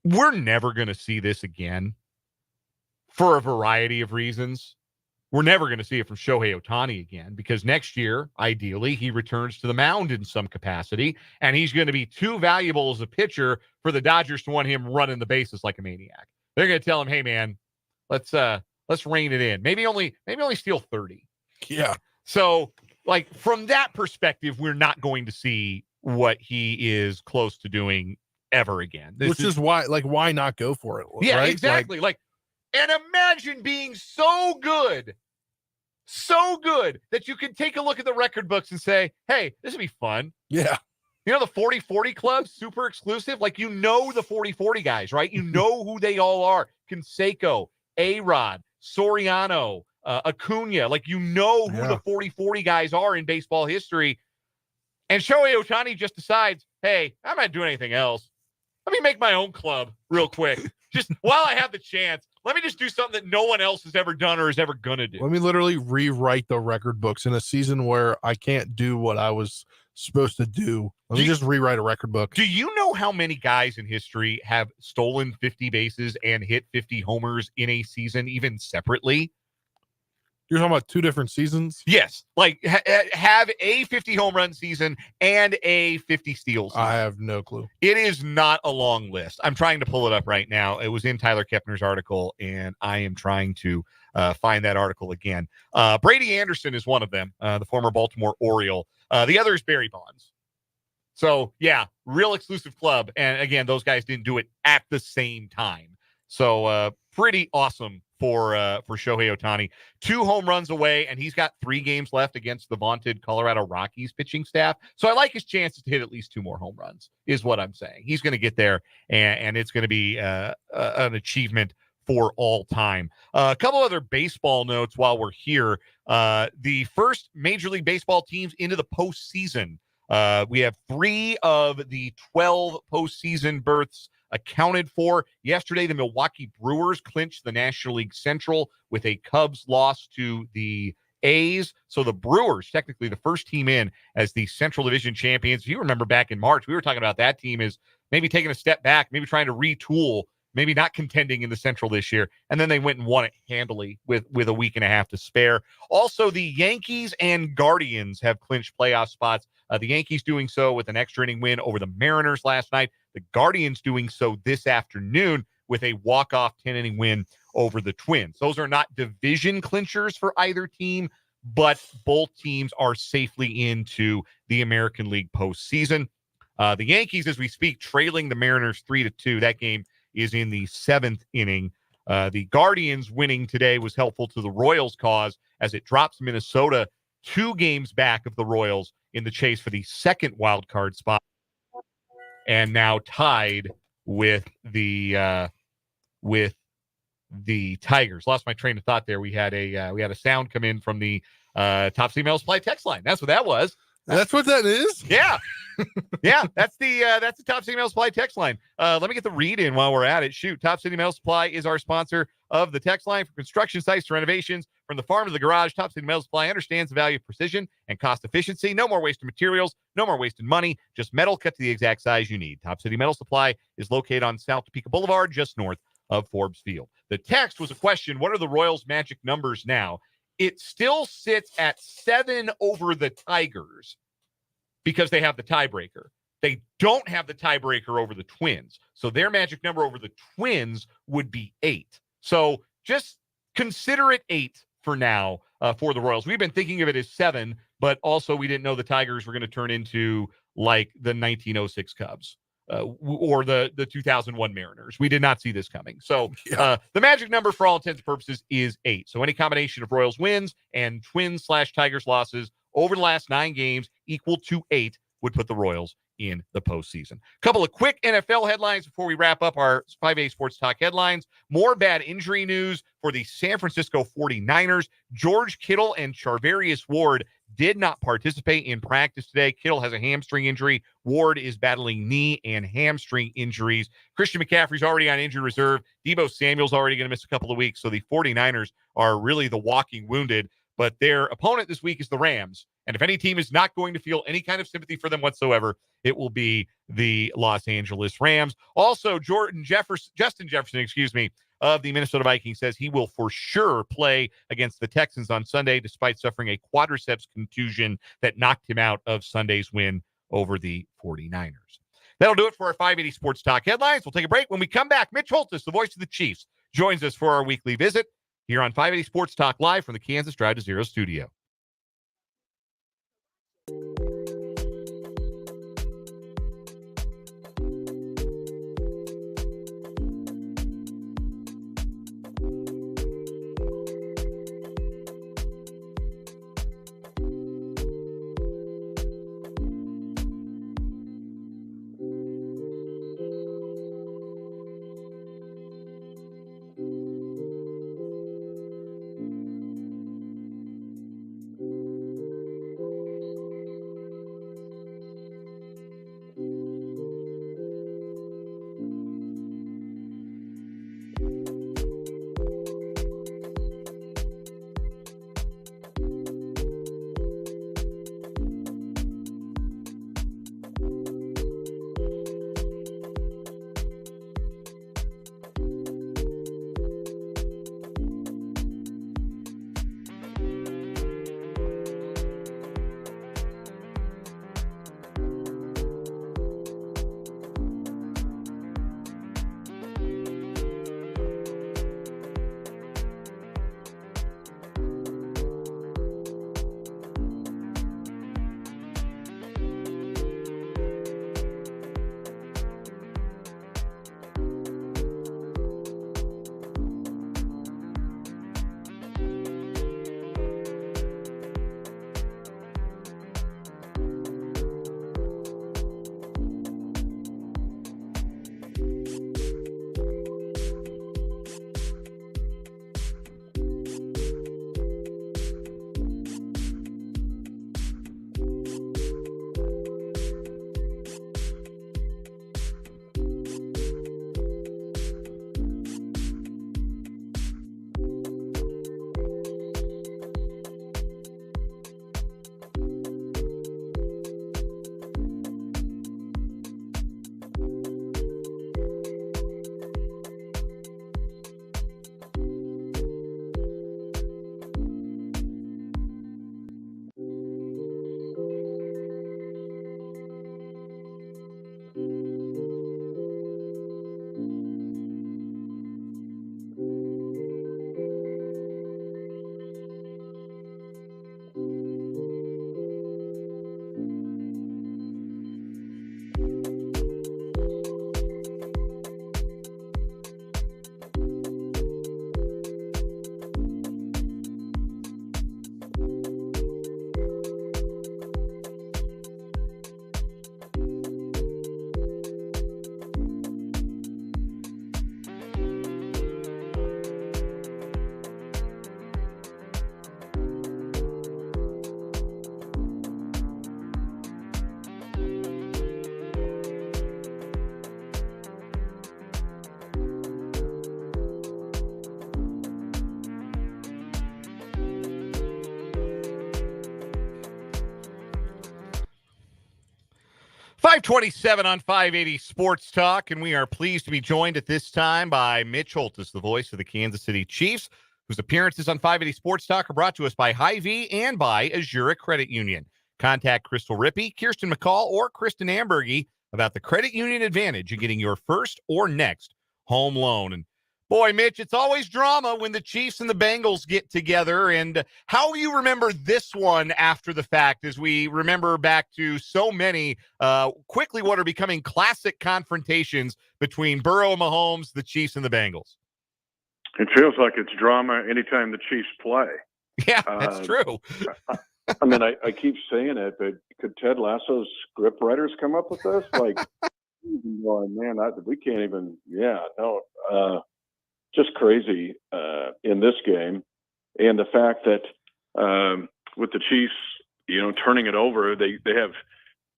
We're never going to see this again for a variety of reasons. We're never going to see it from Shohei Ohtani again, because next year, ideally, he returns to the mound in some capacity, and he's going to be too valuable as a pitcher for the Dodgers to want him running the bases like a maniac. They're going to tell him, hey, man, let's rein it in. Maybe only steal 30. Yeah. So, like, from that perspective, we're not going to see what he is close to doing ever again. Which is why, like, why not go for it? Yeah, right? exactly. Like, and imagine being so good that you can take a look at the record books and say, hey, this would be fun. Yeah. You know, the 40-40 club, super exclusive. Like, you know the 40-40 guys, right? You know who they all are. Canseco, A-Rod, Soriano, Acuna. Like, you know who the 40-40 guys are in baseball history. And Shohei Ohtani just decides, hey, I'm not doing anything else. Let me make my own club real quick. Just while I have the chance, let me just do something that no one else has ever done or is ever going to do. Let me literally rewrite the record books in a season where I can't do what I was supposed to do. Let me just rewrite a record book. Do you know how many guys in history have stolen 50 bases and hit 50 homers in a season, even separately? You're talking about 2 different seasons? Yes. Like, have a 50 home run season and a 50 steals season. I have no clue. It is not a long list. I'm trying to pull it up right now. It was in Tyler Kepner's article, and I am trying to find that article again. Brady Anderson is one of them, the former Baltimore Oriole. The other is Barry Bonds. So, yeah, real exclusive club. And, again, those guys didn't do it at the same time. So, pretty awesome for Shohei Ohtani. 2 home runs away, and he's got 3 games left against the vaunted Colorado Rockies pitching staff. So I like his chances to hit at least 2 more home runs, is what I'm saying. He's going to get there, and it's going to be an achievement for all time. A couple other baseball notes while we're here. The first Major League Baseball teams into the postseason. We have 3 of the 12 postseason berths accounted for. Yesterday, the Milwaukee Brewers clinched the National League Central with a Cubs loss to the A's. So the Brewers, technically the first team in as the Central Division champions. If you remember back in March, we were talking about that team is maybe taking a step back, maybe trying to retool, maybe not contending in the Central this year. And then they went and won it handily with a week and a half to spare. Also, the Yankees and Guardians have clinched playoff spots. The Yankees doing so with an extra inning win over the Mariners last night. The Guardians doing so this afternoon with a walk-off 10-inning win over the Twins. Those are not division clinchers for either team, but both teams are safely into the American League postseason. The Yankees, as we speak, trailing the Mariners 3-2. That game is in the 7th inning. The Guardians winning today was helpful to the Royals' cause as it drops Minnesota 2 games back of the Royals in the chase for the second wild card spot, and now tied with the Tigers. Lost my train of thought there. We had a sound come in from the Top Email Supply text line. That's what that was. That's what that is? Yeah. Yeah, that's the Top City Mail Supply text line. Let me get the read in while we're at it. Shoot, Top City Mail Supply is our sponsor of the text line. For construction sites to renovations, from the farm to the garage, Top City Mail Supply understands the value of precision and cost efficiency. No more wasted materials, no more wasted money, just metal cut to the exact size you need. Top City Metal Supply is located on South Topeka Boulevard, just north of Forbes Field. The text was a question: what are the Royals' magic numbers now? It still sits at 7 over the Tigers because they have the tiebreaker. They don't have the tiebreaker over the Twins. So their magic number over the Twins would be 8. So just consider it 8 for now for the Royals. We've been thinking of it as 7, but also we didn't know the Tigers were going to turn into like the 1906 Cubs or the 2001 Mariners. We did not see this coming. So the magic number for all intents and purposes is 8. So any combination of Royals wins and Twins/Tigers losses over the last 9 games equal to 8 would put the Royals in the postseason. Couple of quick NFL headlines before we wrap up our 5A Sports Talk headlines. More bad injury news for the San Francisco 49ers. George Kittle and Charvarius Ward did not participate in practice today. Kittle has a hamstring injury. Ward is battling knee and hamstring injuries. Christian McCaffrey's already on injury reserve. Deebo Samuel's already going to miss a couple of weeks. So the 49ers are really the walking wounded. But their opponent this week is the Rams. And if any team is not going to feel any kind of sympathy for them whatsoever, it will be the Los Angeles Rams. Also, Justin Jefferson, of the Minnesota Vikings says he will for sure play against the Texans on Sunday, despite suffering a quadriceps contusion that knocked him out of Sunday's win over the 49ers. That'll do it for our 580 Sports Talk headlines. We'll take a break. When we come back, Mitch Holthus, the voice of the Chiefs, joins us for our weekly visit here on 580 Sports Talk Live from the Kansas Drive to Zero studio. 527 on 580 Sports Talk, and we are pleased to be joined at this time by Mitch Holthus, the voice of the Kansas City Chiefs, whose appearances on 580 Sports Talk are brought to us by Hy-Vee and by Azura Credit Union. Contact Crystal Rippey, Kirsten McCall, or Kristen Ambergy about the credit union advantage in getting your first or next home loan. And boy, Mitch, it's always drama when the Chiefs and the Bengals get together. And how you remember this one after the fact, as we remember back to so many quickly what are becoming classic confrontations between Burrow and Mahomes, the Chiefs and the Bengals. It feels like it's drama anytime the Chiefs play. Yeah, that's true. I mean, I keep saying it, but could Ted Lasso's script writers come up with this? Like, oh, man, we can't even. Yeah, no. Just crazy in this game, and the fact that with the Chiefs, turning it over, they're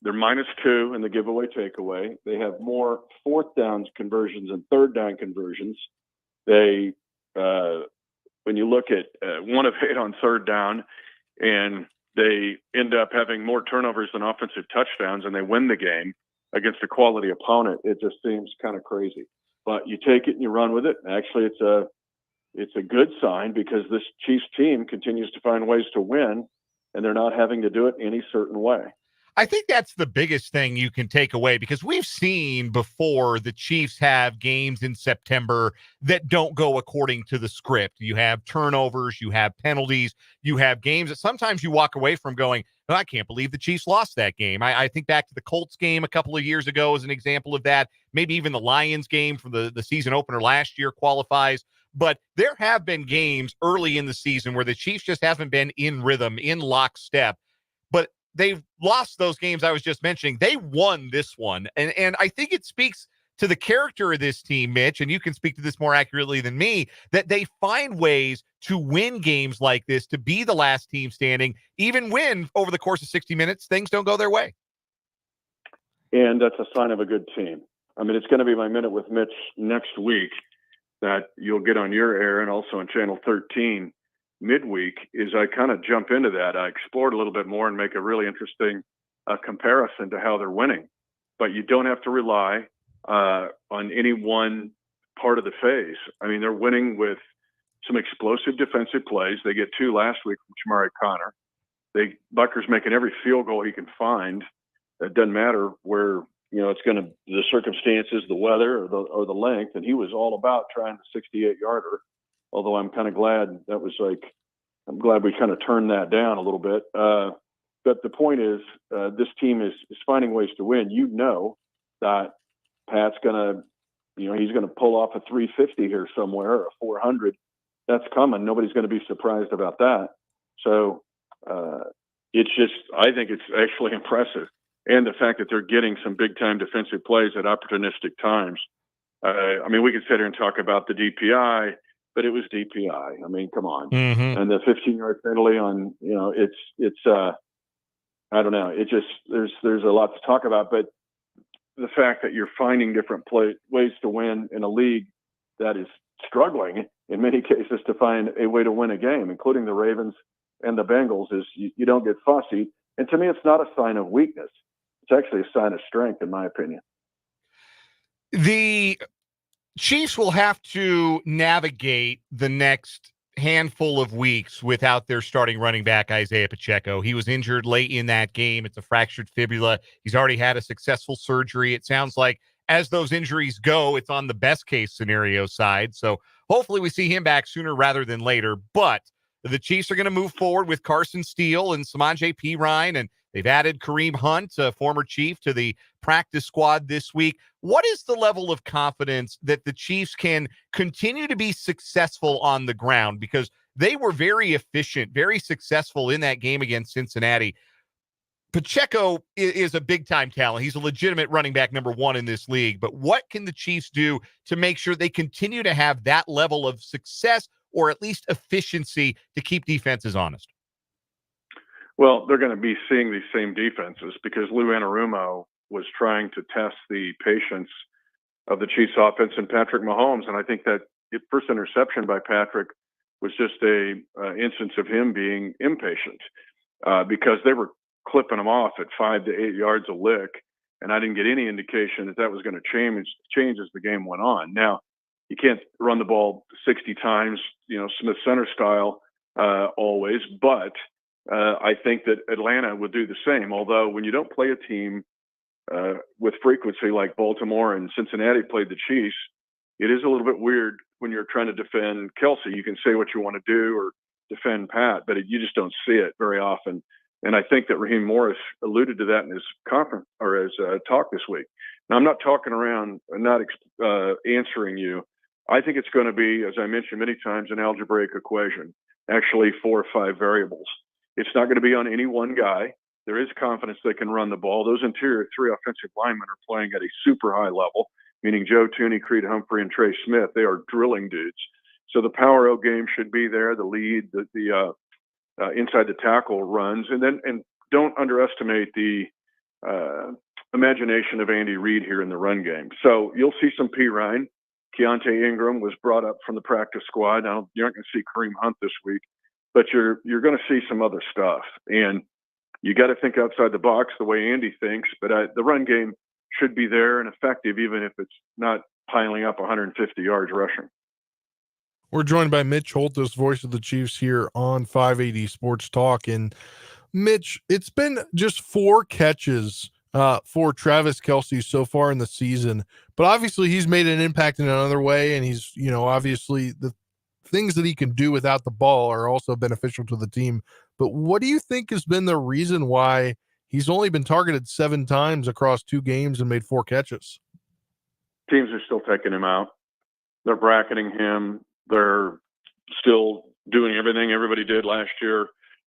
-2 in the giveaway takeaway. They have more fourth downs conversions and third down conversions. They, when you look at 1 of 8 on third down, and they end up having more turnovers than offensive touchdowns, and they win the game against a quality opponent. It just seems kind of crazy. But you take it and you run with it. Actually, it's a good sign because this Chiefs team continues to find ways to win, and they're not having to do it any certain way. I think that's the biggest thing you can take away, because we've seen before the Chiefs have games in September that don't go according to the script. You have turnovers, you have penalties, you have games that sometimes you walk away from going, oh, I can't believe the Chiefs lost that game. I think back to the Colts game a couple of years ago as an example of that. Maybe even the Lions game from the season opener last year qualifies. But there have been games early in the season where the Chiefs just haven't been in rhythm, in lockstep. But they've lost those games I was just mentioning. They won this one. And I think it speaks to the character of this team, Mitch, and you can speak to this more accurately than me, that they find ways to win games like this, to be the last team standing, even when over the course of 60 minutes, things don't go their way. And that's a sign of a good team. I mean, it's going to be my Minute with Mitch next week that you'll get on your air and also on Channel 13 midweek. Is I kind of jump into that. I explored a little bit more and make a really interesting comparison to how they're winning. But you don't have to rely on any one part of the phase. I mean, they're winning with some explosive defensive plays. They get 2 last week from Shamari Connor. Bucker's making every field goal he can find. It doesn't matter where, it's going to, the circumstances, the weather, or the length. And he was all about trying the 68-yarder. Although I'm kind of glad I'm glad we kind of turned that down a little bit. But the point is, this team is finding ways to win. That Pat's going to, he's going to pull off a 350 here somewhere, or a 400. That's coming. Nobody's going to be surprised about that. So I think it's actually impressive. And the fact that they're getting some big-time defensive plays at opportunistic times. I mean, we could sit here and talk about the DPI, but it was DPI. I mean, come on. Mm-hmm. And the 15-yard penalty on, it's I don't know. It just, there's a lot to talk about, but the fact that you're finding different ways to win in a league that is struggling in many cases to find a way to win a game, including the Ravens and the Bengals, is you don't get fussy. And to me, it's not a sign of weakness. It's actually a sign of strength, in my opinion. The Chiefs will have to navigate the next handful of weeks without their starting running back, Isaiah Pacheco. He was injured late in that game. It's a fractured fibula. He's already had a successful surgery. It sounds like as those injuries go, it's on the best case scenario side. So hopefully we see him back sooner rather than later. But the Chiefs are going to move forward with Carson Steele and Samaje Perine, and they've added Kareem Hunt, a former Chief, to the practice squad this week. What is the level of confidence that the Chiefs can continue to be successful on the ground? Because they were very efficient, very successful in that game against Cincinnati. Pacheco is a big-time talent. He's a legitimate running back number 1 in this league. But what can the Chiefs do to make sure they continue to have that level of success, or at least efficiency, to keep defenses honest? Well, they're going to be seeing these same defenses because Lou Anarumo was trying to test the patience of the Chiefs offense and Patrick Mahomes. And I think that first interception by Patrick was just a instance of him being impatient because they were clipping him off at 5 to 8 yards a lick. and I didn't get any indication that that was going to change as the game went on. Now, you can't run the ball 60 times, Smith Center style always, but I think that Atlanta would do the same. Although when you don't play a team with frequency like Baltimore and Cincinnati played the Chiefs, it is a little bit weird when you're trying to defend Kelsey. You can say what you want to do or defend Pat, but you just don't see it very often. And I think that Raheem Morris alluded to that in his conference or his talk this week. Now, I'm not talking around, not answering you. I think it's going to be, as I mentioned many times, an algebraic equation, actually 4 or 5 variables. It's not going to be on any one guy. There is confidence they can run the ball. Those interior 3 offensive linemen are playing at a super high level, meaning Joe Tooney, Creed Humphrey, and Trey Smith. They are drilling dudes. So the power O game should be there, the lead, the inside the tackle runs. And don't underestimate the imagination of Andy Reid here in the run game. So you'll see some P. Ryan. Keontae Ingram was brought up from the practice squad. Now, you're not going to see Kareem Hunt this week, but you're going to see some other stuff. And you got to think outside the box the way Andy thinks. But the run game should be there and effective, even if it's not piling up 150 yards rushing. We're joined by Mitch Holthus, voice of the Chiefs, here on 580 Sports Talk. And Mitch, it's been just 4 catches for Travis Kelce so far in the season, but obviously he's made an impact in another way. And he's, obviously the things that he can do without the ball are also beneficial to the team. But what do you think has been the reason why he's only been targeted 7 times across 2 games and made 4 catches? Teams are still taking him out. They're bracketing him. They're still doing everything everybody did last year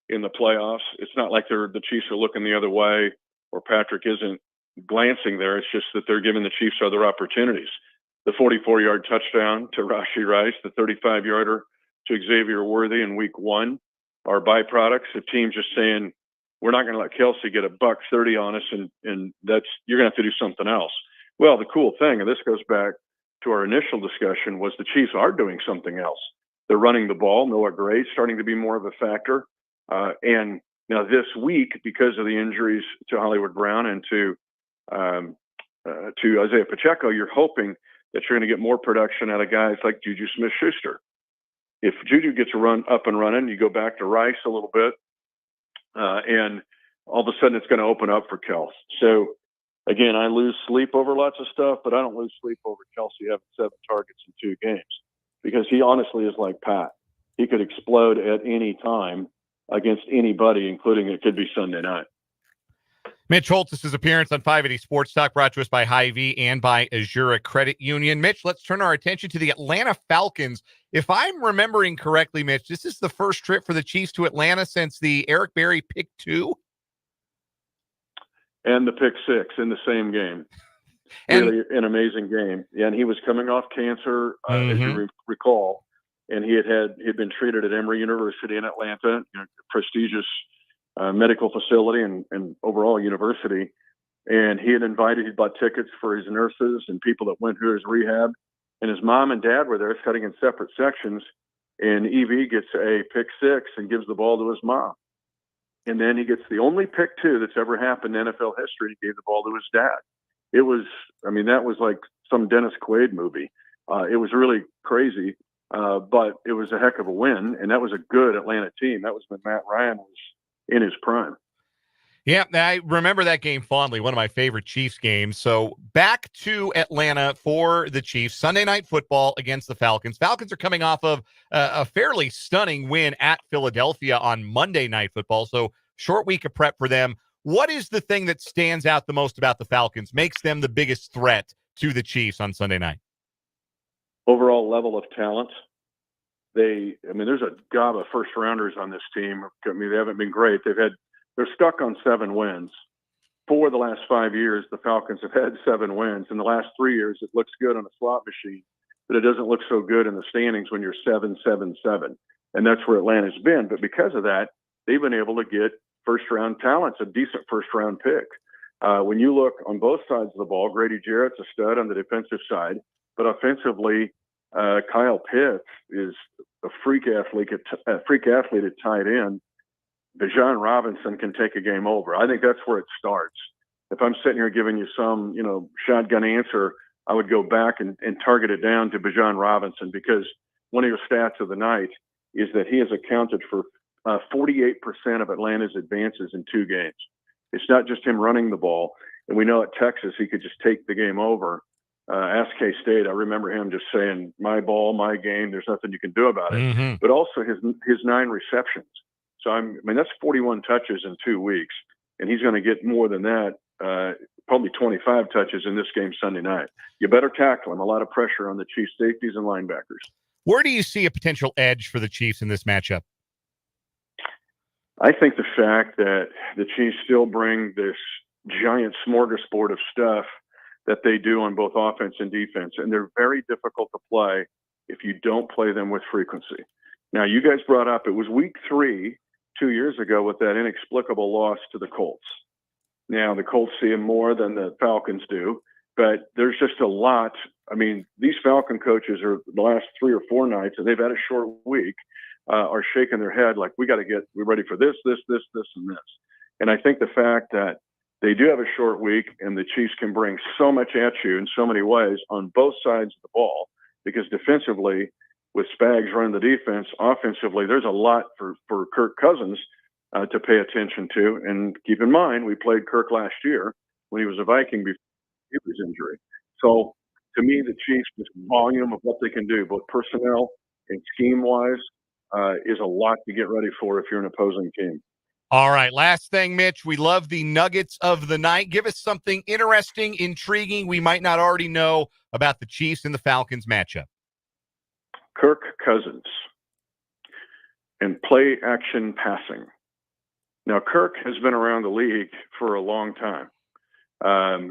in the playoffs. It's not like the Chiefs are looking the other way or Patrick isn't glancing there. It's just that they're giving the Chiefs other opportunities. The 44-yard touchdown to Rashee Rice, the 35-yarder to Xavier Worthy in week 1 are byproducts of teams just saying, we're not going to let Kelce get $130 on us, and that's, you're going to have to do something else. Well, the cool thing, and this goes back to our initial discussion, was the Chiefs are doing something else. They're running the ball. Noah Gray starting to be more of a factor. And now this week, because of the injuries to Hollywood Brown and to Isaiah Pacheco, you're hoping that you're going to get more production out of guys like Juju Smith-Schuster. If Juju gets a run up and running, you go back to Rice a little bit, and all of a sudden it's going to open up for Kels. So, again, I lose sleep over lots of stuff, but I don't lose sleep over Kelce having 7 targets in 2 games because he honestly is like Pat. He could explode at any time against anybody, including it could be Sunday night. Mitch Holthus' appearance on 580 Sports Talk brought to us by Hy-Vee and by Azura Credit Union. Mitch, let's turn our attention to the Atlanta Falcons. If I'm remembering correctly, Mitch, this is the first trip for the Chiefs to Atlanta since the Eric Berry pick 2? And the pick 6 in the same game. And, really an amazing game. And he was coming off cancer, as you recall, and he had been treated at Emory University in Atlanta, prestigious medical facility and overall university. And he bought tickets for his nurses and people that went through his rehab. And his mom and dad were there sitting in separate sections. And EV gets a pick 6 and gives the ball to his mom. And then he gets the only pick 2 that's ever happened in NFL history. He gave the ball to his dad. It was, that was like some Dennis Quaid movie. It was really crazy, but it was a heck of a win. And that was a good Atlanta team. That was when Matt Ryan was in his prime. Yeah, I remember that game fondly, one of my favorite Chiefs games. So back to Atlanta for the Chiefs, Sunday Night Football against the Falcons. Falcons are coming off of a fairly stunning win at Philadelphia on Monday Night Football, so short week of prep for them. What is the thing that stands out the most about the Falcons, makes them the biggest threat to the Chiefs on Sunday night? Overall level of talent. There's a gob of first-rounders on this team. They haven't been great. They're stuck on 7 wins. 4 of the last 5 years, the Falcons have had 7 wins. In the last 3 years, it looks good on a slot machine, but it doesn't look so good in the standings when you're 7-7-7. And that's where Atlanta's been. But because of that, they've been able to get first-round talent, a decent first-round pick. When you look on both sides of the ball, Grady Jarrett's a stud on the defensive side, but offensively, Kyle Pitts is a freak athlete at tight end. Bijan Robinson can take a game over. I think that's where it starts. if I'm sitting here giving you some, shotgun answer, I would go back and target it down to Bijan Robinson, because one of your stats of the night is that he has accounted for 48% of Atlanta's advances in 2 games. It's not just him running the ball. And we know at Texas, he could just take the game over. Ask K-State, I remember him just saying, my ball, my game, there's nothing you can do about it. Mm-hmm. But also his 9 receptions. So, that's 41 touches in 2 weeks. And he's going to get more than that, probably 25 touches in this game Sunday night. You better tackle him. A lot of pressure on the Chiefs safeties and linebackers. Where do you see a potential edge for the Chiefs in this matchup? I think the fact that the Chiefs still bring this giant smorgasbord of stuff that they do on both offense and defense, and they're very difficult to play if you don't play them with frequency. Now, you guys brought up, it was week 3 2 years ago with that inexplicable loss to the Colts. Now, the Colts see them more than the Falcons do, but there's just a lot. These Falcon coaches are the last 3 or 4 nights, and they've had a short week, are shaking their head like, we're ready for this, and this. And I think the fact that they do have a short week and the Chiefs can bring so much at you in so many ways on both sides of the ball, because defensively, with Spags running the defense, offensively, there's a lot for Kirk Cousins to pay attention to. And keep in mind, we played Kirk last year when he was a Viking before his injury. So to me, the Chiefs, this volume of what they can do, both personnel and scheme-wise, is a lot to get ready for if you're an opposing team. All right, last thing, Mitch. We love the nuggets of the night. Give us something interesting, intriguing we might not already know about the Chiefs and the Falcons matchup. Kirk Cousins and play action passing. Now, Kirk has been around the league for a long time.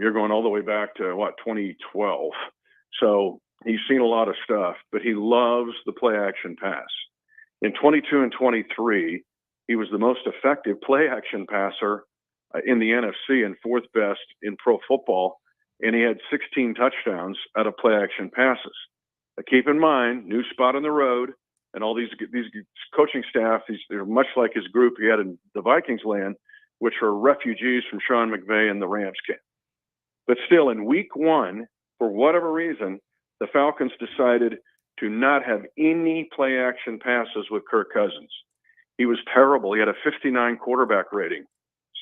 You're going all the way back to, 2012. So he's seen a lot of stuff, but he loves the play action pass. In 22 and 23, he was the most effective play action passer in the NFC and 4th best in pro football, and he had 16 touchdowns out of play action passes. Keep in mind, new spot on the road, and all these coaching staff, they're much like his group he had in the Vikings land, which are refugees from Sean McVay and the Rams camp. But still, in week 1, for whatever reason, the Falcons decided to not have any play action passes with Kirk Cousins. He was terrible. He had a 59 quarterback rating.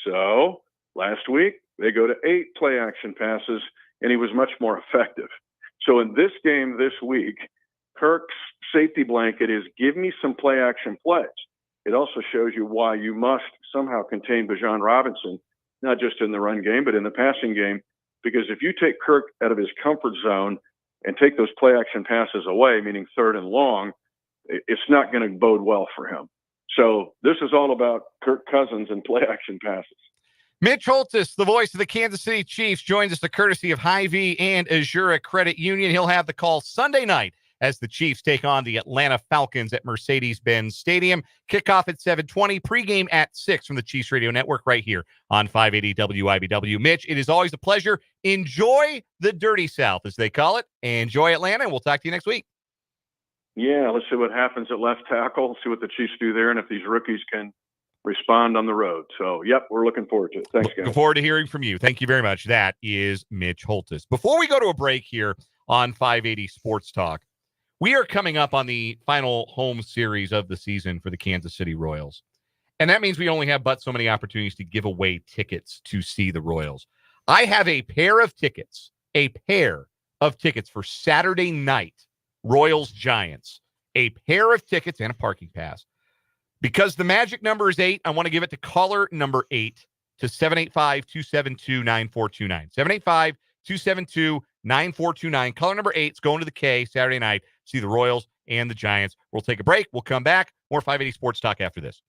So last week, they go to 8 play action passes, and he was much more effective. So in this game this week, Kirk's safety blanket is give me some play action plays. It also shows you why you must somehow contain Bijan Robinson, not just in the run game, but in the passing game. Because if you take Kirk out of his comfort zone and take those play action passes away, meaning 3rd and long, it's not going to bode well for him. So this is all about Kirk Cousins and play action passes. Mitch Holthus, the voice of the Kansas City Chiefs, joins us the courtesy of Hy-Vee and Azura Credit Union. He'll have the call Sunday night as the Chiefs take on the Atlanta Falcons at Mercedes-Benz Stadium. Kickoff at 7:20, pregame at 6 from the Chiefs Radio Network right here on 580 WIBW. Mitch, it is always a pleasure. Enjoy the Dirty South, as they call it. Enjoy Atlanta, and we'll talk to you next week. Yeah, let's see what happens at left tackle, see what the Chiefs do there, and if these rookies can respond on the road. So, yep, we're looking forward to it. Thanks, guys. Looking forward to hearing from you. Thank you very much. That is Mitch Holthus. Before we go to a break here on 580 Sports Talk, we are coming up on the final home series of the season for the Kansas City Royals. And that means we only have but so many opportunities to give away tickets to see the Royals. I have a pair of tickets for Saturday night, Royals-Giants. A pair of tickets and a parking pass. Because the magic number is 8, I want to give it to caller number 8 to 785-272-9429. 785-272-9429. Caller number 8 is going to the K Saturday night. See the Royals and the Giants. We'll take a break. We'll come back. More 580 Sports Talk after this.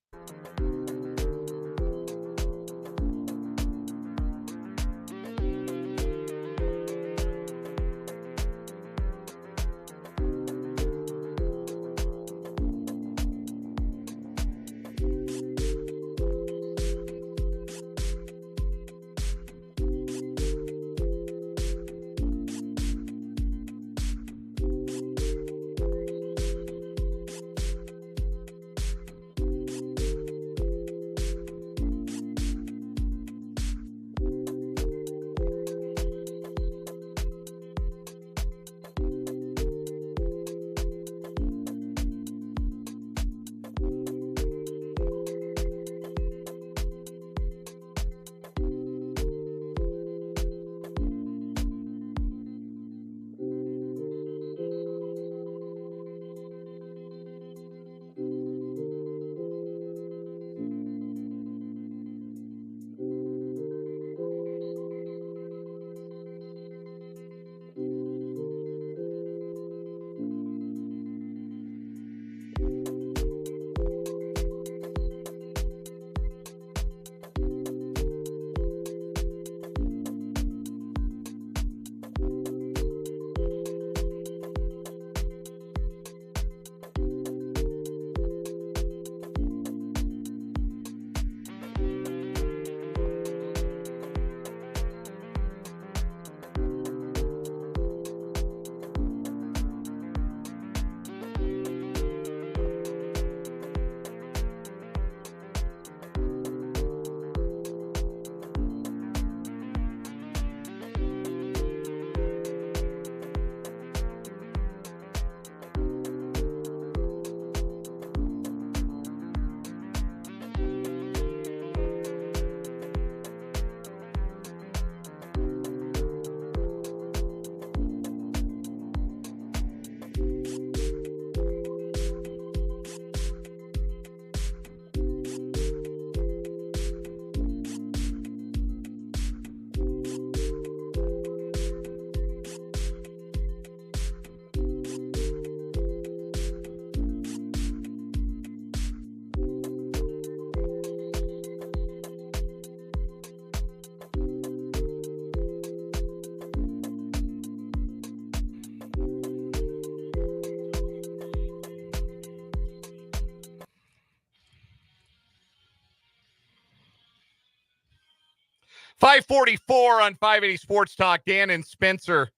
544 on 580 Sports Talk. Dan and Spencer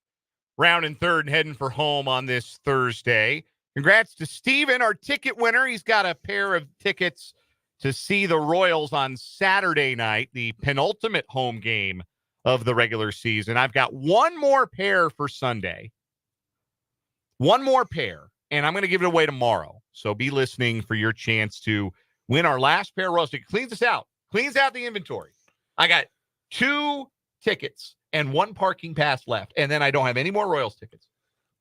rounding third and heading for home on this Thursday. Congrats to Steven, our ticket winner. He's got a pair of tickets to see the Royals on Saturday night, the penultimate home game of the regular season. I've got one more pair for Sunday. One more pair, and I'm going to give it away tomorrow. So be listening for your chance to win our last pair of Royals tickets. Cleans us out. Cleans out the inventory. I got 2 tickets and 1 parking pass left, and then I don't have any more Royals tickets.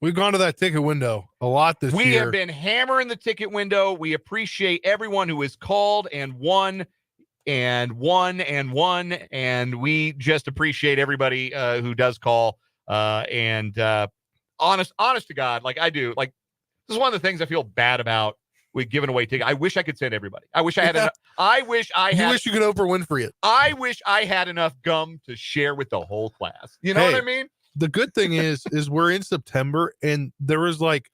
We've gone to that ticket window a lot this year. We have been hammering the ticket window. We appreciate everyone who has called and won, and we just appreciate everybody who does call. Honest to God, like I do, like this is one of the things I feel bad about with giving away tickets. I wish I could send everybody. I wish I had enough. You wish you could Oprah Winfrey it. I wish I had enough gum to share with the whole class. You know what I mean? The good thing is we're in September and there was like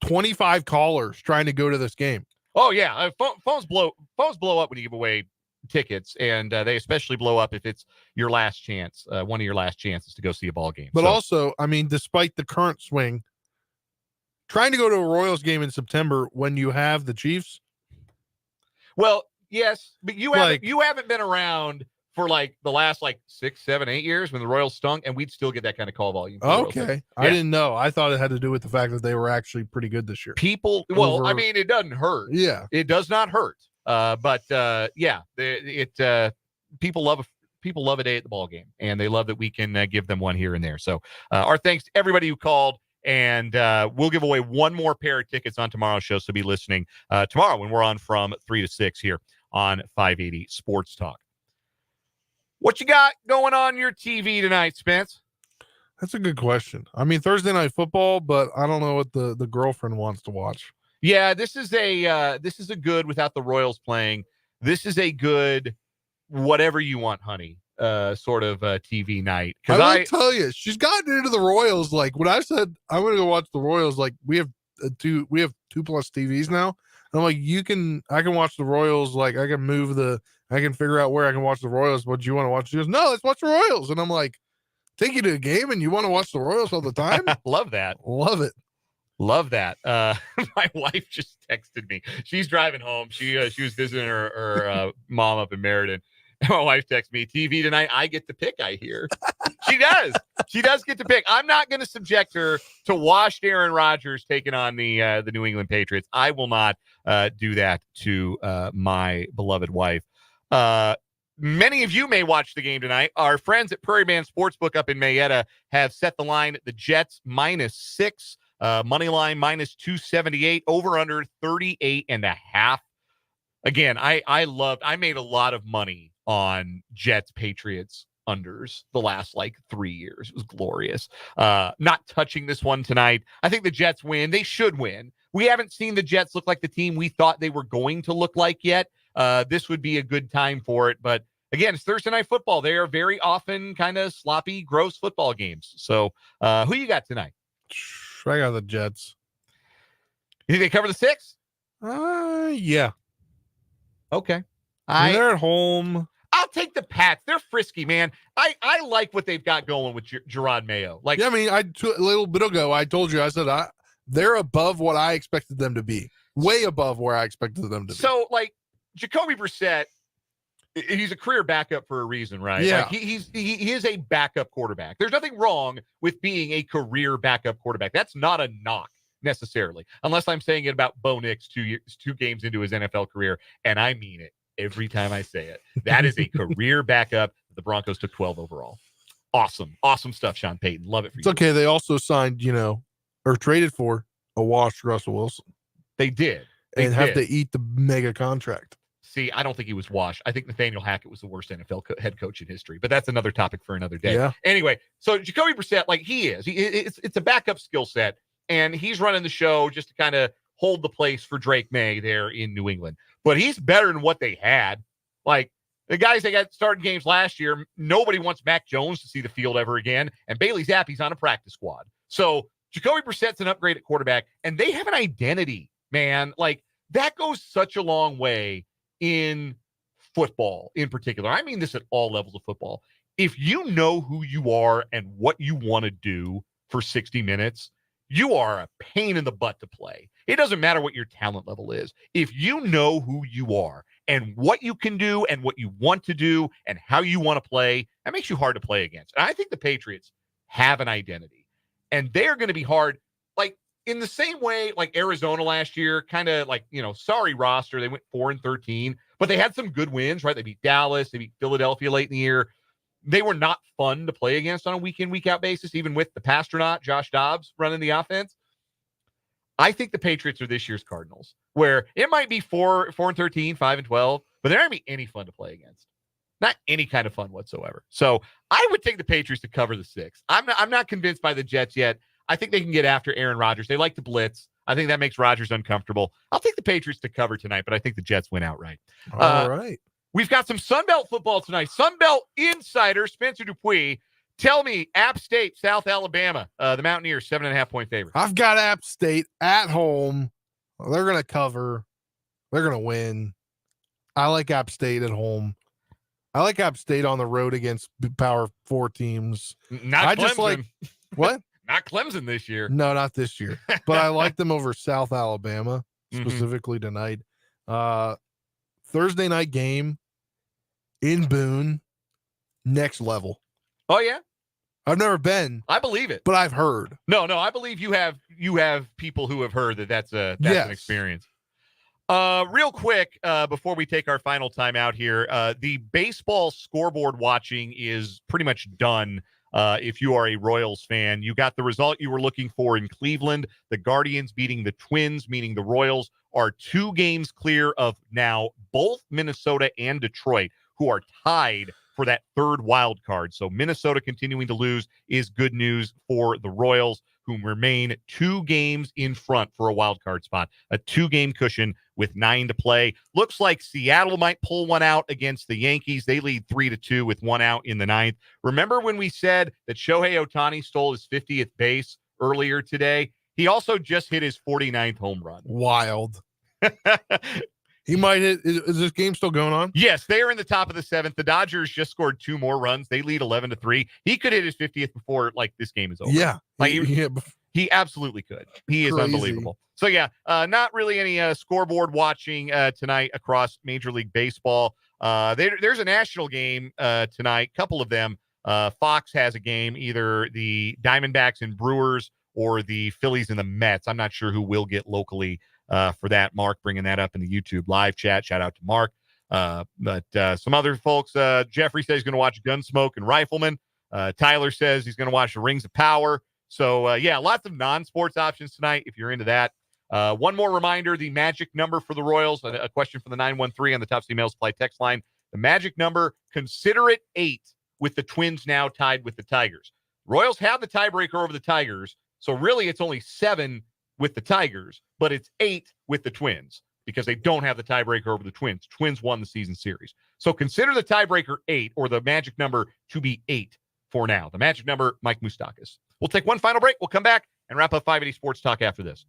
25 callers trying to go to this game. Oh yeah, phones blow up when you give away tickets, and they especially blow up if it's your last chance, one of your last chances to go see a ball game. But also, I mean, despite the current swing, trying to go to a Royals game in September when you have the Chiefs. Well, yes, but you haven't been around for like the last 6, 7, 8 years when the Royals stunk, and we'd still get that kind of call volume. Okay. I didn't know. I thought it had to do with the fact that they were actually pretty good this year. I mean, it doesn't hurt. Yeah. It does not hurt. But people love a day at the ball game, and they love that we can give them one here and there. So our thanks to everybody who called, and we'll give away one more pair of tickets on tomorrow's show. So be listening tomorrow when we're on from 3 to 6 here on 580 Sports Talk. What you got going on your TV tonight, Spence? That's a good question. I mean, Thursday Night Football, but I don't know what the girlfriend wants to watch. Yeah, this is a good without the Royals playing. This is a good whatever you want, honey, sort of TV night. I will tell you, she's gotten into the Royals. Like when I said I'm going to go watch the Royals, like we have 2+ TVs now. And I'm like, I can watch the Royals. Like I can figure out where I can watch the Royals. What do you want to watch? She goes, no, let's watch the Royals. And I'm like, take you to a game and you want to watch the Royals all the time? Love that. Love it. Love that. My wife just texted me. She's driving home. She was visiting her mom up in Meriden. And my wife texted me, TV tonight, I get to pick, I hear. She does. She does get to pick. I'm not going to subject her to washed Aaron Rodgers taking on the New England Patriots. I will not do that to my beloved wife. Many of you may watch the game tonight. Our friends at Prairie Man Sportsbook up in Mayetta have set the line at the Jets -6. Money line -278, over under 38.5. Again, I made a lot of money on Jets Patriots unders the last 3 years. It was glorious. Not touching this one tonight. I think the Jets win. They should win. We haven't seen the Jets look like the team we thought they were going to look like yet. This would be a good time for it. But again, it's Thursday Night Football. They are very often kind of sloppy, gross football games. So who you got tonight? I got the Jets. You think they cover the 6? Yeah. Okay. They're at home. I'll take the Pats. They're frisky, man. I like what they've got going with Gerard Mayo. Yeah, I mean, a little bit ago, I told you, I said they're above what I expected them to be. Way above where I expected them to be. So, Jacoby Brissett, he's a career backup for a reason, right? Yeah. He is a backup quarterback. There's nothing wrong with being a career backup quarterback. That's not a knock necessarily, unless I'm saying it about Bo Nix 2 games into his NFL career, and I mean it every time I say it. That is a career backup. The Broncos took 12 overall. Awesome stuff, Sean Payton. Love it for you. It's okay. They also signed, or traded for a washed Russell Wilson. They did. Have to eat the mega contract. See, I don't think he was washed. I think Nathaniel Hackett was the worst NFL head coach in history, but that's another topic for another day. Yeah. Anyway, so Jacoby Brissett, it's a backup skill set, and he's running the show just to kind of hold the place for Drake May there in New England. But he's better than what they had. The guys that got started games last year, nobody wants Mac Jones to see the field ever again, and Bailey Zappe's on a practice squad. So Jacoby Brissett's an upgrade at quarterback, and they have an identity, man. That goes such a long way in football in particular. I mean this at all levels of football. if you know who you are and what you want to do for 60 minutes, you are a pain in the butt to play. It doesn't matter what your talent level is. If you know who you are and what you can do and what you want to do and how you want to play, that makes you hard to play against. And I think the Patriots have an identity, and they're going to be hard. Like, in the same way, like Arizona last year, kind of like, sorry roster. They went 4-13, but they had some good wins, right? They beat Dallas. They beat Philadelphia late in the year. They were not fun to play against on a week-in, week-out basis, even with the Pastronaut, Josh Dobbs, running the offense. I think the Patriots are this year's Cardinals, where it might be 4-13, 5-12, but they're not going to be any fun to play against. Not any kind of fun whatsoever. So I would take the Patriots to cover the 6. I'm not convinced by the Jets yet. I think they can get after Aaron Rodgers. They like to blitz. I think that makes Rodgers uncomfortable. I'll take the Patriots to cover tonight, but I think the Jets win outright. All right. We've got some Sunbelt football tonight. Sunbelt insider Spencer Dupuis. Tell me, App State, South Alabama, the Mountaineers, 7.5-point favorite. I've got App State at home. They're going to cover. They're going to win. I like App State at home. I like App State on the road against Power 4 teams. Not Clemson. Just like what? Not Clemson this year. No, not this year. But I like them over South Alabama specifically tonight. Thursday night game in Boone, next level. Oh yeah, I've never been. I believe it, but I've heard. No, I believe you have people who have heard that's an experience. Real quick, before we take our final time out here, the baseball scoreboard watching is pretty much done. If you are a Royals fan, you got the result you were looking for in Cleveland. The Guardians beating the Twins, meaning the Royals are 2 games clear of now both Minnesota and Detroit, who are tied for that 3rd wild card. So Minnesota continuing to lose is good news for the Royals, who remain 2 games in front for a wild card spot, a 2-game cushion with 9 to play. Looks like Seattle might pull one out against the Yankees. They lead 3-2 with 1 out in the 9th. Remember when we said that Shohei Ohtani stole his 50th base earlier today? He also just hit his 49th home run. Wild. He might hit. Is this game still going on? Yes, they are in the top of the 7th. The Dodgers just scored 2 more runs. They lead 11-3. He could hit his 50th before this game is over. Yeah. Like, he absolutely could. He is unbelievable. So yeah, not really any scoreboard watching tonight across Major League Baseball. There's a national game tonight. Couple of them. Fox has a game, either the Diamondbacks and Brewers or the Phillies and the Mets. I'm not sure who will get locally for that. Mark bringing that up in the YouTube live chat. Shout out to Mark. But some other folks, Jeffrey says he's going to watch Gunsmoke and Rifleman. Tyler says he's going to watch the Rings of Power. So, yeah, lots of non-sports options tonight if you're into that. One more reminder, the magic number for the Royals, a question from the 913 on the Top Email Supply text line. The magic number, consider it 8 with the Twins now tied with the Tigers. Royals have the tiebreaker over the Tigers, so really it's only 7 with the Tigers, but it's 8 with the Twins because they don't have the tiebreaker over the Twins. Twins won the season series. So consider the tiebreaker 8 or the magic number to be 8 for now. The magic number, Mike Moustakis. We'll take one final break. We'll come back and wrap up 580 Sports Talk after this.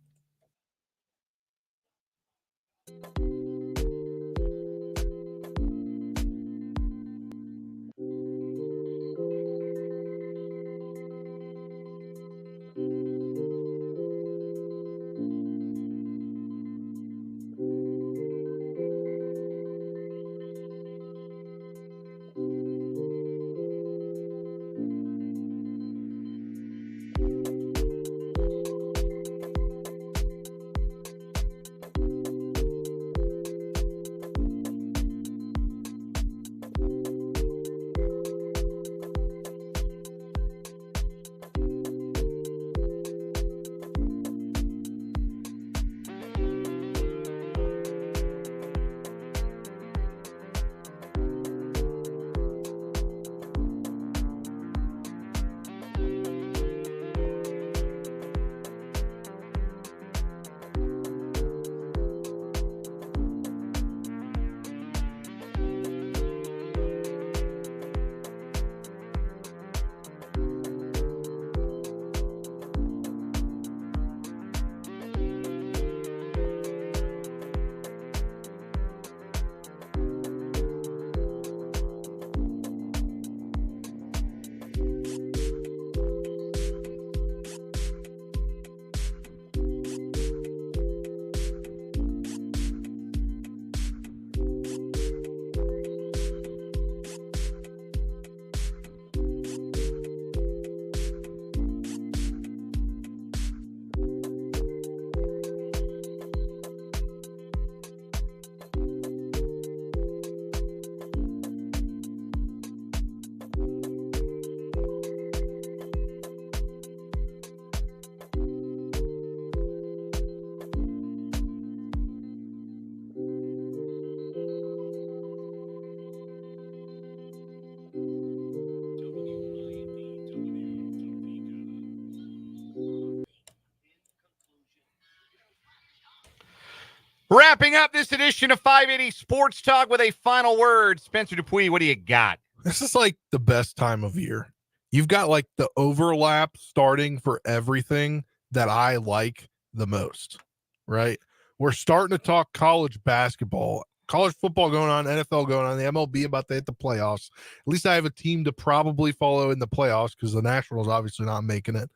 Wrapping up this edition of 580 Sports Talk with a final word. Spencer Dupuis, what do you got? This is like the best time of year. You've got like the overlap starting for everything that I like the most, right? We're starting to talk college basketball, college football going on, NFL going on, the MLB about to hit the playoffs. At least I have a team to probably follow in the playoffs because the Nationals obviously not making it.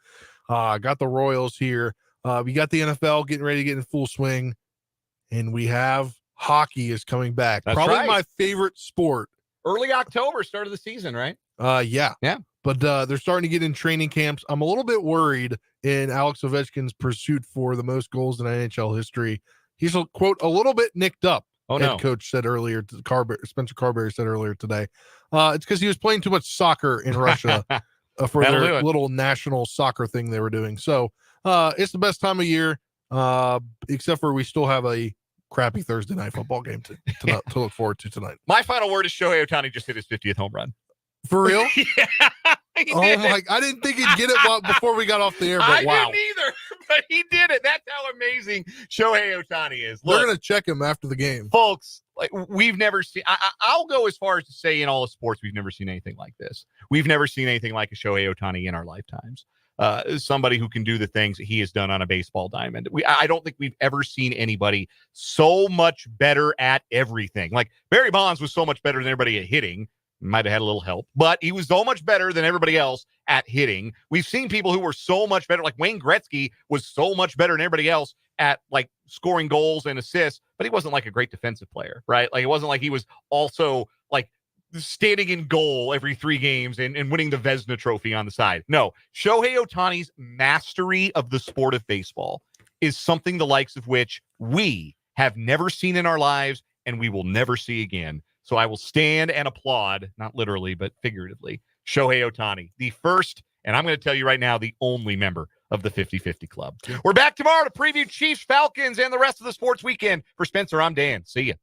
I got the Royals here. We got the NFL getting ready to get in full swing. And we have hockey is coming back. That's probably right. my favorite sport. Early October, start of the season, right? Yeah. But they're starting to get in training camps. I'm a little bit worried in Alex Ovechkin's pursuit for the most goals in NHL history. He's, quote, a little bit nicked up. Head coach said earlier, Spencer Carberry said earlier today. It's because he was playing too much soccer in Russia for their little national soccer thing they were doing. So it's the best time of year, except for we still have a crappy Thursday night football game to look forward to tonight. My final word is Shohei Ohtani just hit his 50th home run. For real? Yeah. Oh my! I didn't think he'd get it before we got off the air, but wow! I didn't either, but he did it. That's how amazing Shohei Ohtani is. Look, they're going to check him after the game, folks. Like we've never seen. I'll go as far as to say, in all of sports, we've never seen anything like this. We've never seen anything like a Shohei Ohtani in our lifetimes. Somebody who can do the things that he has done on a baseball diamond. I don't think we've ever seen anybody so much better at everything. Like Barry Bonds was so much better than everybody at hitting. Might have had a little help, but he was so much better than everybody else at hitting. We've seen people who were so much better, like Wayne Gretzky was so much better than everybody else at like scoring goals and assists, but he wasn't like a great defensive player, right? Like it wasn't like he was also like standing in goal every 3 games and winning the Vezina trophy on the side. No, Shohei Ohtani's mastery of the sport of baseball is something the likes of which we have never seen in our lives and we will never see again. So I will stand and applaud, not literally, but figuratively, Shohei Ohtani, the first, and I'm going to tell you right now, the only member of the 50-50 Club. We're back tomorrow to preview Chiefs-Falcons and the rest of the sports weekend. For Spencer, I'm Dan. See ya.